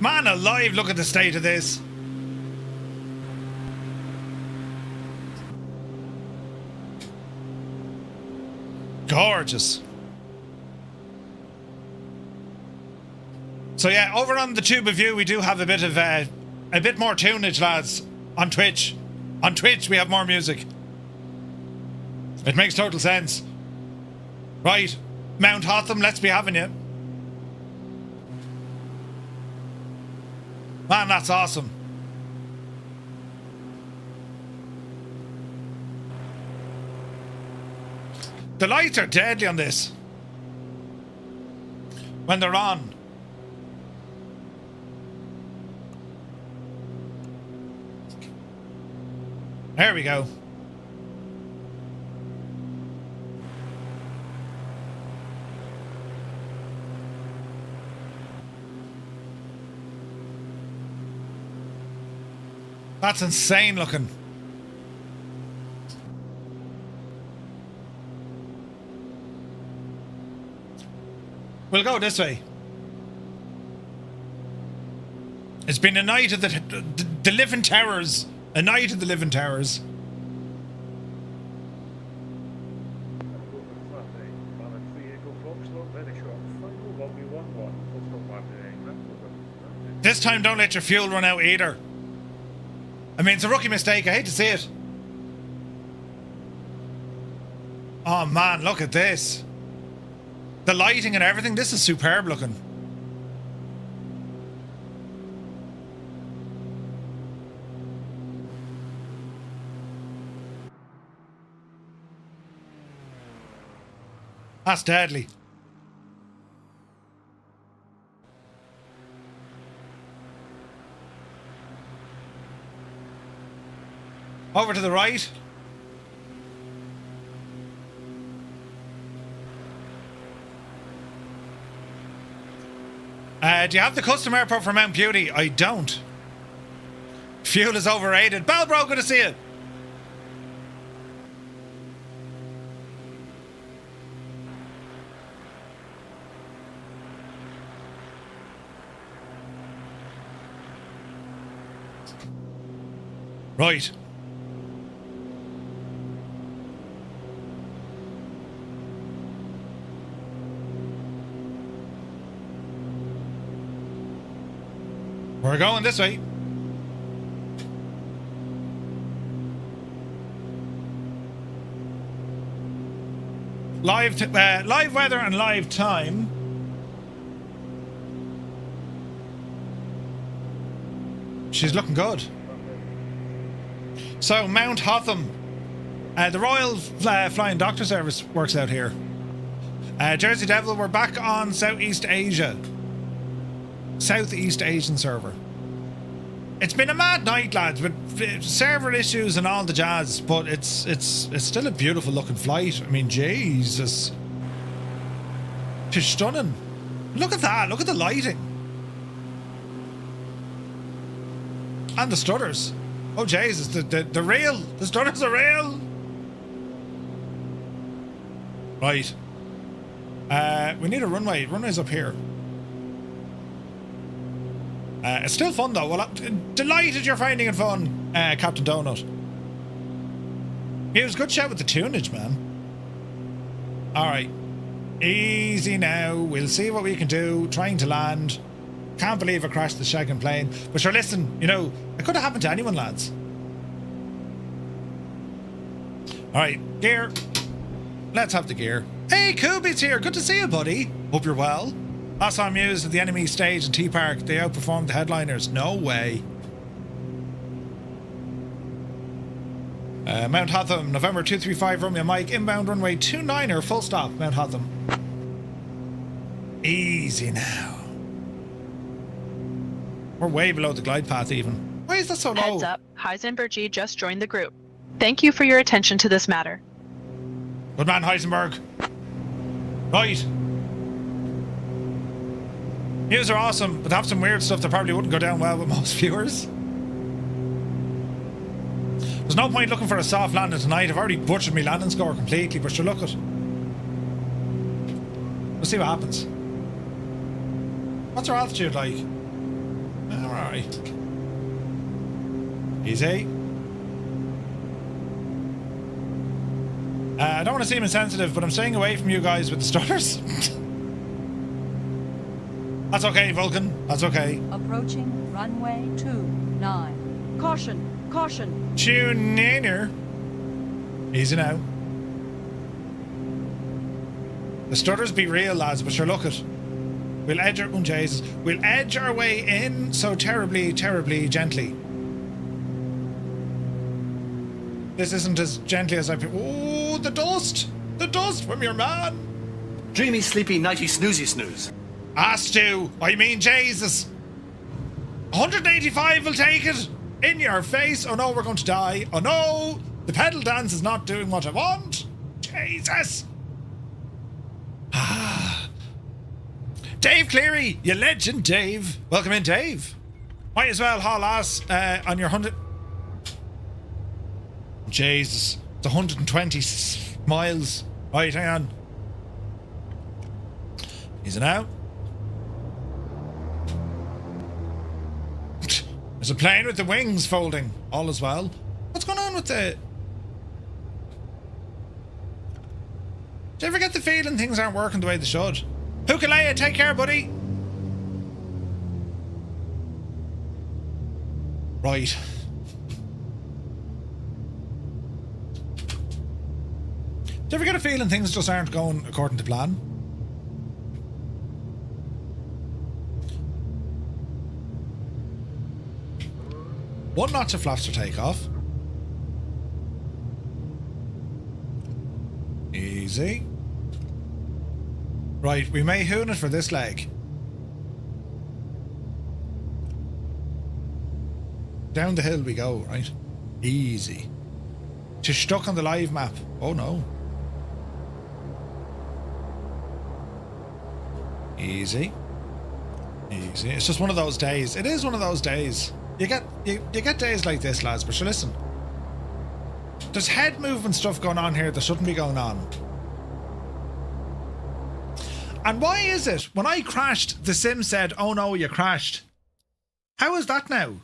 Man alive, look at the state of this. Gorgeous. So yeah, over on the Tube of View, we do have a bit more tunage, lads. On Twitch. On Twitch, we have more music. It makes total sense. Right. Mt Hotham, let's be having you. Man, that's awesome. The lights are deadly on this. When they're on. There we go. That's insane looking. We'll go this way. It's been a night of the living towers. A night of the living towers. This time don't let your fuel run out either. I mean, it's a rookie mistake. I hate to see it. Oh man, look at this. The lighting and everything. This is superb looking. That's deadly. Over to the right. Do you have the custom airport for Mount Beauty? I don't. Fuel is overrated. Balbro, good to see you. Right. We're going this way. Live weather and live time. She's looking good. So Mt Hotham, the Royal Flying Doctor Service works out here. Jersey Devil, we're back on Southeast Asia. Southeast Asian server. It's been a mad night, lads, with server issues and all the jazz, but it's still a beautiful looking flight. I mean, Jesus. It's stunning. Look at that. Look at the lighting. And the stutters. Oh, Jesus. The real. The stutters are real. Right. We need a runway. Runway's up here. It's still fun though. Well, I'm delighted you're finding it fun, Captain Donut. It was a good shout with the tunage, man. Alright. Easy now. We'll see what we can do. Trying to land. Can't believe I crashed the shagging plane. But sure, listen, you know, it could have happened to anyone, lads. Alright, gear. Let's have the gear. Hey, Kubi's here. Good to see you, buddy. Hope you're well. Last time used at the enemy stage in T-Park, they outperformed the headliners. No way. Mt Hotham, November 235, Romeo Mike, inbound runway 29er, full stop, Mt Hotham. Easy now. We're way below the glide path even. Why is that so low? Heads up, Heisenberg G just joined the group. Thank you for your attention to this matter. Good man, Heisenberg. Right. News are awesome, but they have some weird stuff that probably wouldn't go down well with most viewers. There's no point looking for a soft landing tonight. I've already butchered my landing score completely, but sure, look at. We'll see what happens. What's our altitude like? Alright. Easy. I don't want to seem insensitive, but I'm staying away from you guys with the stutters. That's okay, Vulcan. That's okay. Approaching runway 29. Caution, caution. Tune in. Easy now. The stutters be real, lads, but sure, look it. We'll edge our... Oh, Jesus. We'll edge our way in so terribly, terribly gently. This isn't as gently as I've... Oh, the dust! The dust from your man! Dreamy, sleepy, nighty, snoozy, snooze. Ah, Stu, I mean Jesus. 185 will take it. In your face. Oh no, we're going to die. Oh no, the pedal dance is not doing what I want. Jesus. Dave Cleary, you legend, Dave. Welcome in, Dave. Might as well haul ass on your 100... Jesus, it's 120 miles. Right, hang on. Is it now? There's a plane with the wings folding. All as well. What's going on with the... Do you ever get the feeling things aren't working the way they should? Hukalea, take care, buddy. Right. Do you ever get a feeling things just aren't going according to plan? One notch of flaps for takeoff. Easy. Right, we may hoon it for this leg. Down the hill we go, right? Easy. She's stuck on the live map. Oh no. Easy. Easy. It's just one of those days. It is one of those days. You get days like this, lads, but sure, listen. There's head movement stuff going on here that shouldn't be going on. And why is it when I crashed, the sim said, oh no, you crashed? How is that now?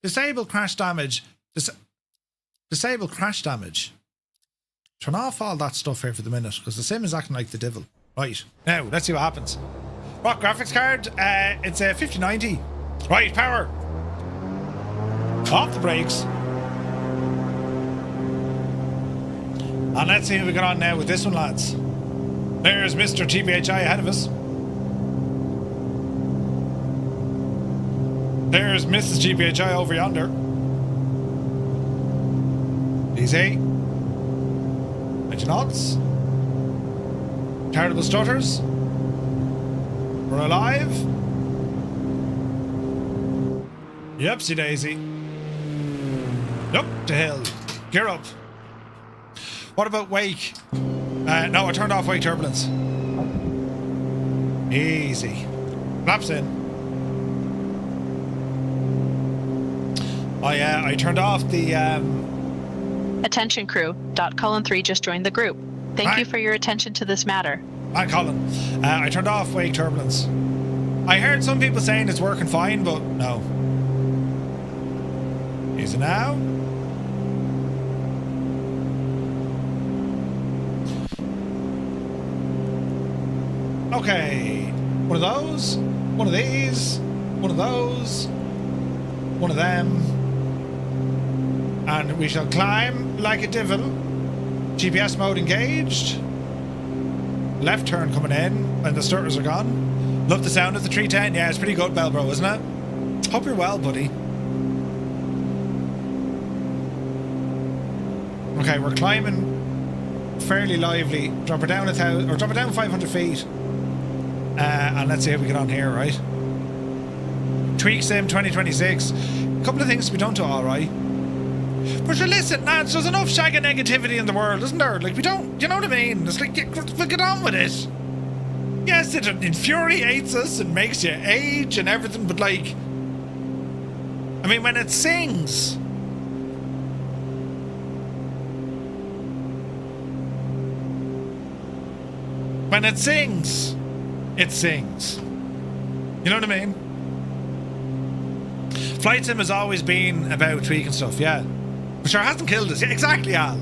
Disable crash damage. Disable crash damage. Turn off all that stuff here for the minute, because the sim is acting like the devil. Right, now, let's see what happens. What graphics card? It's a 5090. Right, power. Off the brakes. And let's see how we get on now with this one, lads. There's Mr. TBHI ahead of us. There's Mrs. GPHI over yonder. Easy. Mention knots. Terrible stutters. We're alive. Yepsy daisy. Up to hill. Gear up. What about wake? No, I turned off wake turbulence. Easy. Flaps in. I turned off the... Attention crew. Colin 3 just joined the group. Thank you for your attention to this matter. Hi, Colin. I turned off wake turbulence. I heard some people saying it's working fine, but no. Is it now? Okay. One of those. One of these. One of those. One of them. And we shall climb like a devil. GPS mode engaged. Left turn coming in, and the starters are gone. Love the sound of the 310. Yeah, it's pretty good, Belbro, isn't it? Hope you're well, buddy. Okay, we're climbing fairly lively. Drop her down 1,000, or drop her down 500 feet. And let's see how we get on here, right? Tweak Sim 2026. A couple of things to be done to all right. But sure, listen, lads, there's enough shaggy negativity in the world, isn't there? Like, we don't, you know what I mean? It's like, get on with it. Yes, it infuriates us and makes you age and everything, but like, I mean, when it sings. when it sings, it sings. You know what I mean? Flight sim has always been about tweaking stuff, yeah. But sure, it hasn't killed us. Yeah, exactly, Al.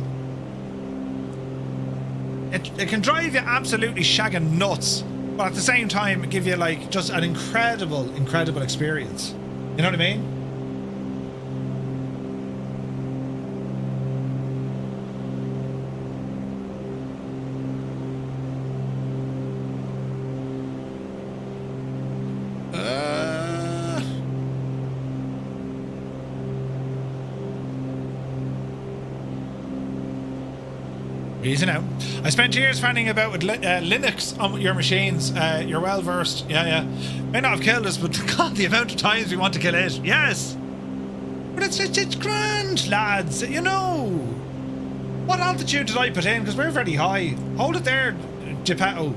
It can drive you absolutely shagging nuts, but at the same time, give you like just an incredible experience. You know what I mean? Easy now. I spent years finding about with Linux on your machines. You're well versed. Yeah. May not have killed us, but God, the amount of times we want to kill it. Yes. But it's grand, lads. You know. What altitude did I put in? Because we're very high. Hold it there, Geppetto.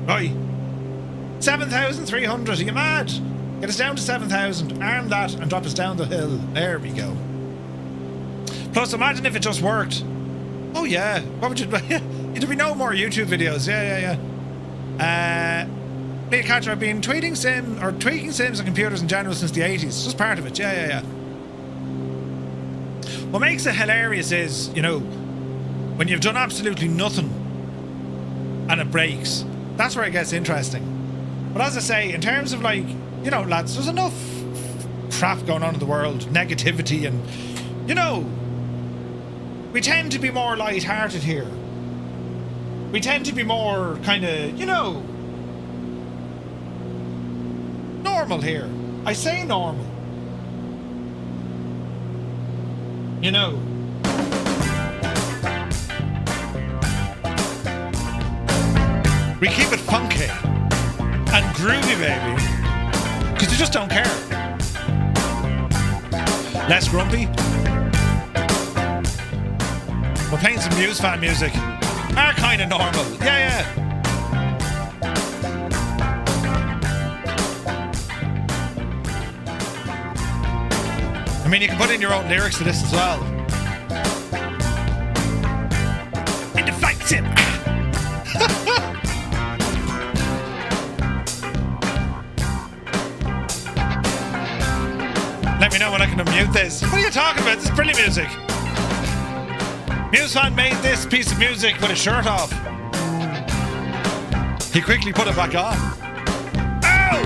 Right. 7,300. Are you mad? Get us down to 7,000. Arm that and drop us down the hill. There we go. Plus, imagine if it just worked. Oh yeah, what would you? There'd be no more YouTube videos. Yeah. Leah I've been tweaking sims and computers in general since the 80s. It's just part of it. Yeah. What makes it hilarious is, you know, when you've done absolutely nothing and it breaks. That's where it gets interesting. But as I say, in terms of like, you know, lads, there's enough crap going on in the world, negativity, and you know. We tend to be more light-hearted here. We tend to be more kind of, you know, normal here. I say normal. You know. We keep it funky and groovy, baby. Because we just don't care. Less grumpy. We're playing some Muse fan music. Are kind of normal. Yeah. I mean, you can put in your own lyrics to this as well. In the flight sim. Let me know when I can unmute this. What are you talking about? This is brilliant music. Musefan made this piece of music with his shirt off. He quickly put it back on. Ow!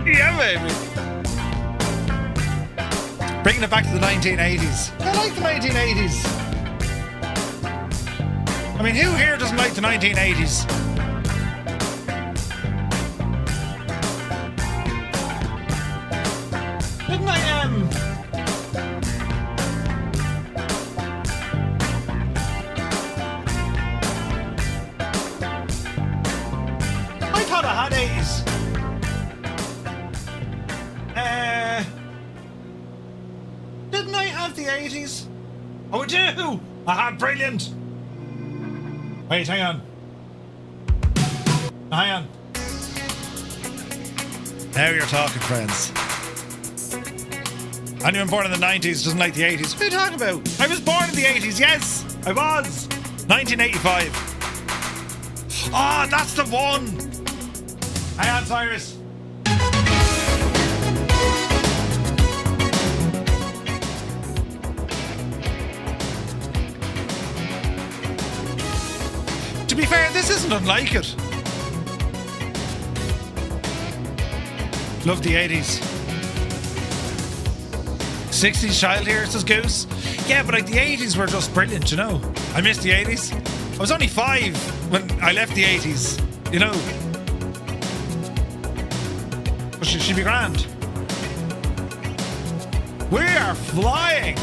Yeah, baby. Bringing it back to the 1980s. I like the 1980s. I mean, who here doesn't like the 1980s? Didn't I, I had 80s. Didn't I have the 80s? Oh, I do! Aha, brilliant! Wait, hang on. Hang on. Now you're talking, friends. Anyone born in the 90s doesn't like the 80s. What are you talking about? I was born in the 80s, yes! I was! 1985. Ah, that's the one! Hang on, Cyrus. To be fair, this isn't unlike it. Love the 80s. 60s child here, says Goose. Yeah, but like the 80s were just brilliant, you know. I missed the 80s. I was only 5 when I left the 80s, you know. But she'd be grand. We are flying.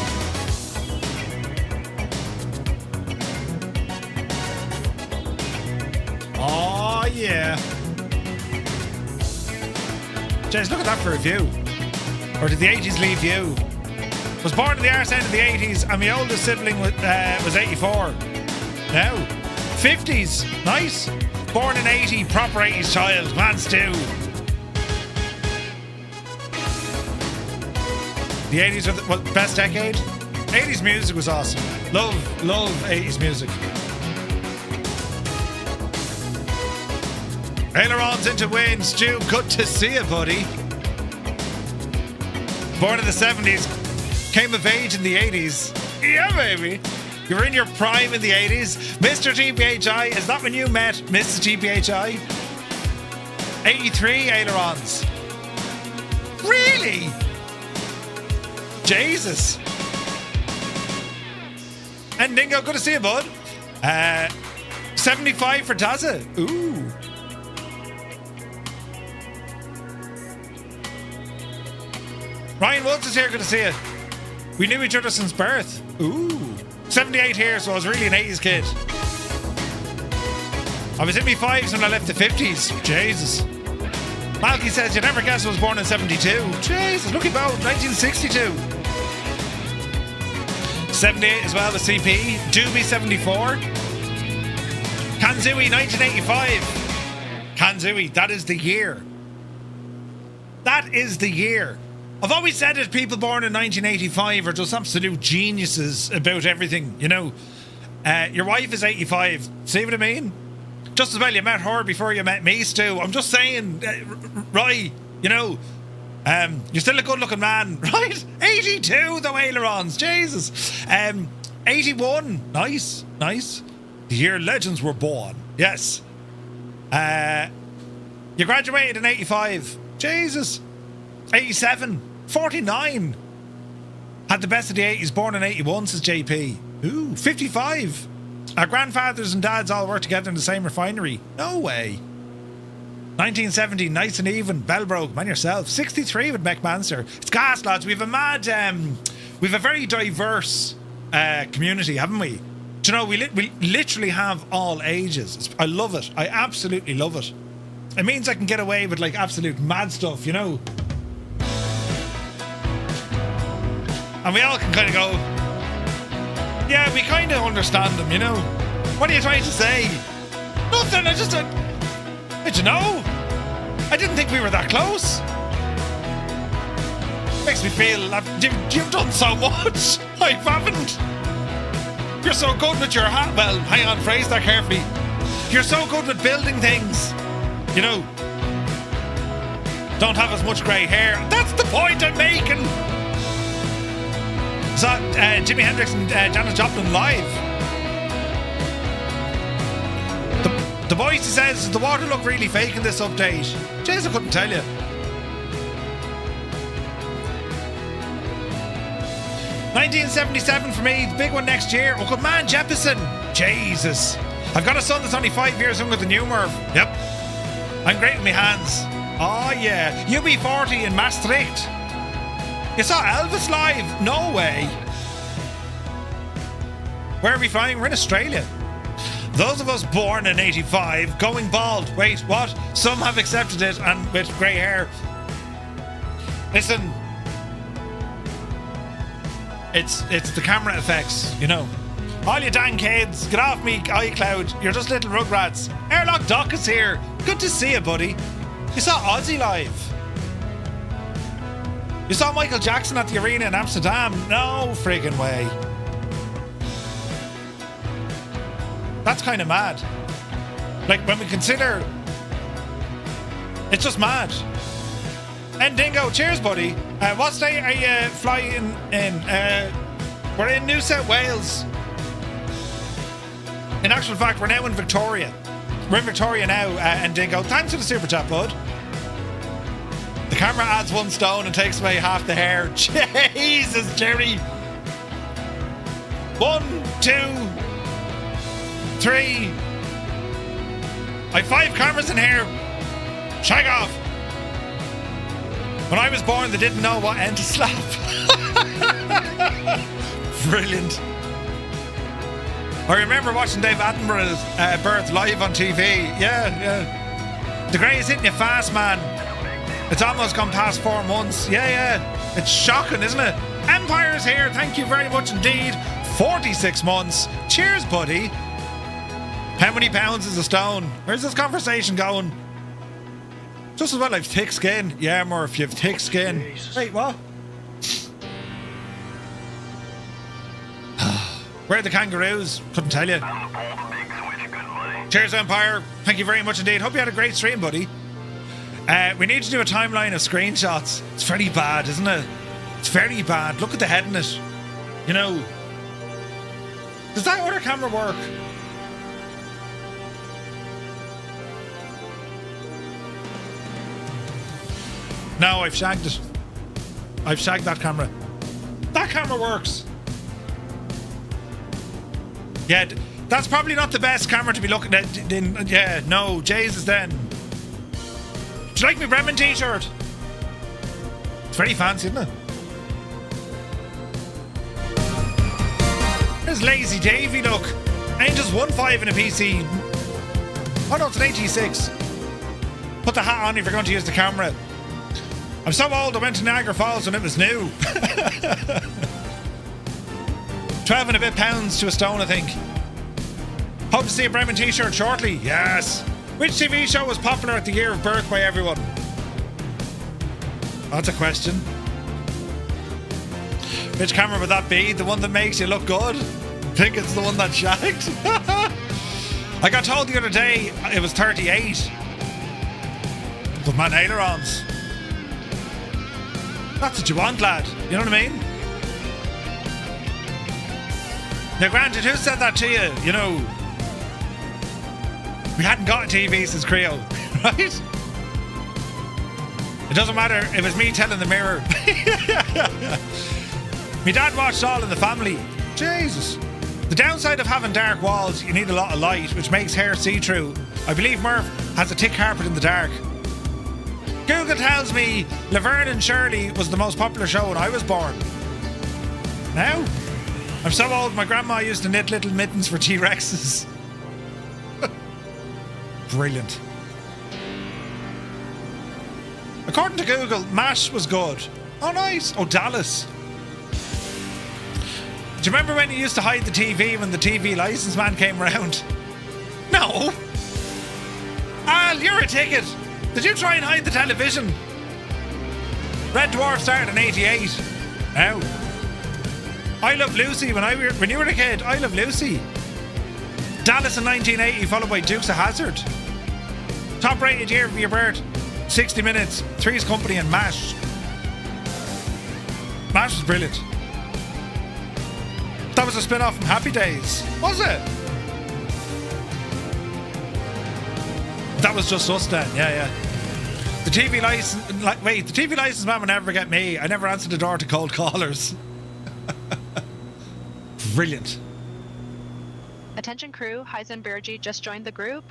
Oh yeah. Jeez, look at that for a view. Or did the 80s leave you? Was born in the arse end of the 80s, and my oldest sibling was 84. Now, 50s, nice. Born in 80, proper 80s child, man stew. The 80s are the best decade. 80s music was awesome. Love 80s music. Ailerons into wind. Stu, good to see you, buddy. Born in the 70s, came of age in the 80s. Yeah, baby. You were in your prime in the 80s. Mr. TBHI, is that when you met Mrs. TBHI? 83 ailerons. Really? Jesus. And Dingo, good to see you, bud. 75 for Daza. Ooh. Ryan Woods is here, good to see you. We knew each other since birth. Ooh. 78 here, so I was really an 80s kid. I was in my 5s when I left the 50s. Jesus. Malky says, you never guess I was born in 72. Jesus, look about, 1962. 78 as well, the CP. Doobie 74. Kanzui 1985. Kanzui, that is the year. That is the year. I've always said that people born in 1985 are just absolute geniuses about everything, you know. Your wife is 85. See what I mean? Just as well you met her before you met me, Stu. I'm just saying, right, you know, you're still a good-looking man, right? 82, the ailerons, Jesus. 81, nice. The year legends were born, yes. You graduated in 85, Jesus. 87, 49. Had the best of the 80s, born in 81, says JP. Ooh, 55. Our grandfathers and dads all worked together in the same refinery. No way. 1970, nice and even. Bellbroke, man yourself. 63 with McManster. It's gas, lads. We've a very diverse community, haven't we? Do you know, we literally have all ages. I love it. I absolutely love it. It means I can get away with like absolute mad stuff, you know. And we all can kind of go, yeah, we kind of understand them, you know. What are you trying to say? Nothing, I don't know. I didn't think we were that close. Makes me feel you've done so much. I haven't. You're so good with your hat. Well, hang on, phrase that carefully. You're so good with building things. You know, don't have as much grey hair. That's the point I'm making. Is that Jimi Hendrix and Janis Joplin live? The voice says, does the water look really fake in this update? Jeez, I couldn't tell you. $1977 for me, the big one next year. Oh, good man, Jeppesen. Jesus. I've got a son that's only 5 years younger than you, Murph. Yep. I'm great with my hands. Oh, yeah. UB40 in Maastricht. You saw Elvis live? No way. Where are we flying? We're in Australia. Those of us born in 85 going bald. Wait, what? Some have accepted it and with grey hair. Listen. It's the camera effects, you know. All you dang kids, get off me iCloud. You're just little rugrats. Airlock Doc is here. Good to see you, buddy. You saw Ozzy live. You saw Michael Jackson at the arena in Amsterdam? No friggin' way. That's kind of mad. Like, when we consider... It's just mad. And Dingo, cheers, buddy. What state are you flying in? We're in New South Wales. In actual fact, we're now in Victoria. We're in Victoria now, and Dingo, thanks for the super chat, bud. The camera adds 1 stone and takes away half the hair. Jesus, Jerry. 1, 2, 3. I've 5 cameras in here. Shag off. When I was born, they didn't know what end to slap. Brilliant. I remember watching Dave Attenborough's birth live on TV. Yeah. The grey is hitting you fast, man. It's almost gone past 4 months. Yeah. It's shocking, isn't it? Empire's here. Thank you very much indeed. 46 months. Cheers, buddy. How many pounds is a stone? Where's this conversation going? Just as well I've thick skin. Yeah, Murph, you have thick skin. Jesus. Wait, what? Where are the kangaroos? Couldn't tell you. Cheers, Empire. Thank you very much indeed. Hope you had a great stream, buddy. We need to do a timeline of screenshots. It's very bad, isn't it? It's very bad. Look at the head in it. You know. Does that other camera work? No, I've shagged it. I've shagged that camera. That camera works. Yeah, that's probably not the best camera to be looking at. Yeah, no, Jesus then. Do you like my Bremen t-shirt? It's very fancy, isn't it? There's Lazy Davey, look. Ain't just 1.5 in a PC. Oh no, it's an 86. Put the hat on if you're going to use the camera. I'm so old I went to Niagara Falls when it was new. 12 and a bit pounds to a stone, I think. Hope to see a Bremen t-shirt shortly. Yes. Which TV show was popular at the year of birth by everyone? That's a question. Which camera would that be? The one that makes you look good? I think it's the one that shagged. I got told the other day it was 38. But man, ailerons. That's what you want, lad. You know what I mean? Now, granted, who said that to you? You know, we hadn't got a TV since Creo, right? It doesn't matter if it's me telling the mirror. My dad watched All in the Family. Jesus. The downside of having dark walls, you need a lot of light, which makes hair see-through. I believe Murph has a thick carpet in the dark. Google tells me Laverne and Shirley was the most popular show when I was born. Now? I'm so old, my grandma used to knit little mittens for T-Rexes. Brilliant. According to Google, MASH was good. Oh, nice. Oh, Dallas. Do you remember when you used to hide the TV when the TV license man came around? No. Al, you're a ticket. Did you try and hide the television? Red Dwarf started in 88. Now. I Love Lucy. When you were a kid, I Love Lucy. Dallas in 1980, followed by Dukes of Hazzard. Top rated year of your birth, 60 Minutes, Three's Company and MASH. MASH was brilliant. That was a spin-off from Happy Days. Was it? That was just us then, yeah. The TV license, the TV license man would never get me. I never answered the door to cold callers. Brilliant. Attention crew, Heisenberg just joined the group.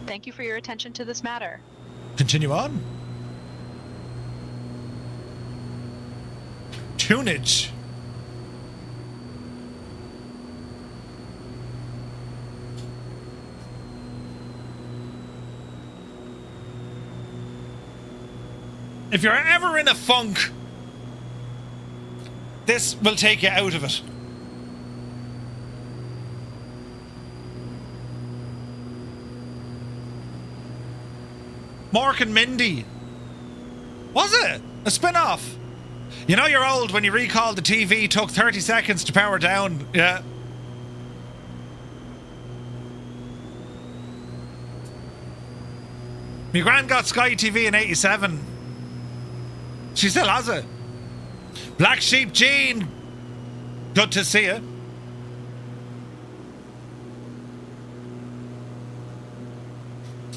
Thank you for your attention to this matter. Continue on. Tunage. If you're ever in a funk, this will take you out of it. Mork and Mindy. Was it? A spin-off? You know you're old when you recall the TV took 30 seconds to power down. Yeah. My gran got Sky TV in 87. She still has it. Black Sheep Jean. Good to see you.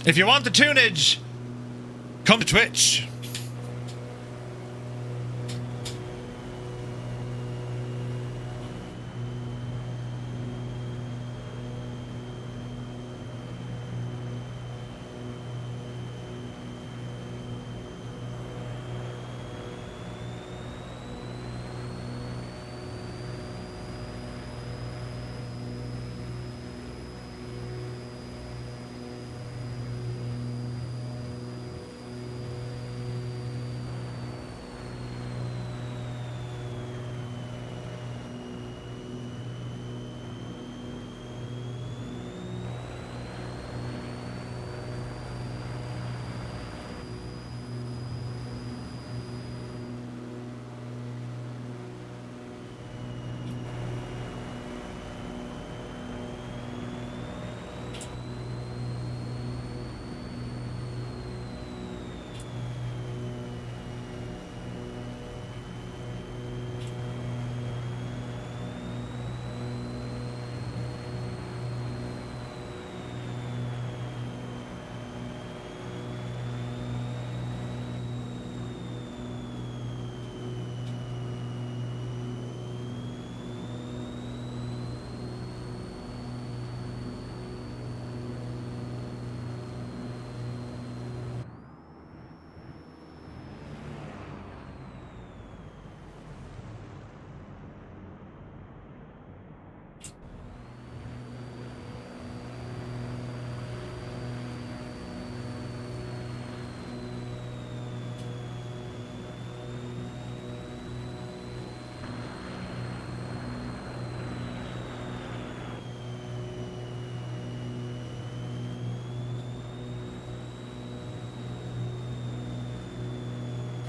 If you want the tunage, come to Twitch.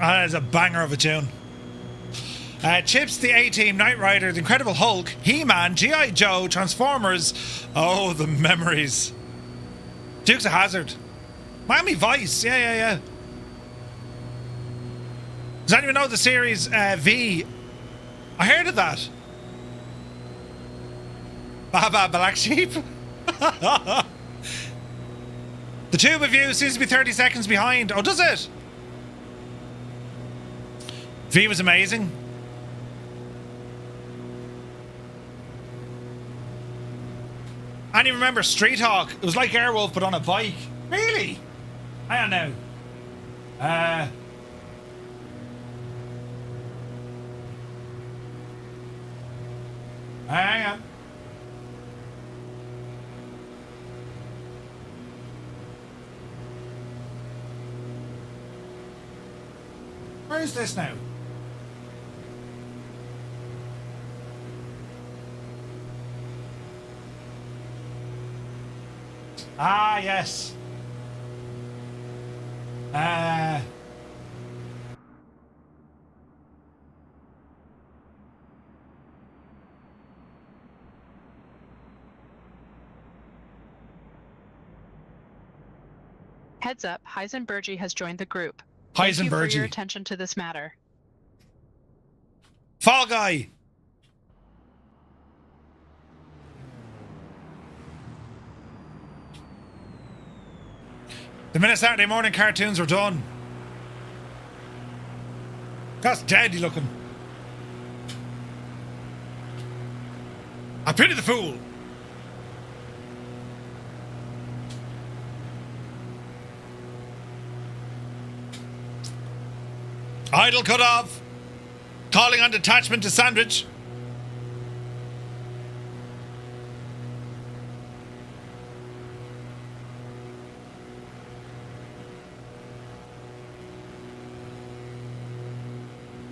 That is a banger of a tune. Chips, the A-Team, Knight Rider, the Incredible Hulk, He-Man, G.I. Joe, Transformers. Oh, the memories. Dukes of Hazzard. Miami Vice. Yeah. Does anyone know the series V? I heard of that. Baba Black Sheep. The tube of you seems to be 30 seconds behind. Oh, does it? V was amazing. And you remember Street Hawk? It was like Airwolf but on a bike. Really? I don't know. Hang on. Where is this now? Ah, yes. Heads up, Heisenbergy has joined the group. Thank you for your attention to this matter. Fall Guy. The minute Saturday morning cartoons are done. That's deadly looking. I pity the fool. Idle cut off. Calling on detachment to Sandwich.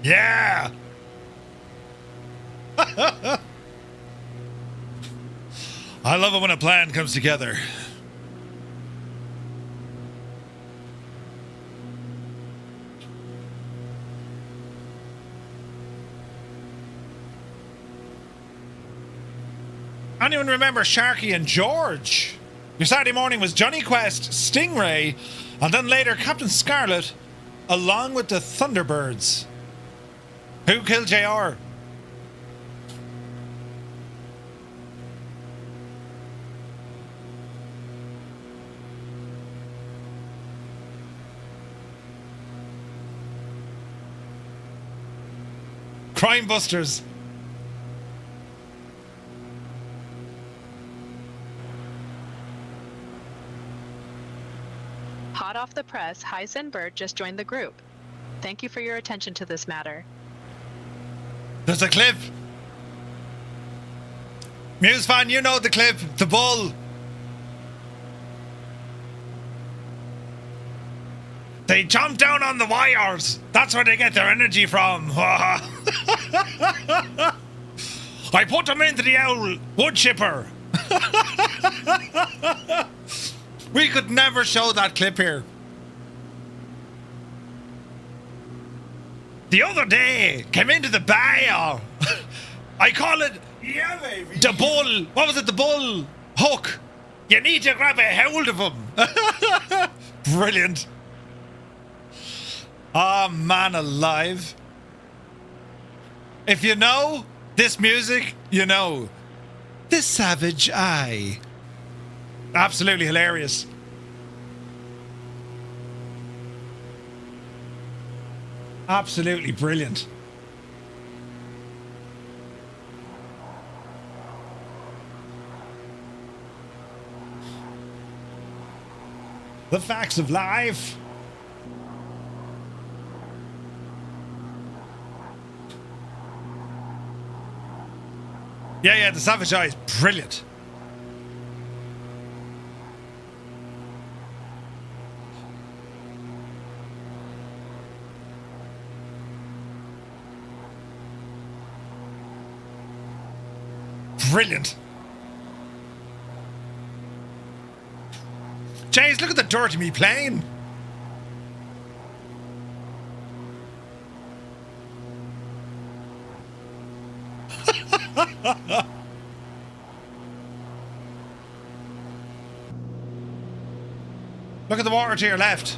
Yeah. I love it when a plan comes together. Anyone remember Sharky and George? Your Saturday morning was Johnny Quest, Stingray, and then later Captain Scarlet, along with the Thunderbirds. Who killed JR? Crime Busters. Hot off the press, Heisenberg just joined the group. Thank you for your attention to this matter. There's a clip. Muse fan, you know the clip. The bull. They jump down on the wires. That's where they get their energy from. I put them into the owl wood chipper. We could never show that clip here. The other day, came into the bar. I call it the bull. What was it? The bull hook. You need to grab a hold of him. Brilliant. Oh, man alive. If you know this music, you know. This Savage Eye. Absolutely hilarious. Absolutely brilliant. The facts of life. Yeah, the Savage Eye is brilliant. Brilliant. James, look at the dirt of me plane. Look at the water to your left.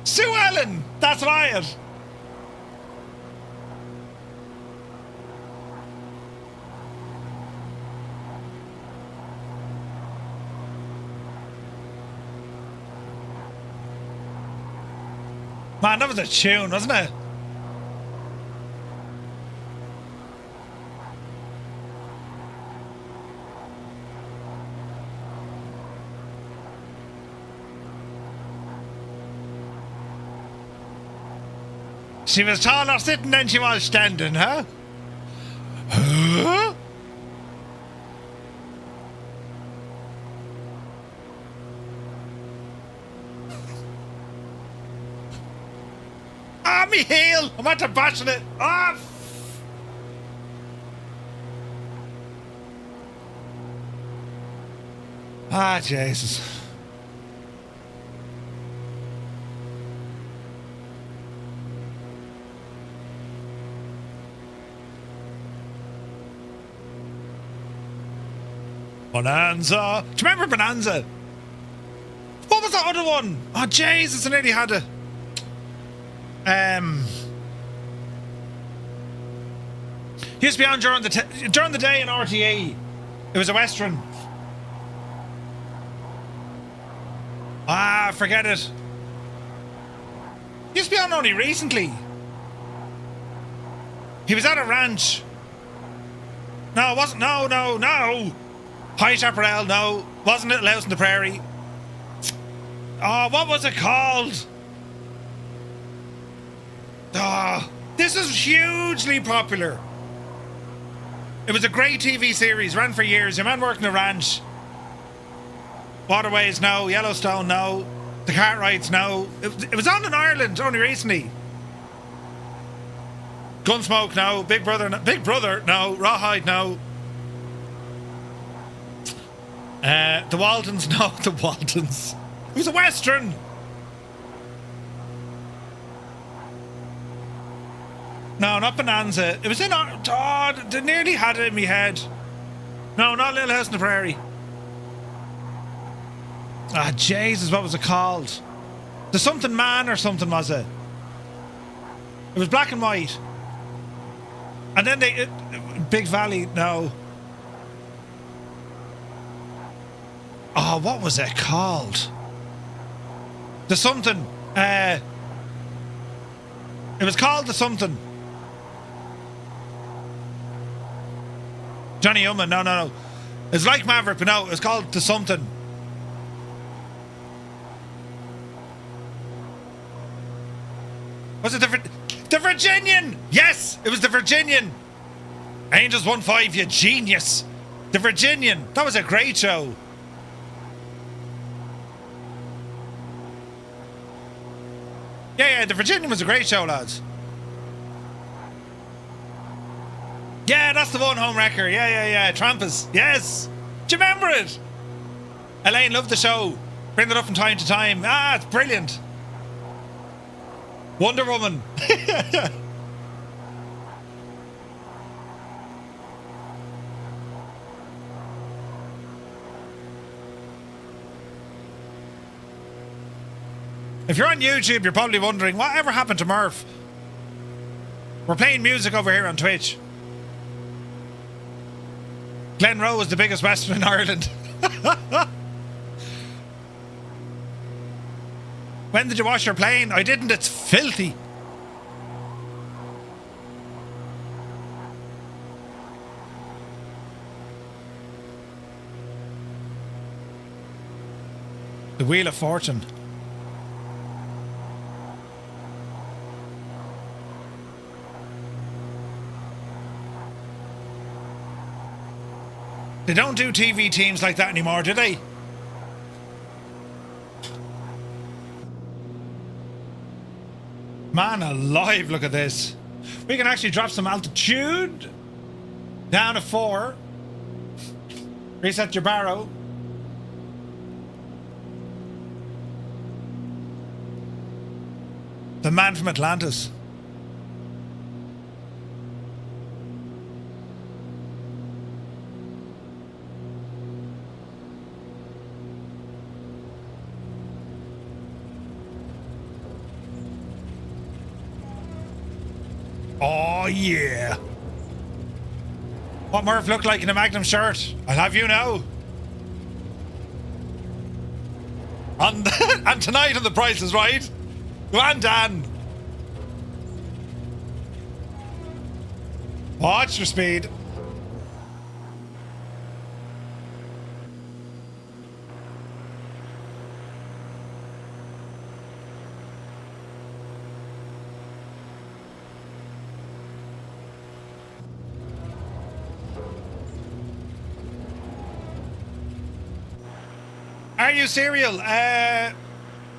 Sue Ellen! That's right! Man, that was a tune, wasn't it? She was taller sitting than she was standing, huh? Huh? Ah, me heel! I'm at the bashing it. Ah! Ah, Jesus. Bonanza. Do you remember Bonanza? What was that other one? Oh, Jesus, I nearly had it. Used to be on during the day in RTE. It was a Western. Ah, forget it. Used to be on only recently. He was at a ranch. No, it wasn't. No. High Chaparral, no. Wasn't it Louse in the Prairie? Oh, what was it called? Oh, this is hugely popular. It was a great TV series, ran for years. Your man working a ranch. Waterways, no. Yellowstone, no. The Cartwrights, no. It was on in Ireland only recently. Gunsmoke, no. Big Brother, no. Rawhide, no. The Waltons, no. The Waltons. It was a Western. No, not Bonanza. It was in... Oh, they nearly had it in my head. No, not Little House on the Prairie. Ah, Jesus, what was it called? The Something Man or something, was it? It was black and white. And then they... Big Valley, no. Oh, what was it called? The Something. It was called The Something. Johnny Uman, no. It's like Maverick, but no, it's called The Something. Was it the Virginian? Yes, it was the Virginian. Angels 1-5, you genius. The Virginian. That was a great show. Yeah, the Virginian was a great show, lads. Yeah, that's the one, home wrecker. Yeah. Trampus. Yes. Do you remember it? Elaine loved the show. Bring it up from time to time. Ah, it's brilliant. Wonder Woman. If you're on YouTube, you're probably wondering, whatever happened to Murph? We're playing music over here on Twitch. Glen Rowe was the biggest Western in Ireland. When did you wash your plane? I didn't, it's filthy. The Wheel of Fortune. They don't do TV teams like that anymore, do they? Man alive, look at this. We can actually drop some altitude down to 4. Reset your barrow. The man from Atlantis. Oh yeah. What Murph looked like in a Magnum shirt, I'll have you know. And tonight on The Price is Right. Go on, Dan. Watch your speed. Are you serial?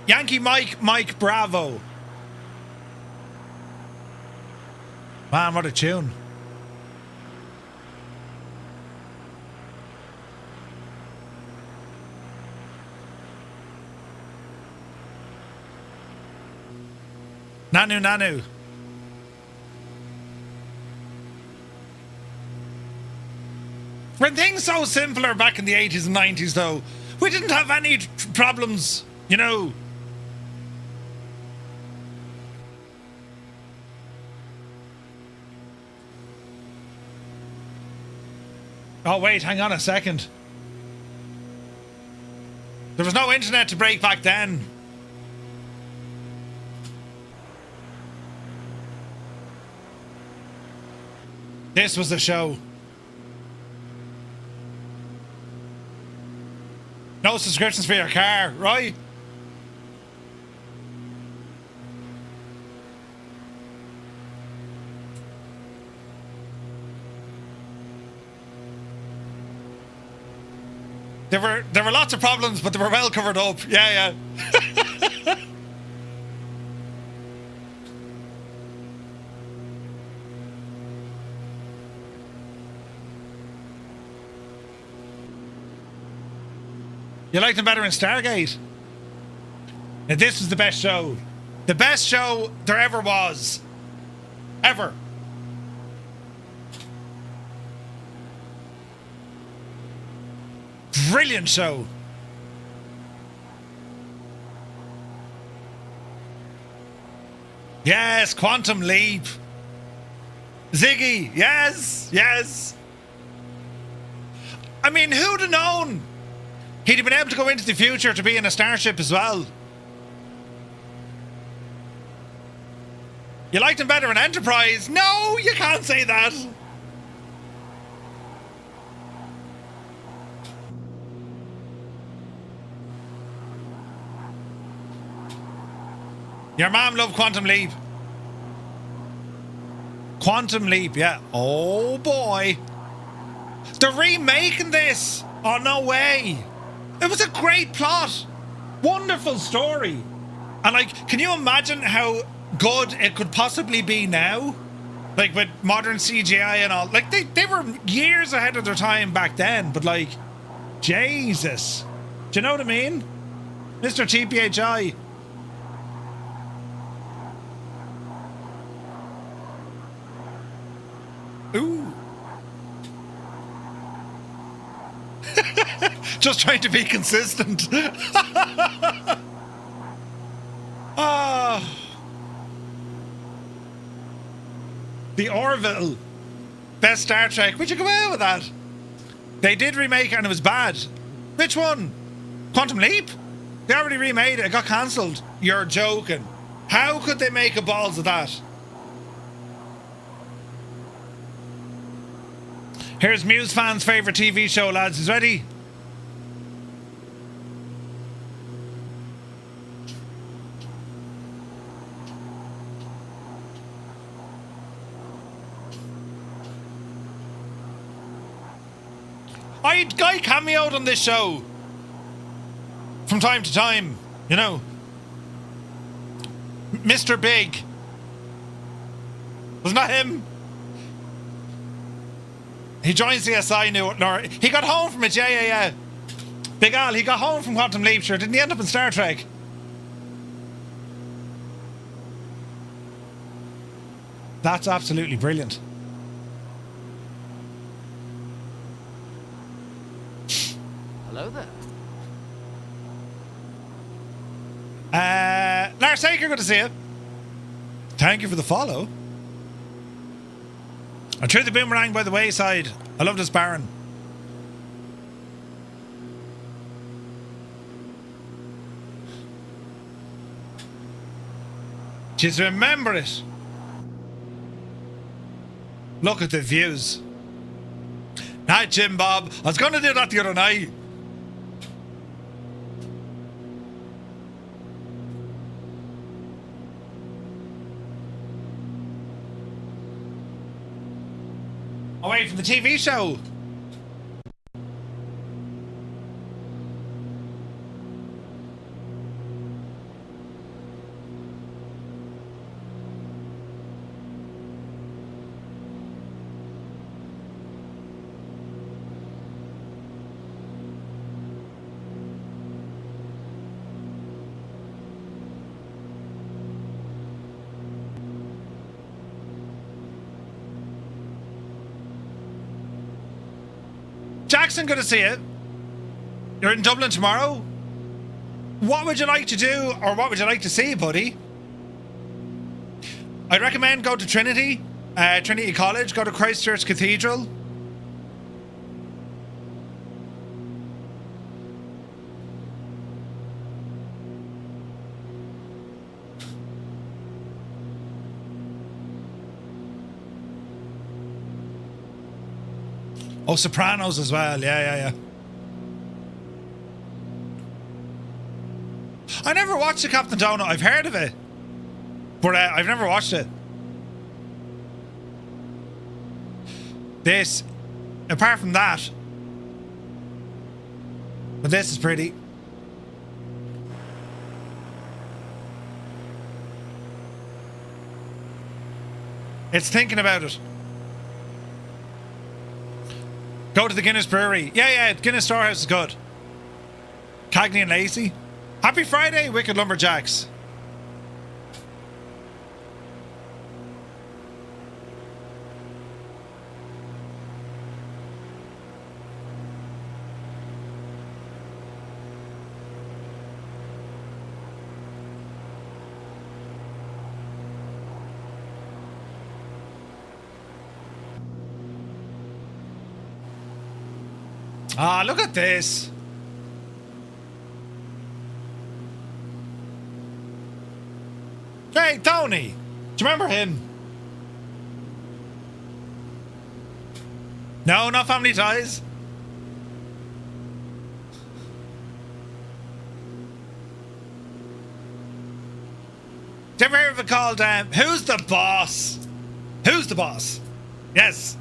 Yankee Mike Bravo. Man, what a tune. Nanu. When things so simpler back in the 80s and 90s though, we didn't have any problems, you know. Oh wait, hang on a second. There was no internet to break back then. This was the show. No subscriptions for your car, right? There were lots of problems, but they were well covered up. Yeah. You liked them better in Stargate? Now this was the best show. The best show there ever was. Ever. Brilliant show. Yes, Quantum Leap. Ziggy, yes. I mean, who'd have known? He'd have been able to go into the future to be in a starship as well. You liked him better in Enterprise? No, you can't say that. Your mom loved Quantum Leap. Quantum Leap, yeah. Oh boy. They're remaking this. Oh, no way. It was a great plot. Wonderful story. And like, can you imagine how good it could possibly be now? Like with modern CGI and all. Like they were years ahead of their time back then, but like, Jesus. Do you know what I mean? Mr. TPHI. Ooh. Just trying to be consistent. The Orville. Best Star Trek. Would you go out with that? They did remake and it was bad. Which one? Quantum Leap? They already remade it. It got cancelled. You're joking. How could they make a balls of that? Here's Muse fans' favourite TV show, lads. Is ready? Guy cameoed on this show from time to time, you know. Mr. Big. Wasn't that him? He joined CSI new. He got home from it, yeah. Big Al, he got home from Quantum Leap, sure. Didn't he end up in Star Trek? That's absolutely brilliant. Hello there. Lars Taker, good to see you. Thank you for the follow. I threw the boomerang by the wayside. I love this Baron. Just remember it. Look at the views. Night, Jim Bob. I was going to do that the other night. Away from the TV show. Jackson, good to see you. You're in Dublin tomorrow? What would you like to do, or what would you like to see, buddy? I'd recommend go to Trinity College, go to Christchurch Cathedral. Oh, Sopranos as well. Yeah. I never watched the Captain Donut. I've heard of it, but I've never watched it. This, apart from that, but this is pretty. It's thinking about it. Go to the Guinness Brewery. Yeah, Guinness Storehouse is good. Cagney and Lacey. Happy Friday, Wicked Lumberjacks. Ah, look at this. Hey, Tony. Do you remember him? No, not Family Ties. Did you ever hear of it called Who's the Boss? Who's the Boss? Yes.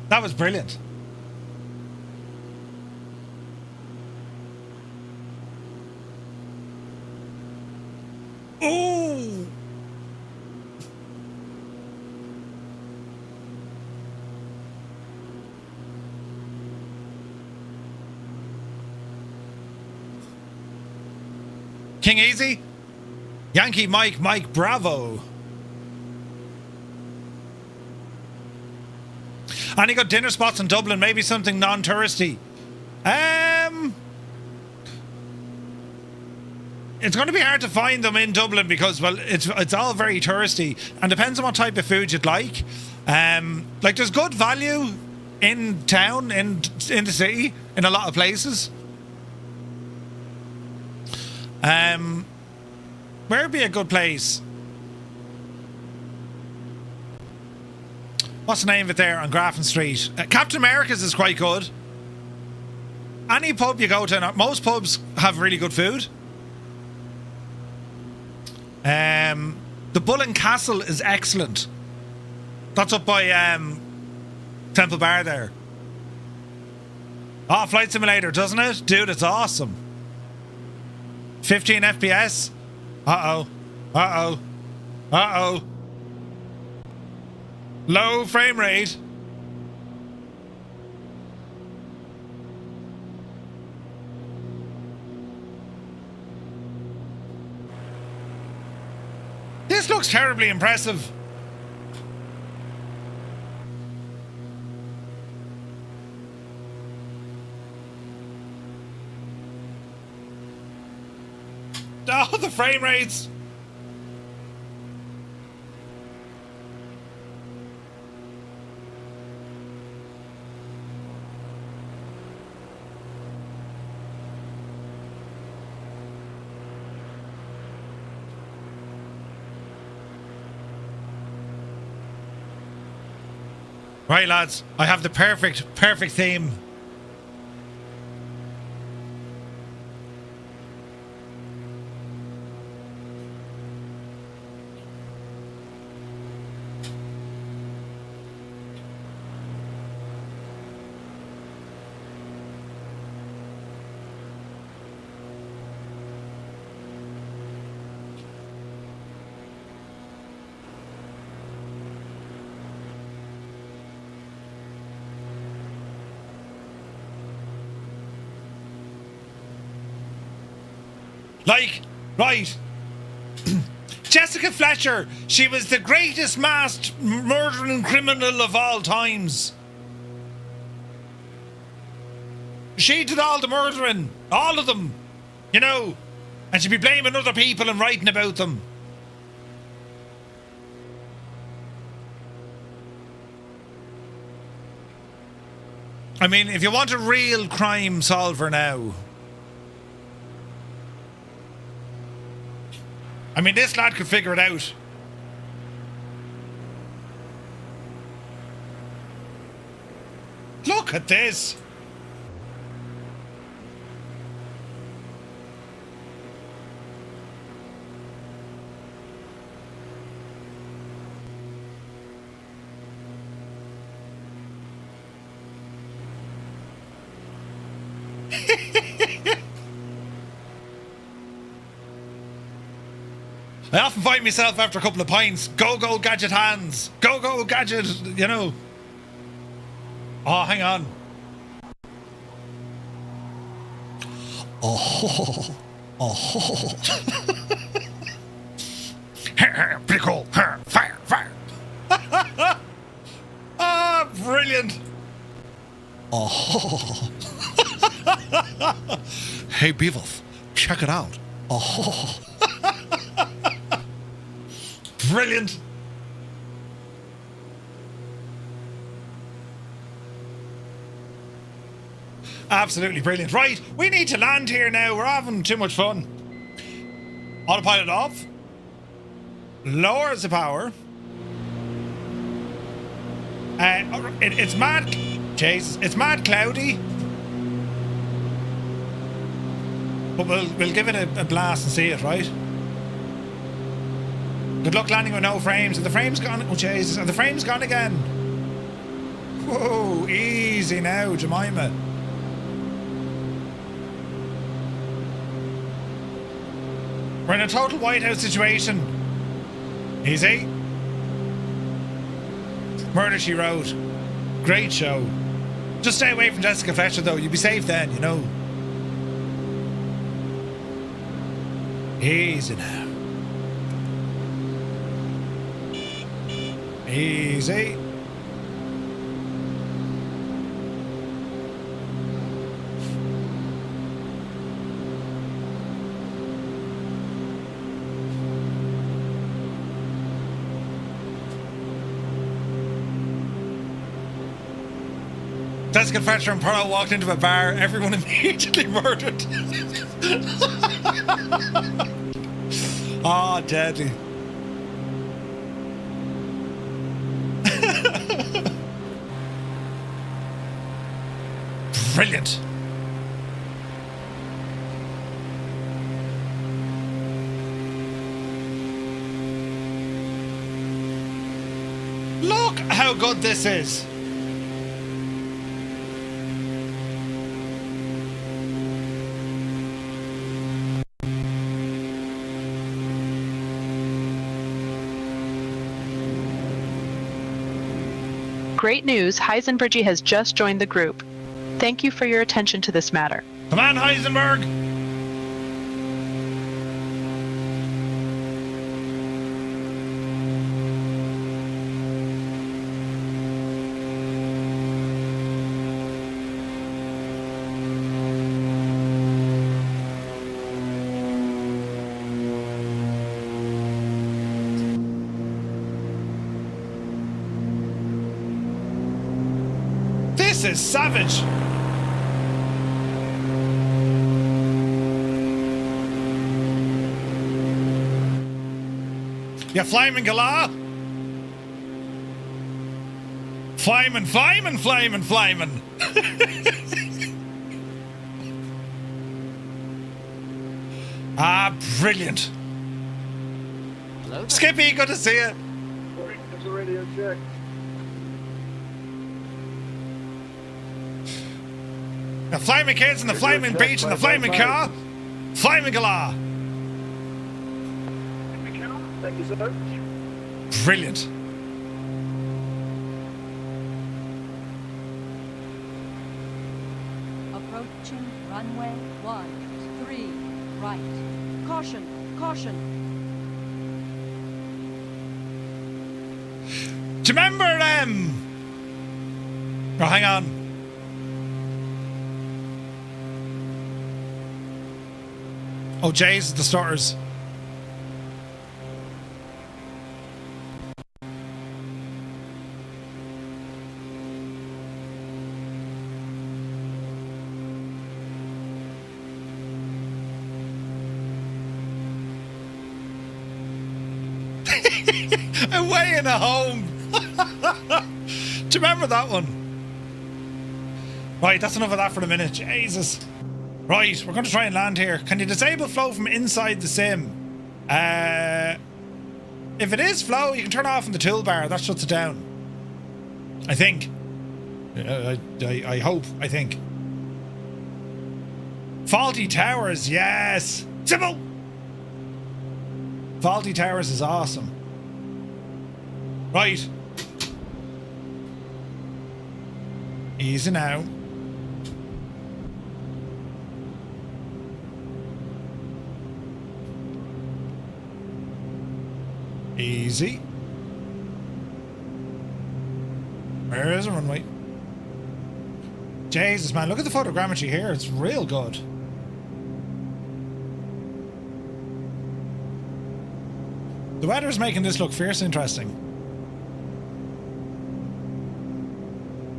That was brilliant. Ooh. King Easy? Yankee Mike Bravo. And he got dinner spots in Dublin, maybe something non-touristy. It's going to be hard to find them in Dublin because, well, it's all very touristy and depends on what type of food you'd like. Like there's good value in town, in the city, in a lot of places. Where would be a good place? What's the name of it there on Grafton Street? Captain America's is quite good. Any pub you go to, most pubs have really good food. The Bull and Castle is excellent. That's up by Temple Bar there. Oh, Flight Simulator, doesn't it? Dude, it's awesome. 15 FPS. Uh-oh. Low frame rate. This looks terribly impressive. Oh, the frame rates. Right, lads, I have the perfect theme. Like, right. Jessica Fletcher, she was the greatest masked murdering criminal of all times. She did all the murdering, all of them, you know, and she'd be blaming other people and writing about them. I mean, if you want a real crime solver now, I mean, this lad could figure it out. Look at this. I often find myself after a couple of pints, go gadget hands, go gadget, you know. Oh, hang on. Oh. Pretty cool. Fire. Ah, brilliant. Oh. Hey, Beavis, check it out. Oh. Brilliant. Absolutely brilliant. Right, we need to land here now. We're having too much fun. Autopilot off. Lowers the power. It's mad. Jesus, it's mad cloudy. But we'll give it a blast and see it, right? Good luck landing with no frames. Are the frames gone? Oh, Jesus. Are the frames gone again? Whoa, easy now, Jemima. We're in a total whiteout situation. Easy. Murder, She Wrote. Great show. Just stay away from Jessica Fletcher, though. You'll be safe then, you know. Easy now. Easy. Jessica Fletcher and Pearl walked into a bar. Everyone immediately murdered. Ah, oh, deadly. Brilliant. Look how good this is. Great news, Heisenberg has just joined the group. Thank you for your attention to this matter. Come on, Heisenberg! This is savage! Yeah, Flyman Gala! Flyman, Flyman, Flyman, Flyman! Ah, brilliant! Hello there. Skippy, good to see you! There's a radio check. The Flyman Kids and the Flyman Beach and the Flyman Car! Flyman Gala! Thank you, sir. Brilliant. Approaching runway 13 right. Caution, caution. Do you remember, oh, hang on. Oh, Jays, the starters. Away in a home. Do you remember that one? Right, that's enough of that for the minute. Jesus. Right, we're going to try and land here. Can you disable flow from inside the sim? If it is flow, you can turn it off in the toolbar. That shuts it down. I think. I hope. I think. Faulty towers, yes. Simple. Faulty towers is awesome. Right. Easy now. Easy. Where is the runway? Jesus, man, look at the photogrammetry here. It's real good. The weather's making this look fierce interesting.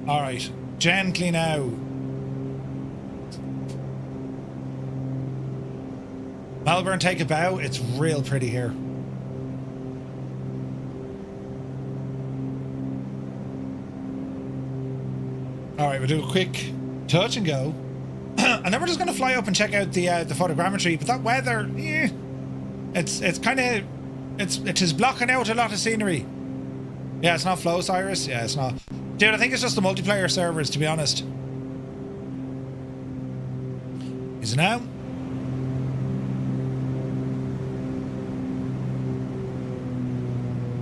Alright, gently now. Melbourne, take a bow. It's real pretty here. Alright, we'll do a quick touch and go. And then we're just going to fly up and check out the photogrammetry. But that weather, it's kind of... It is blocking out a lot of scenery. Yeah, it's not flow, Cyrus. Yeah, it's not. Dude, I think it's just the multiplayer servers, to be honest. Is it now?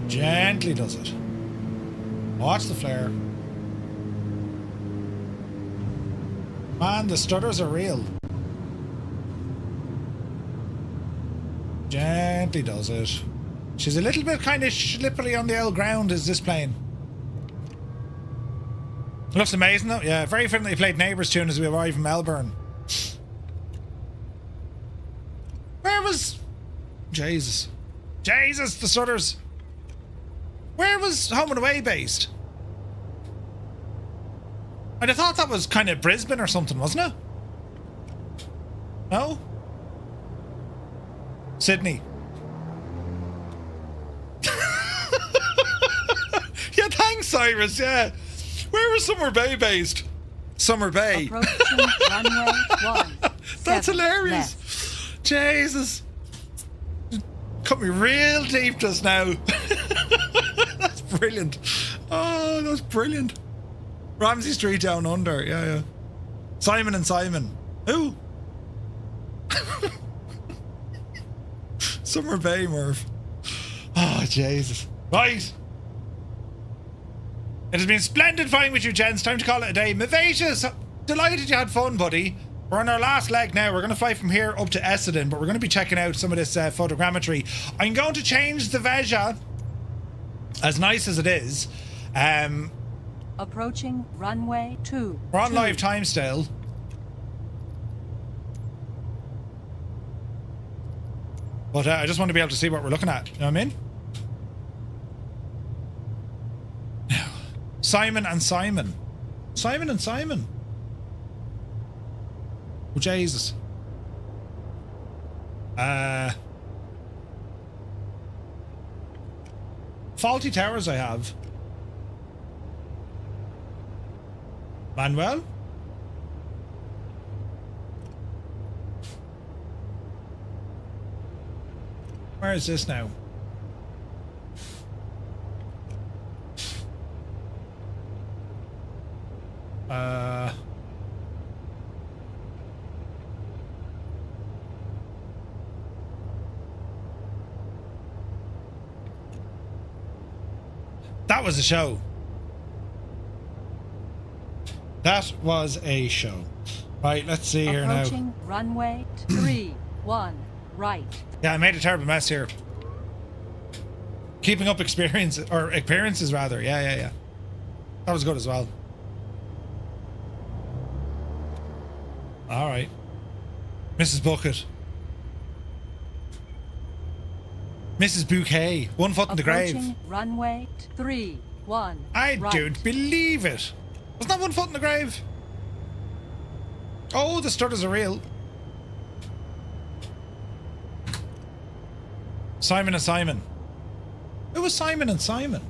Gently does it. Watch the flare. Man, the stutters are real. Gently does it. She's a little bit kind of slippery on the old ground, is this plane. Looks amazing though. Yeah, very friendly. Played Neighbours tune as we arrive in Melbourne. Where was... Jesus. Jesus, the stutters. Where was Home and Away based? I'd have thought that was kind of Brisbane or something, wasn't it? No? Sydney. Yeah, thanks, Cyrus, yeah. Where was Summer Bay based? Summer Bay. Runway 1. That's hilarious. Left. Jesus. Cut me real deep just now. That's brilliant. Oh, that's brilliant. Ramsey Street down under. Yeah, yeah. Simon and Simon. Who? Summer Bay, Murph. Oh, Jesus. Right. It has been splendid flying with you, gents. Time to call it a day. Mavacious, delighted you had fun, buddy. We're on our last leg now. We're going to fly from here up to Essendon, but we're going to be checking out some of this photogrammetry. I'm going to change the Veja, as nice as it is. Approaching runway 2. We're on live time still. But I just want to be able to see what we're looking at. You know what I mean? Now, Simon and Simon. Simon and Simon. Oh, Jesus. Faulty towers I have. Manuel? Where is this now? That was a show. That was a show. Right, let's see here now. Approaching runway 3, 1, right. Yeah, I made a terrible mess here. Keeping up appearances rather. Yeah. That was good as well. All right. Mrs. Bucket. Mrs. Bouquet. 1 foot in the grave. Approaching runway 3, 1, I right. don't believe it. Wasn't that 1 foot in the grave? Oh, the stutters are real. Simon and Simon. It was Simon and Simon.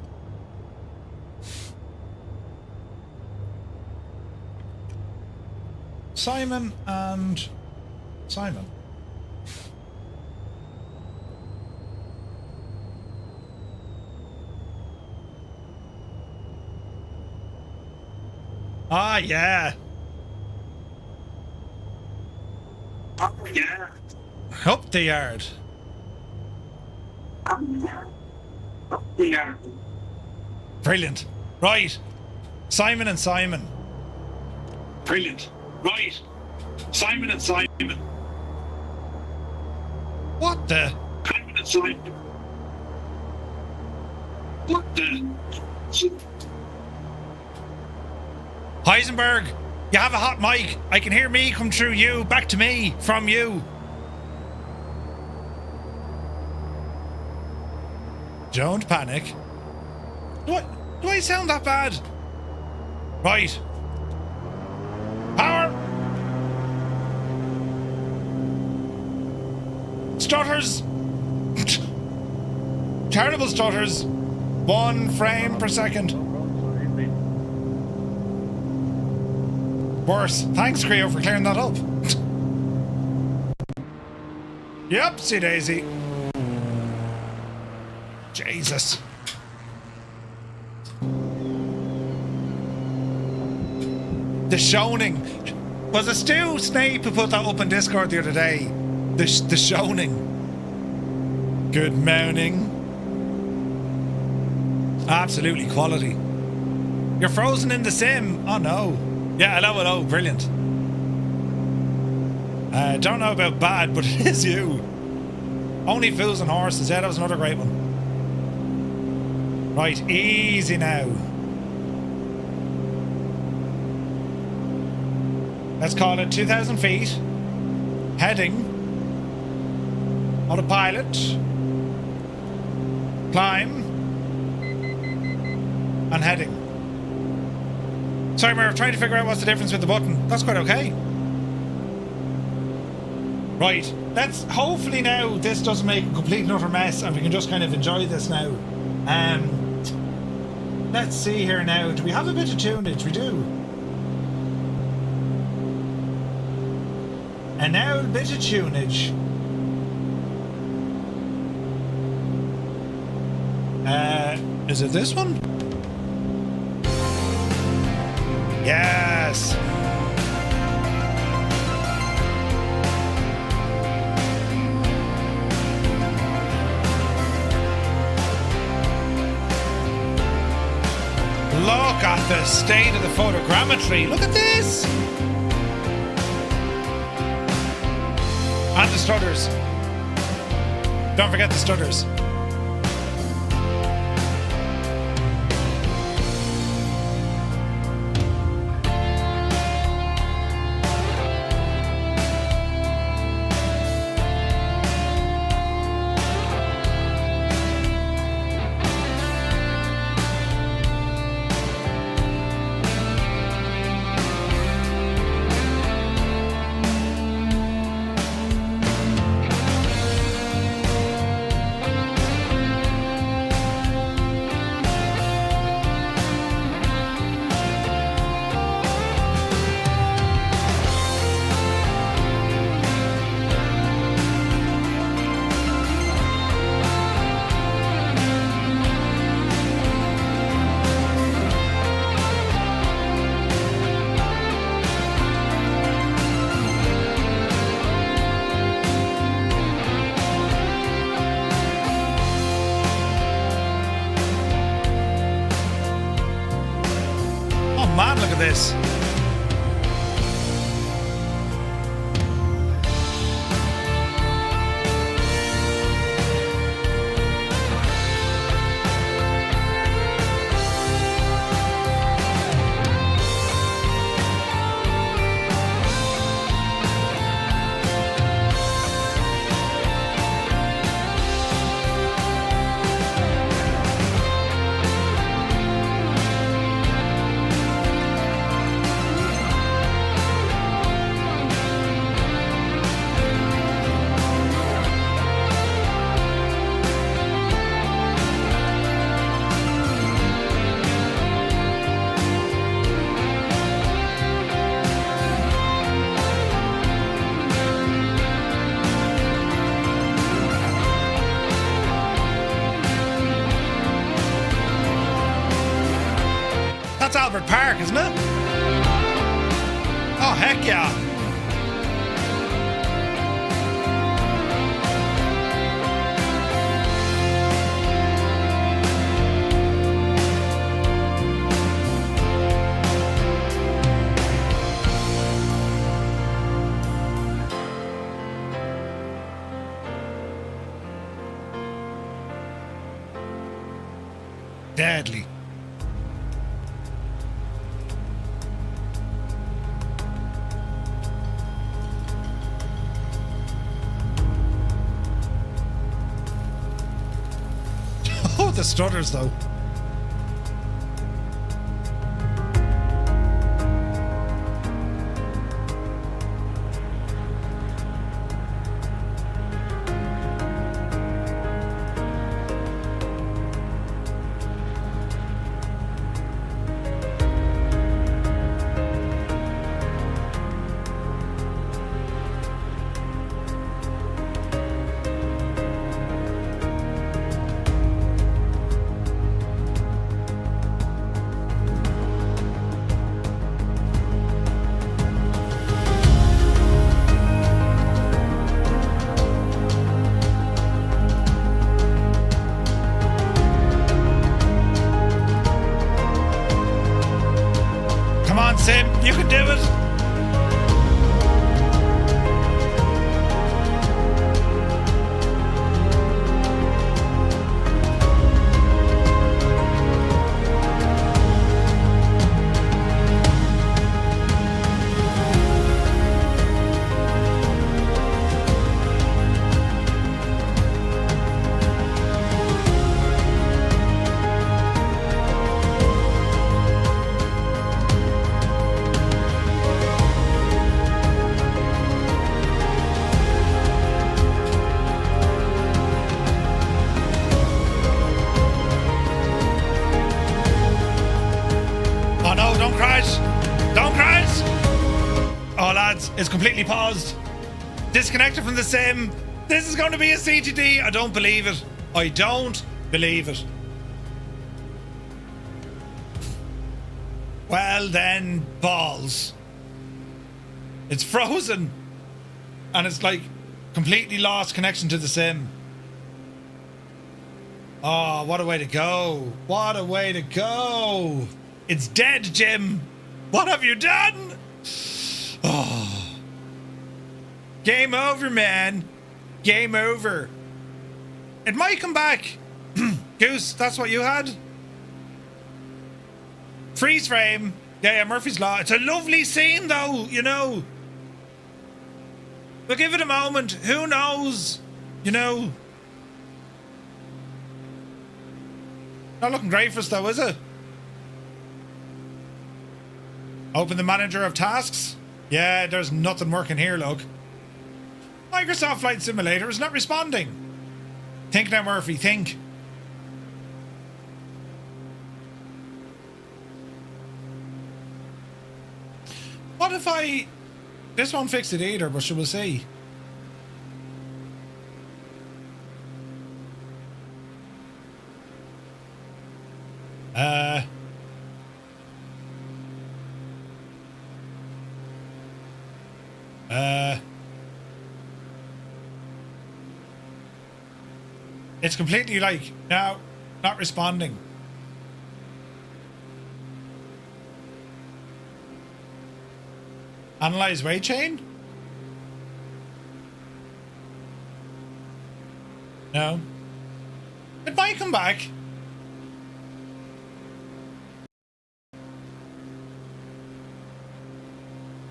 Simon and Simon. Ah, yeah. Oh, yeah. Up the yard. Up the yard. Brilliant. Right. Simon and Simon. Brilliant. Right. Simon and Simon. What the? Simon and Simon. What the? Heisenberg, you have a hot mic. I can hear me come through you, back to me, from you. Don't panic. Do I sound that bad? Right. Power. Stutters. Terrible stutters. 1 frame per second. Worse. Thanks, Creo, for clearing that up. Yep, see Daisy. Jesus. The shoning. Was it Stu Snape who put that up in Discord the other day? The shoning. Good morning. Absolutely quality. You're frozen in the sim. Oh no. Yeah, hello, brilliant. Don't know about bad, but it is you. Only Fools and Horses. Yeah, that was another great one. Right, easy now. Let's call it 2,000 feet. Heading. Autopilot. Climb. And heading. Sorry, we're trying to figure out what's the difference with the button. That's quite okay. Right, let's hopefully now this doesn't make a complete and utter mess and we can just kind of enjoy this now. Let's see here now. Do we have a bit of tunage? We do. And now a bit of tunage. Is it this one? Yes. Look the state of the photogrammetry. Look at this. And the stutters. Don't forget the stutters. Man, look at this. That's Albert Park, isn't it? Oh, heck yeah. Deadly. Oh, the stutters though. Sim, you can do it. It's completely paused. Disconnected from the sim. This is going to be a CGD. I don't believe it. I don't believe it. Well then, balls. It's frozen. And it's like completely lost connection to the sim. Oh, what a way to go. What a way to go. It's dead, Jim. What have you done? Oh. Game over, man. Game over. It might come back. Goose, that's what you had? Freeze frame. Yeah, Murphy's Law. It's a lovely scene, though, you know. We'll give it a moment. Who knows? You know. Not looking great for us, though, is it? Open the manager of tasks. Yeah, there's nothing working here, look. Microsoft Flight Simulator is not responding. Think now, Murphy, think. What if I... This won't fix it either, but shall we see? It's completely like, no, not responding. Analyze weight chain? No. It might come back.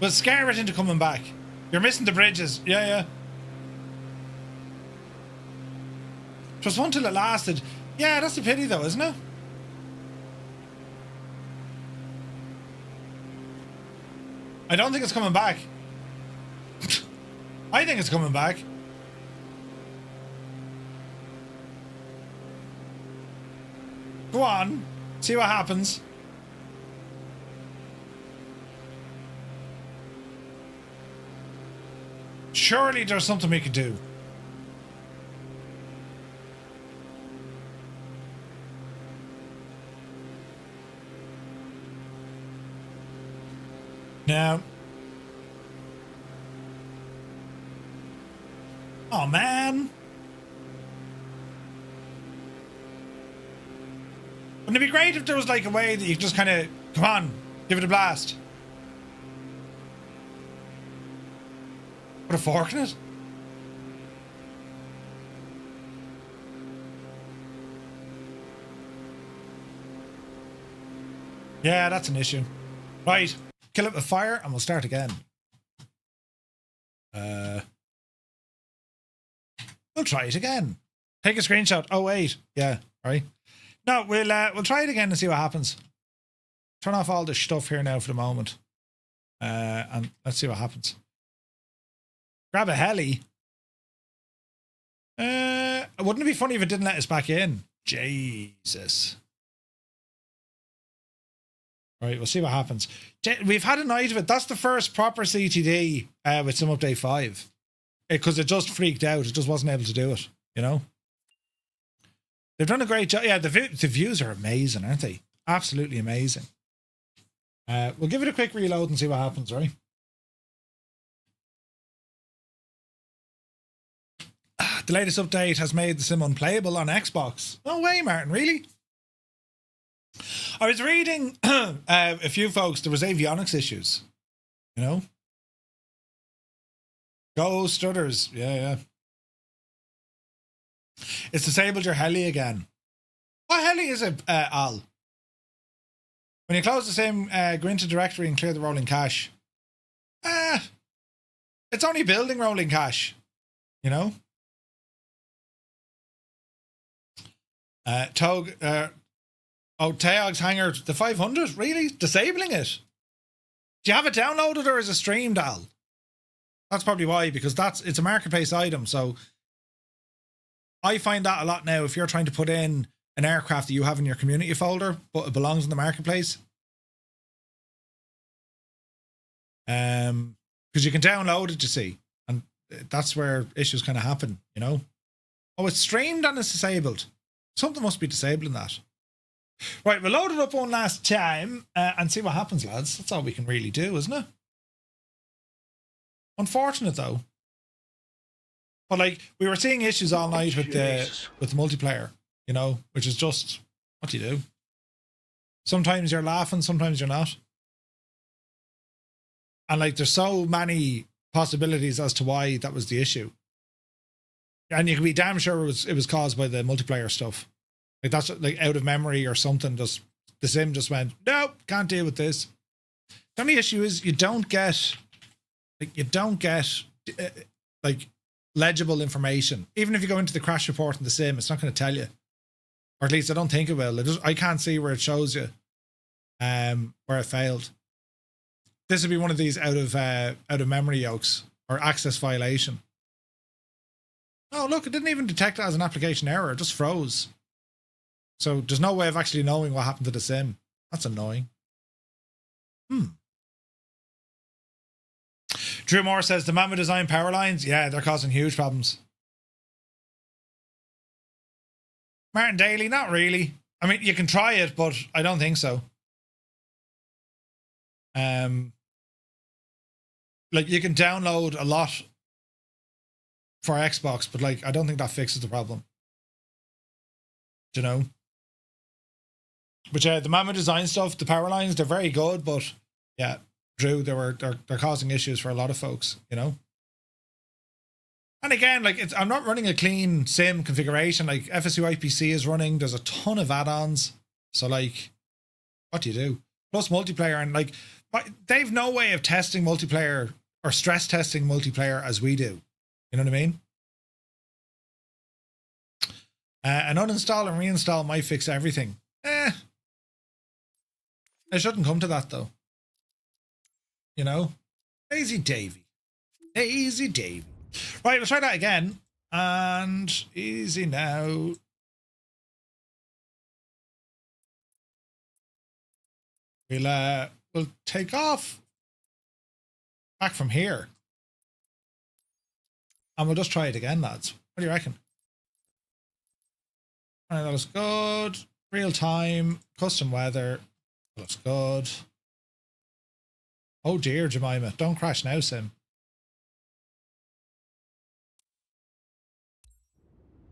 We'll scare it into coming back. You're missing the bridges. Yeah, yeah. It was fun till it lasted. Yeah, that's a pity though, isn't it? I don't think it's coming back. I think it's coming back. Go on. See what happens. Surely there's something we could do. No. Oh, man. Wouldn't it be great if there was like a way that you just kind of, come on, give it a blast. Put a fork in it? Yeah, that's an issue. Right. Kill it with fire and we'll start again. We'll try it again. Take a screenshot. Oh wait, yeah, right. No, we'll try it again and see what happens. Turn off all this stuff here now for the moment, and let's see what happens. Grab a heli. Wouldn't it be funny if it didn't let us back in? Jesus. All right, we'll see what happens. We've had a night of it. That's the first proper CTD with Sim Update 5. Because it just freaked out. It just wasn't able to do it, you know? They've done a great job. Yeah, the views are amazing, aren't they? Absolutely amazing. We'll give it a quick reload and see what happens, right? The latest update has made the sim unplayable on Xbox. No way, Martin, really? I was reading a few folks, there was avionics issues, you know? Go stutters, yeah. It's disabled your heli again. What heli is it, Al? When you close the same, go into directory and clear the rolling cache. It's only building rolling cache, you know? Teog's Hangar, the 500, really? Disabling it? Do you have it downloaded or is it streamed, Al? That's probably why, because it's a marketplace item, so I find that a lot now if you're trying to put in an aircraft that you have in your community folder, but it belongs in the marketplace. Because you can download it, you see, and that's where issues kind of happen, you know? Oh, it's streamed and it's disabled. Something must be disabling that. Right, we'll load it up one last time and see what happens, lads. That's all we can really do, isn't it? Unfortunate, though. But, like, we were seeing issues all night with the multiplayer, you know, which is just, what do you do? Sometimes you're laughing, sometimes you're not. And like, there's so many possibilities as to why that was the issue. And you can be damn sure it was caused by the multiplayer stuff. Like, that's like out of memory or something. Just the sim just went, nope, can't deal with this. The only issue is you don't get like legible information. Even if you go into the crash report in the sim, it's not going to tell you. Or at least I don't think it will. I can't see where it shows you where it failed. This would be one of these out of memory yokes or access violation. Oh, look, it didn't even detect it as an application error. It just froze. So there's no way of actually knowing what happened to the sim. That's annoying. Drew Moore says the Mama Design power lines, yeah, they're causing huge problems. Martin Daly, not really. I mean, you can try it, but I don't think so. Like, you can download a lot for Xbox, but like, I don't think that fixes the problem. Do you know? But yeah, the Mama Design stuff, the power lines, they're very good, but yeah, Drew, they're causing issues for a lot of folks, you know? And again, like, I'm not running a clean sim configuration. Like, FSU IPC is running. There's a ton of add-ons. So, like, what do you do? Plus multiplayer, and like, they've no way of testing multiplayer or stress testing multiplayer as we do. You know what I mean? An uninstall and reinstall might fix everything. It shouldn't come to that, though. You know? Easy Davy. Easy Davy. Right, we'll try that again. And easy now. We'll take off back from here. And we'll just try it again, lads. What do you reckon? All right, that was good. Real time, custom weather. That's good. Oh dear, Jemima. Don't crash now, Sim.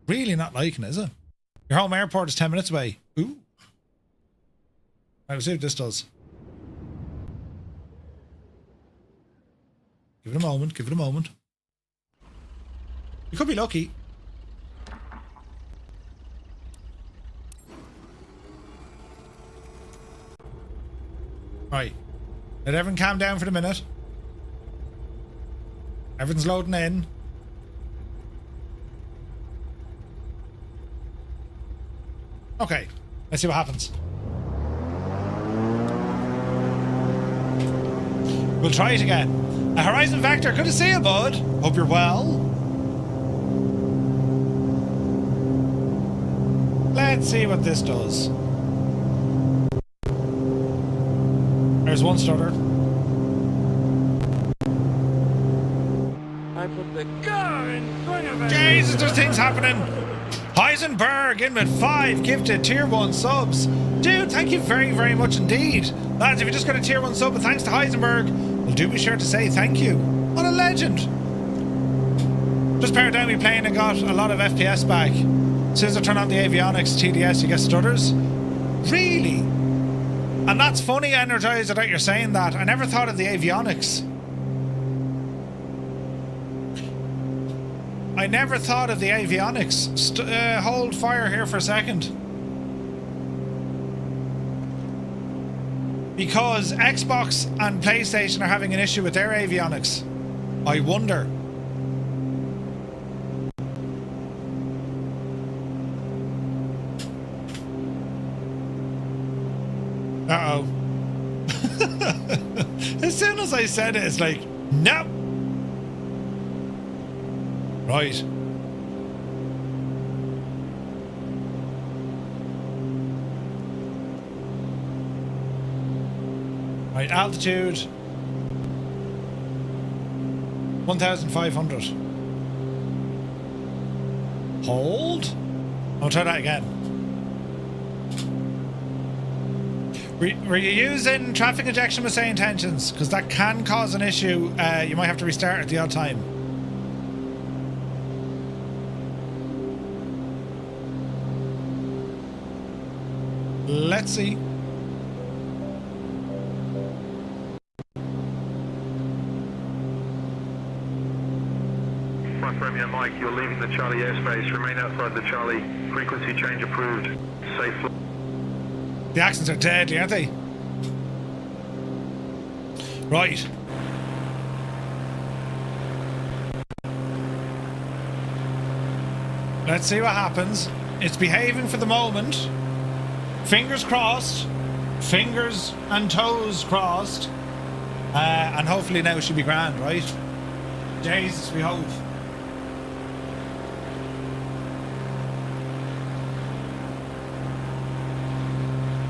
Really not liking it, is it? Your home airport is 10 minutes away. Ooh. Right, we'll see what this does. Give it a moment, give it a moment. You could be lucky. Right. Let everyone calm down for the minute. Everything's loading in. Okay, let's see what happens. We'll try it again. Horizon Vector, good to see you, bud. Hope you're well. Let's see what this does. There's one stutter. I put the car in front of it. Jesus, there's things happening. Heisenberg in with 5 gifted tier 1 subs. Dude, thank you very, very much indeed. Lads, if you just got a tier 1 sub, thanks to Heisenberg, well, do be sure to say thank you. What a legend. Just powered down me playing and got a lot of FPS back. As soon as I turn on the avionics TDS, you get stutters. Really? And that's funny, Energizer, that you're saying that. I never thought of the avionics. I never thought of the avionics. Hold fire here for a second. Because Xbox and PlayStation are having an issue with their avionics. I wonder. Uh-oh. As soon as I said it, it's like, no. Right. Right, altitude 1,500. Hold. I'll try that again. Were you using traffic injection with say intentions? Because that can cause an issue. You might have to restart at the odd time. Let's see. 5 Romeo Mike, you're leaving the Charlie airspace. Remain outside the Charlie. Frequency change approved. Safe flight. The accents are deadly, aren't they? Right. Let's see what happens. It's behaving for the moment. Fingers crossed. Fingers and toes crossed. And hopefully now it should be grand, right? Jesus, we hope.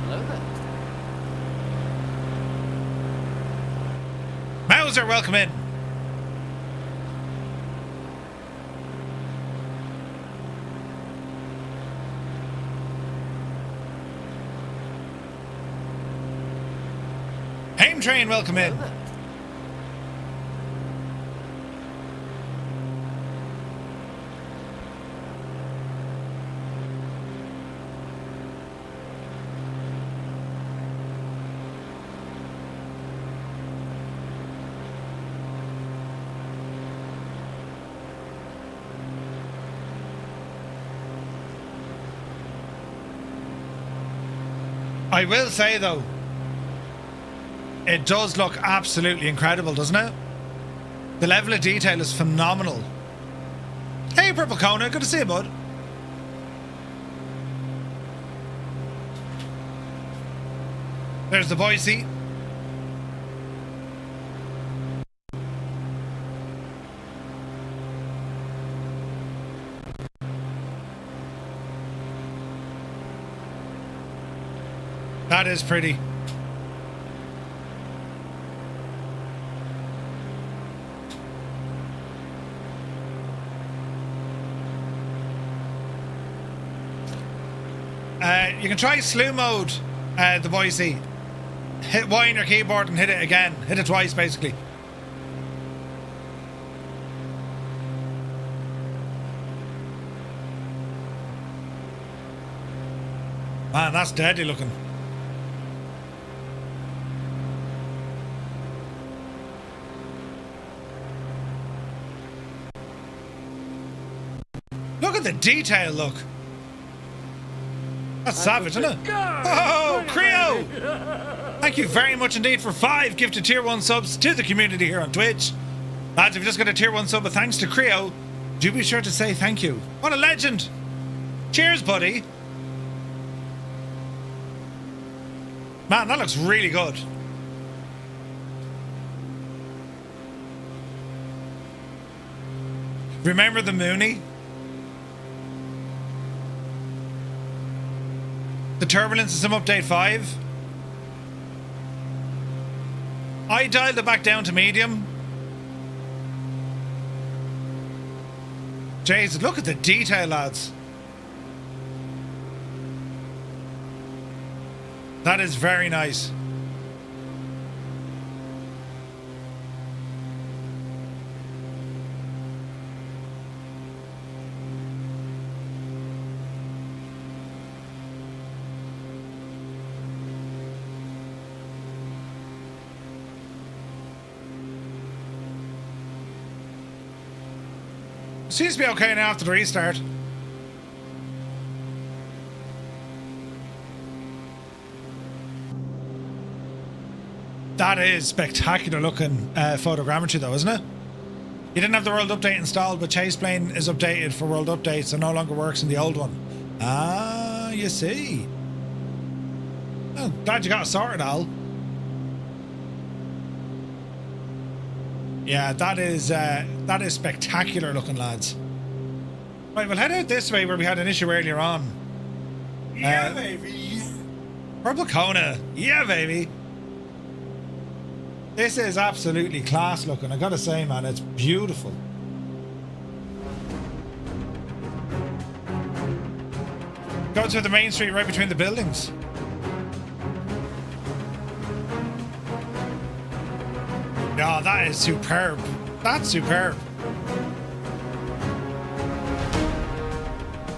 Hello there. Mauser, welcome in. Haim Train, welcome in. I will say though, it does look absolutely incredible, doesn't it? The level of detail is phenomenal. Hey, Purple Kona, good to see you, bud. There's the boy seat. That is pretty. You can try slew mode, the Boise. Hit Y on your keyboard and hit it again. Hit it twice, basically. Man, that's deadly looking. Look at the detail, look. That's savage, isn't it? Oh, Creo! Thank you very much indeed for 5 gifted tier 1 subs to the community here on Twitch. Lads, if you just got a tier 1 sub, thanks to Creo, do be sure to say thank you. What a legend! Cheers, buddy. Man, that looks really good. Remember the Mooney? The turbulence is some update 5. I dialed it back down to medium. Jeez, look at the detail, lads. That is very nice. Seems to be okay now after the restart. That is spectacular looking photogrammetry though, isn't it? You didn't have the world update installed, but Chase Plane is updated for world updates and no longer works in the old one. Ah, you see. Oh, glad you got it sorted, Al. Yeah, that is spectacular looking, lads. Right, we'll head out this way where we had an issue earlier on. Yeah, baby. Purple Kona. Yeah, baby. This is absolutely class looking. I gotta say, man, it's beautiful. Go through the main street right between the buildings. Yeah, that is superb. That's superb.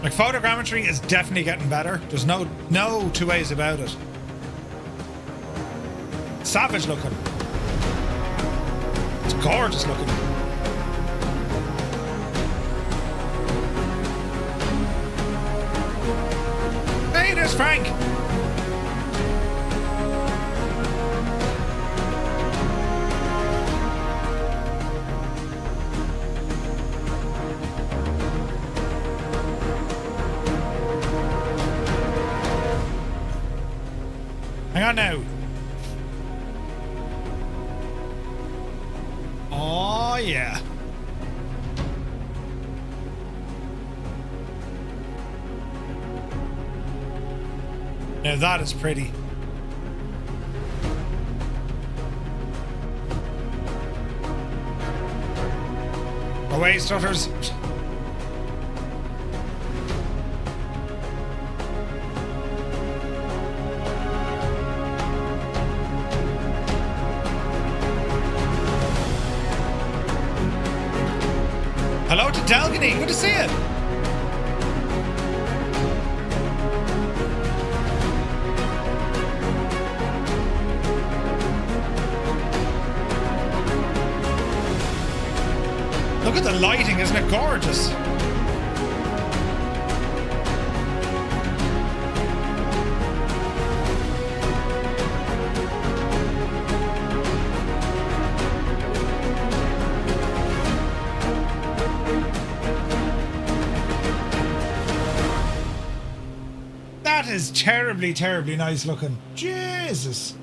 Like, photogrammetry is definitely getting better. There's no two ways about it. Savage looking. It's gorgeous looking. there's Frank. Hang on now. Oh, yeah. Now that is pretty. Away, stutters. Hello to Dalgany, good to see you. Look at the lighting, isn't it gorgeous? That is terribly, terribly nice looking. Jesus.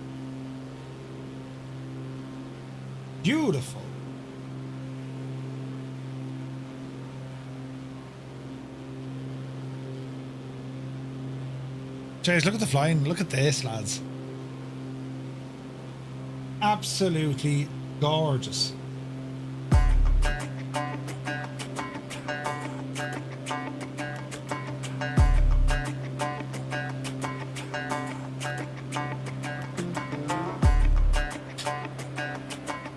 Beautiful. Jeez, look at the flying. Look at this, lads. Absolutely gorgeous.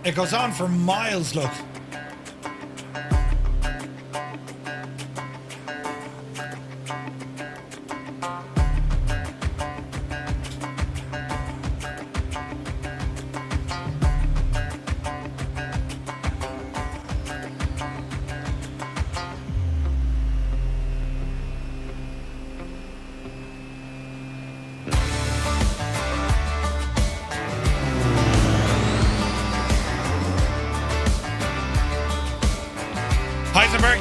It goes on for miles, look.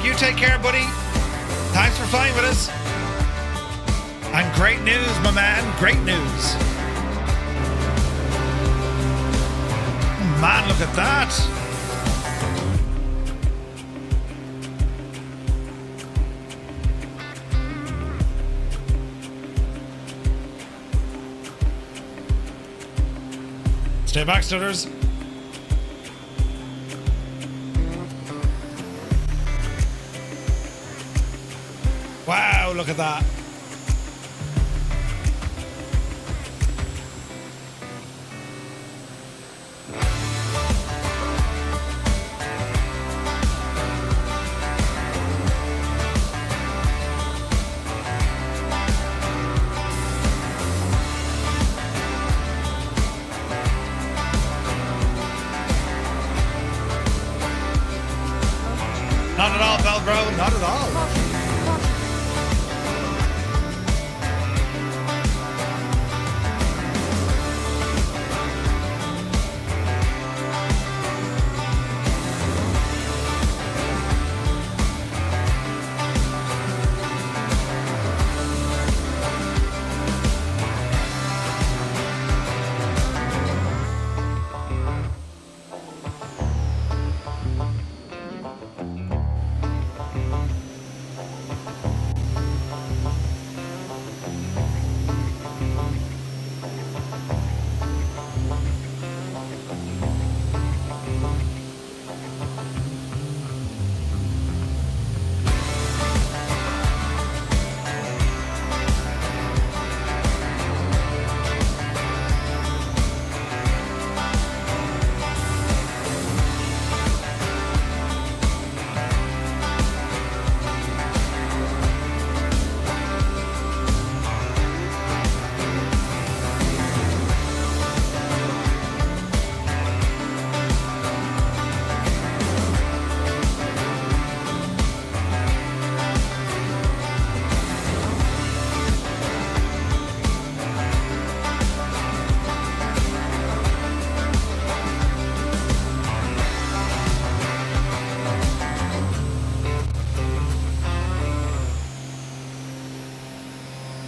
You take care, buddy. Thanks for flying with us. And great news, my man. Great news. Man, look at that. Stay back, stutters. Wow, look at that. Not at all, Bell Bro, not at all.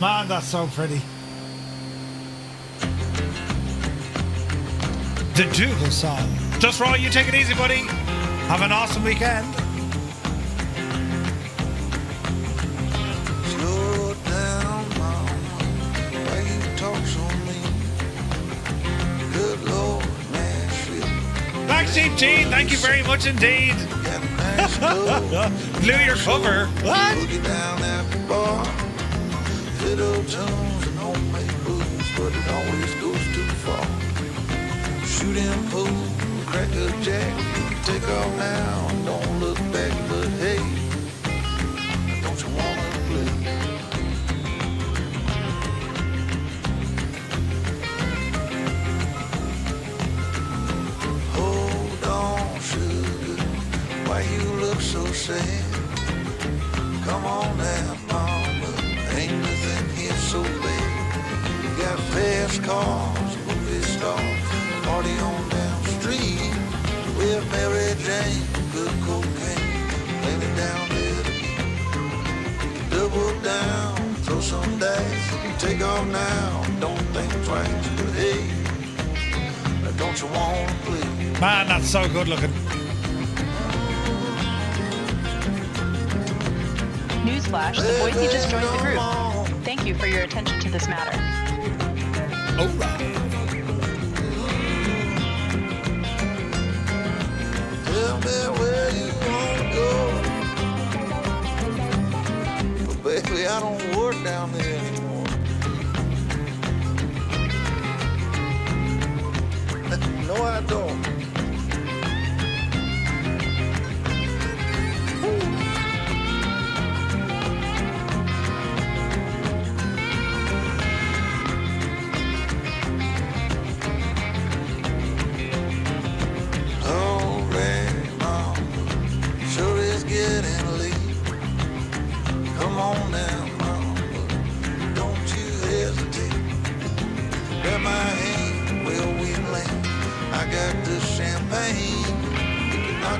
Man, that's so pretty. The Dougal song. Just Roy, you take it easy, buddy. Have an awesome weekend. Slow down, mama. Why you talk so mean? Good Lord, Nashville. Black Sheep G, thank you very much indeed. Blew your cover. What? Boogie down at the bar. Fiddle tunes and homemade booze, but it always goes too far. Shooting pool, crack a jack, take off now, don't look back, but hey, don't you wanna play? Hold on, sugar, why you look so sad? Come on now, mama, ain't nothing here so bad. You got fast cars, movie stars, party on down the street with Mary Jane, good cocaine, laying it down there to me. Double down, throw some dice, take off now, don't think twice, but hey, don't you wanna play? Man, that's so good looking. Newsflash, the Boise just joined the group. Thank you for your attention to this matter. All right. Tell me where you wanna go. But baby, I don't work down there anymore. No, I don't.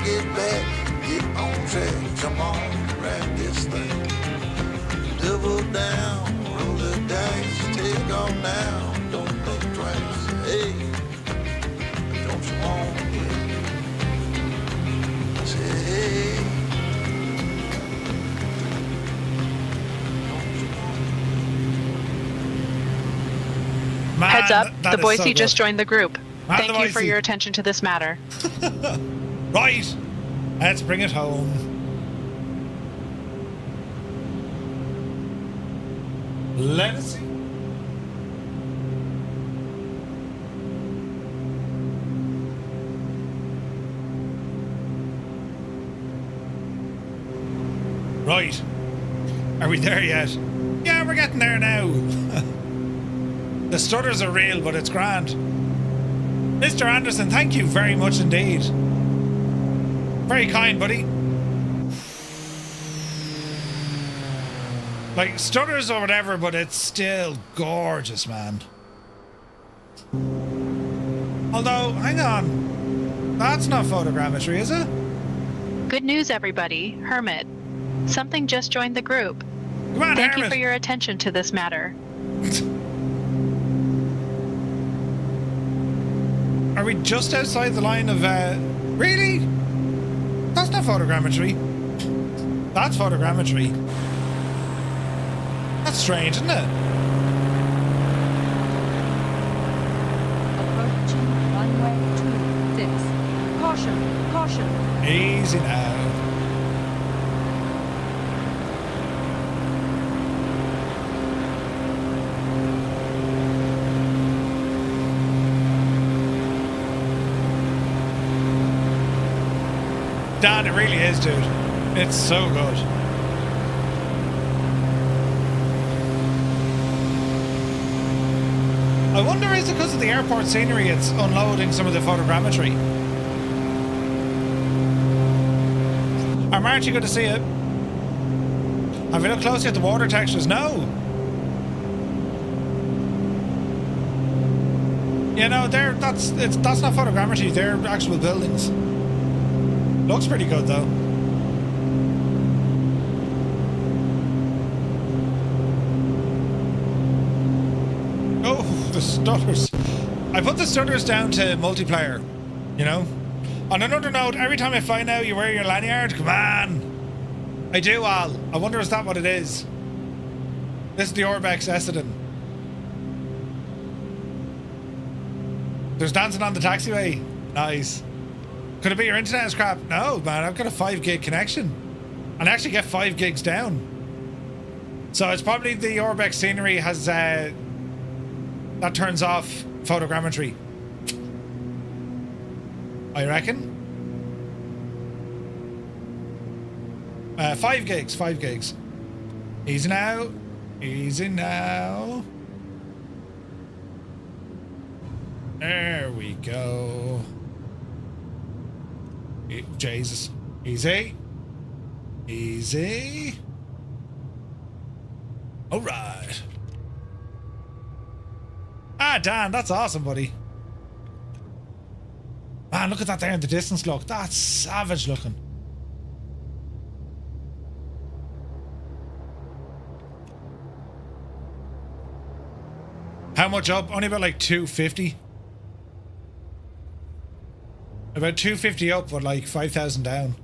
Get back, get on track, come on, ride this thing. Double down, roll the dice, take off now, don't think twice. Hey, don't you wanna play? Say hey. Man, Heads up, that the is Boise so just good. joined the group. Man, Thank the you for Boise. your attention to this matter. Right, let's bring it home. Let us see. Right, are we there yet? Yeah, we're getting there now. The stutters are real, but it's grand. Mr. Anderson, thank you very much indeed. Very kind, buddy. Like, stutters or whatever, but it's still gorgeous, man. Although, hang on. That's not photogrammetry, is it? Good news, everybody. Hermit. Something just joined the group. Come on, Thank Hermit. you for your attention to this matter. Are we just outside the line of, really? That's not photogrammetry. That's photogrammetry. That's strange, isn't it? Approaching runway 26. Caution, caution. Easy now. Dan, it really is, dude. It's so good. I wonder, is it because of the airport scenery it's unloading some of the photogrammetry? Aren't you good to see it? Have you looked closely at the water textures? No. You know, that's not photogrammetry, they're actual buildings. Looks pretty good though. the stutters. I put the stutters down to multiplayer, you know? On another note, every time I fly now, you wear your lanyard? Come on! I do, Al. I wonder, is that what it is? This is the Orbex Essendon. There's dancing on the taxiway. Nice. Could it be your internet is crap? No, man, I've got a 5 gig connection. And I actually get 5 gigs down. So it's probably the Orbex scenery has, that turns off photogrammetry. I reckon. 5 gigs, 5 gigs. Easy now. Easy now. There we go. Jesus. Easy. Easy. All right. Ah, Dan, that's awesome, buddy. Man, look at that there in the distance, look. That's savage looking. How much up? Only about like 250. About 250 up, but like 5,000 down.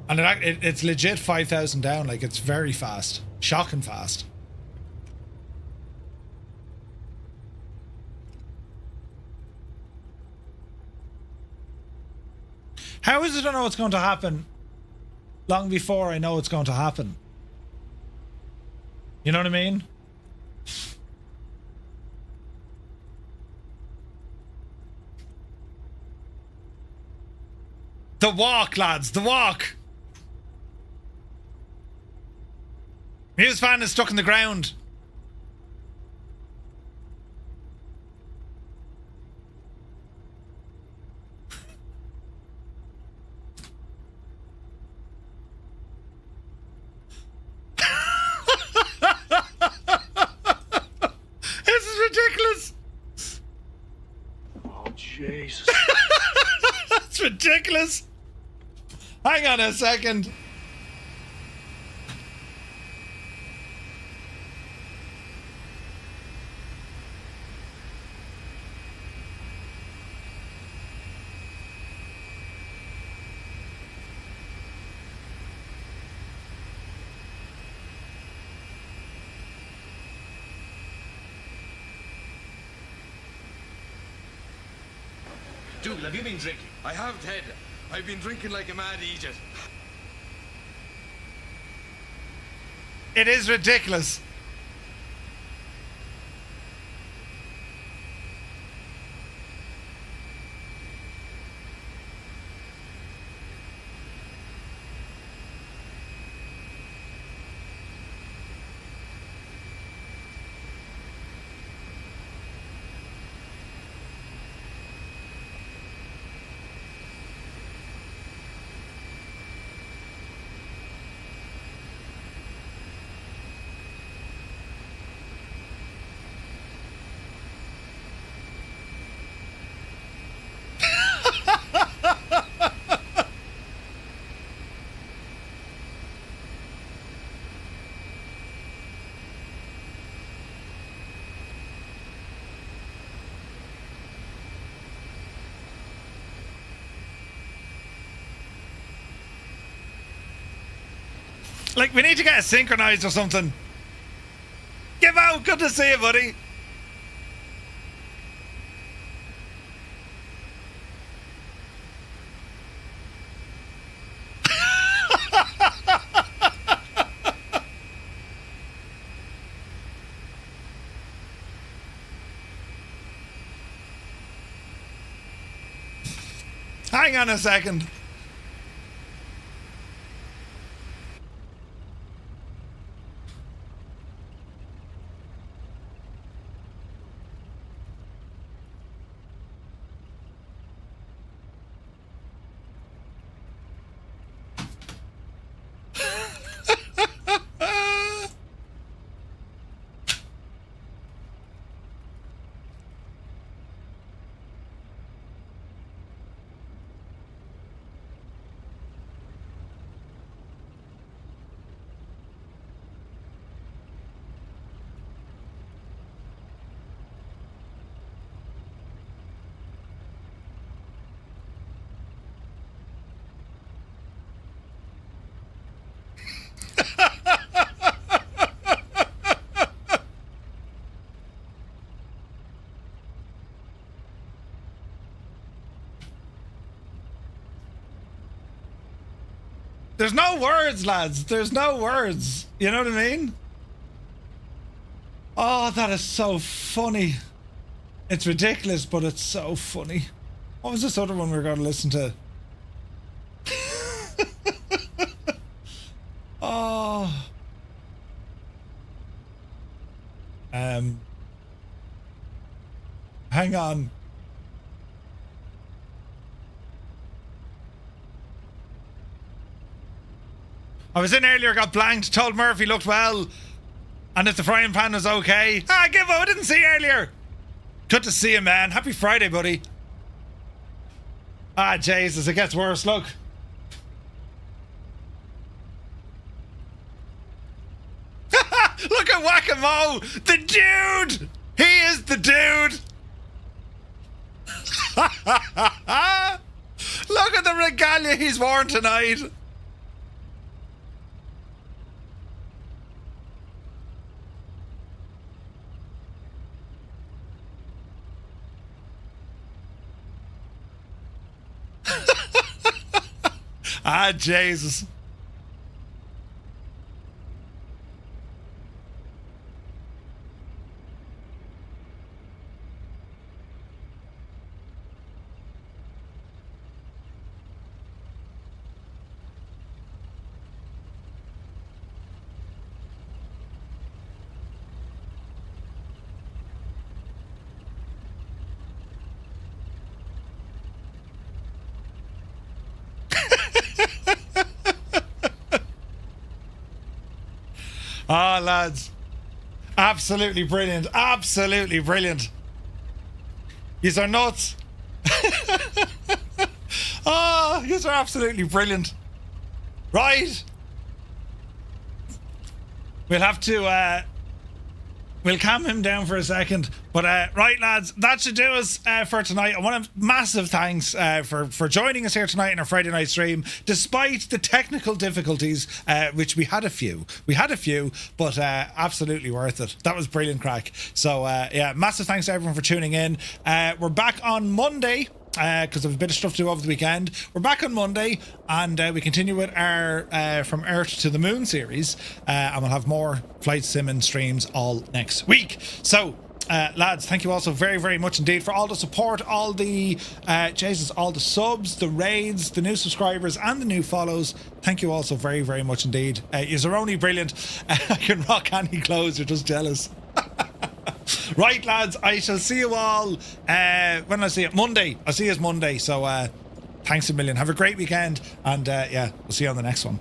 And it's legit 5,000 down. Like, it's very fast. Shocking fast. How is it I know what's going to happen long before I know it's going to happen? You know what I mean? The walk, lads, the walk. His fan is stuck in the ground. This is ridiculous. Oh, Jesus. That's ridiculous. Hang on a second. Dude, have you been drinking? I have, Ted. I've been drinking like a mad idiot. It is ridiculous. Like, we need to get it synchronized or something. Give out. Good to see you, buddy. Hang on a second. There's no words, lads. There's no words. You know what I mean? Oh, that is so funny. It's ridiculous, but it's so funny. What was this other one we were going to listen to? Oh. Hang on. I was in earlier, got blanked, told Murphy looked well, and if the frying pan was okay. Ah, Gibbo, I didn't see you earlier. Good to see you, man. Happy Friday, buddy. Ah, Jesus, it gets worse. Look. Look at Whack-A-Mo! The dude! He is the dude! Look at the regalia he's worn tonight! Ah, Jesus. Ah, lads. Absolutely brilliant. Absolutely brilliant. These are nuts. Ah, these are absolutely brilliant. Right. We'll have to we'll calm him down for a second. But right, lads, that should do us for tonight. I want to massive thanks for joining us here tonight in our Friday night stream, despite the technical difficulties, which we had a few. But absolutely worth it. That was brilliant crack. So yeah, massive thanks to everyone for tuning in. We're back on Monday, because of a bit of stuff to do over the weekend. We're back on Monday, and we continue with our From Earth to the Moon series, and we'll have more flight sim and streams all next week. So lads, thank you also very, very much indeed for all the support, all the all the subs, the raids, the new subscribers, and the new follows. Thank you also very, very much indeed. You're only brilliant. I can rock any clothes, you're just jealous. Right, lads, I shall see you all when I see you Monday. I'll see you Monday. So thanks a million. Have a great weekend, and yeah, we'll see you on the next one.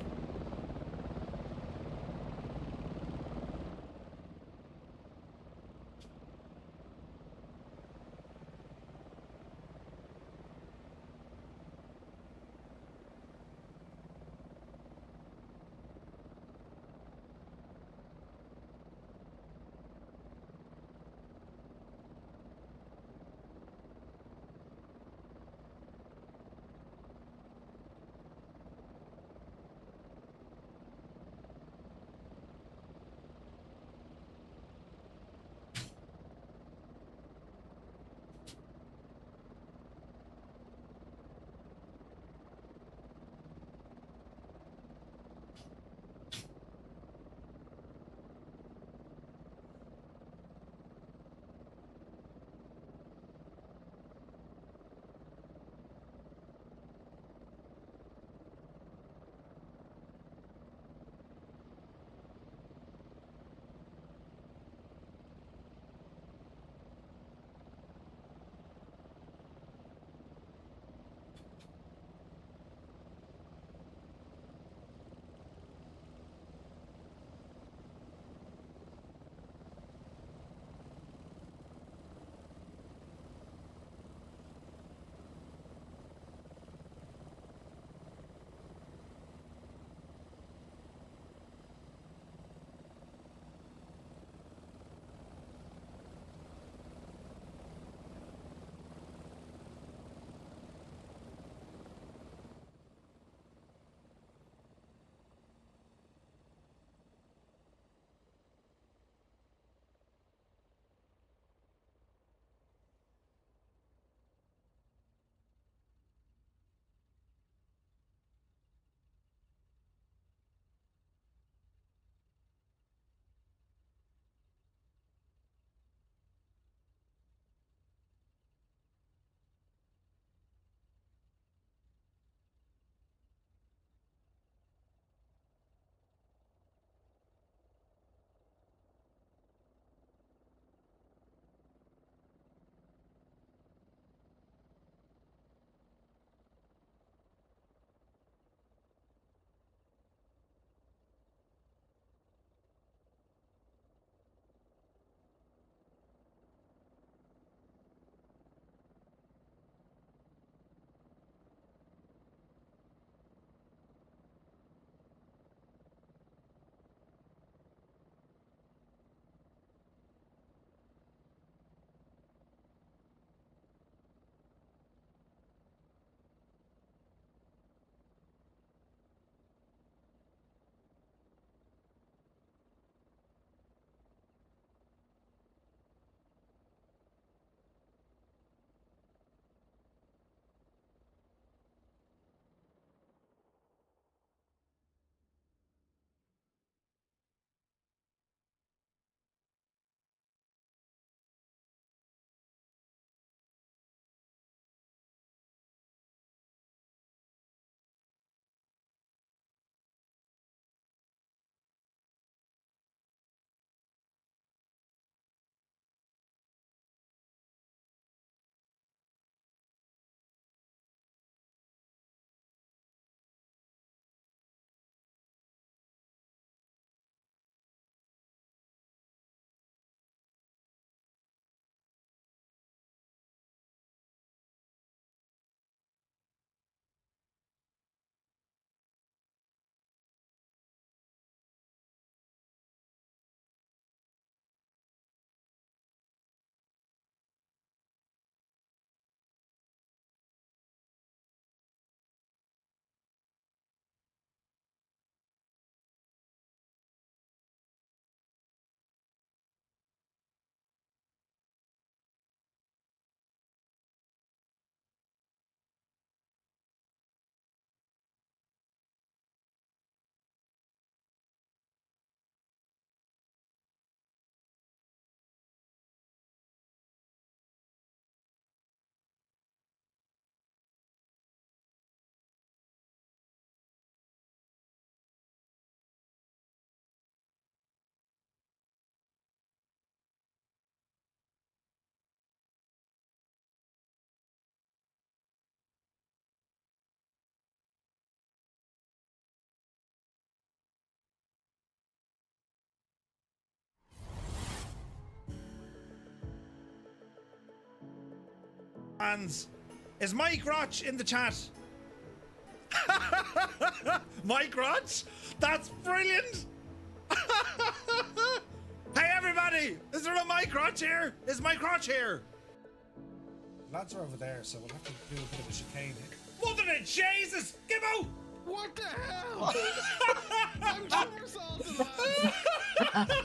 And is Mike Roch in the chat? Mike Roch? That's brilliant! Hey everybody! Is there a Mike Roch here? Is Mike Roch here? Lads are over there, so we'll have to do a bit of a chicane here. Mother of Jesus! Gibbo! What the hell? I'm somersaulting, lads.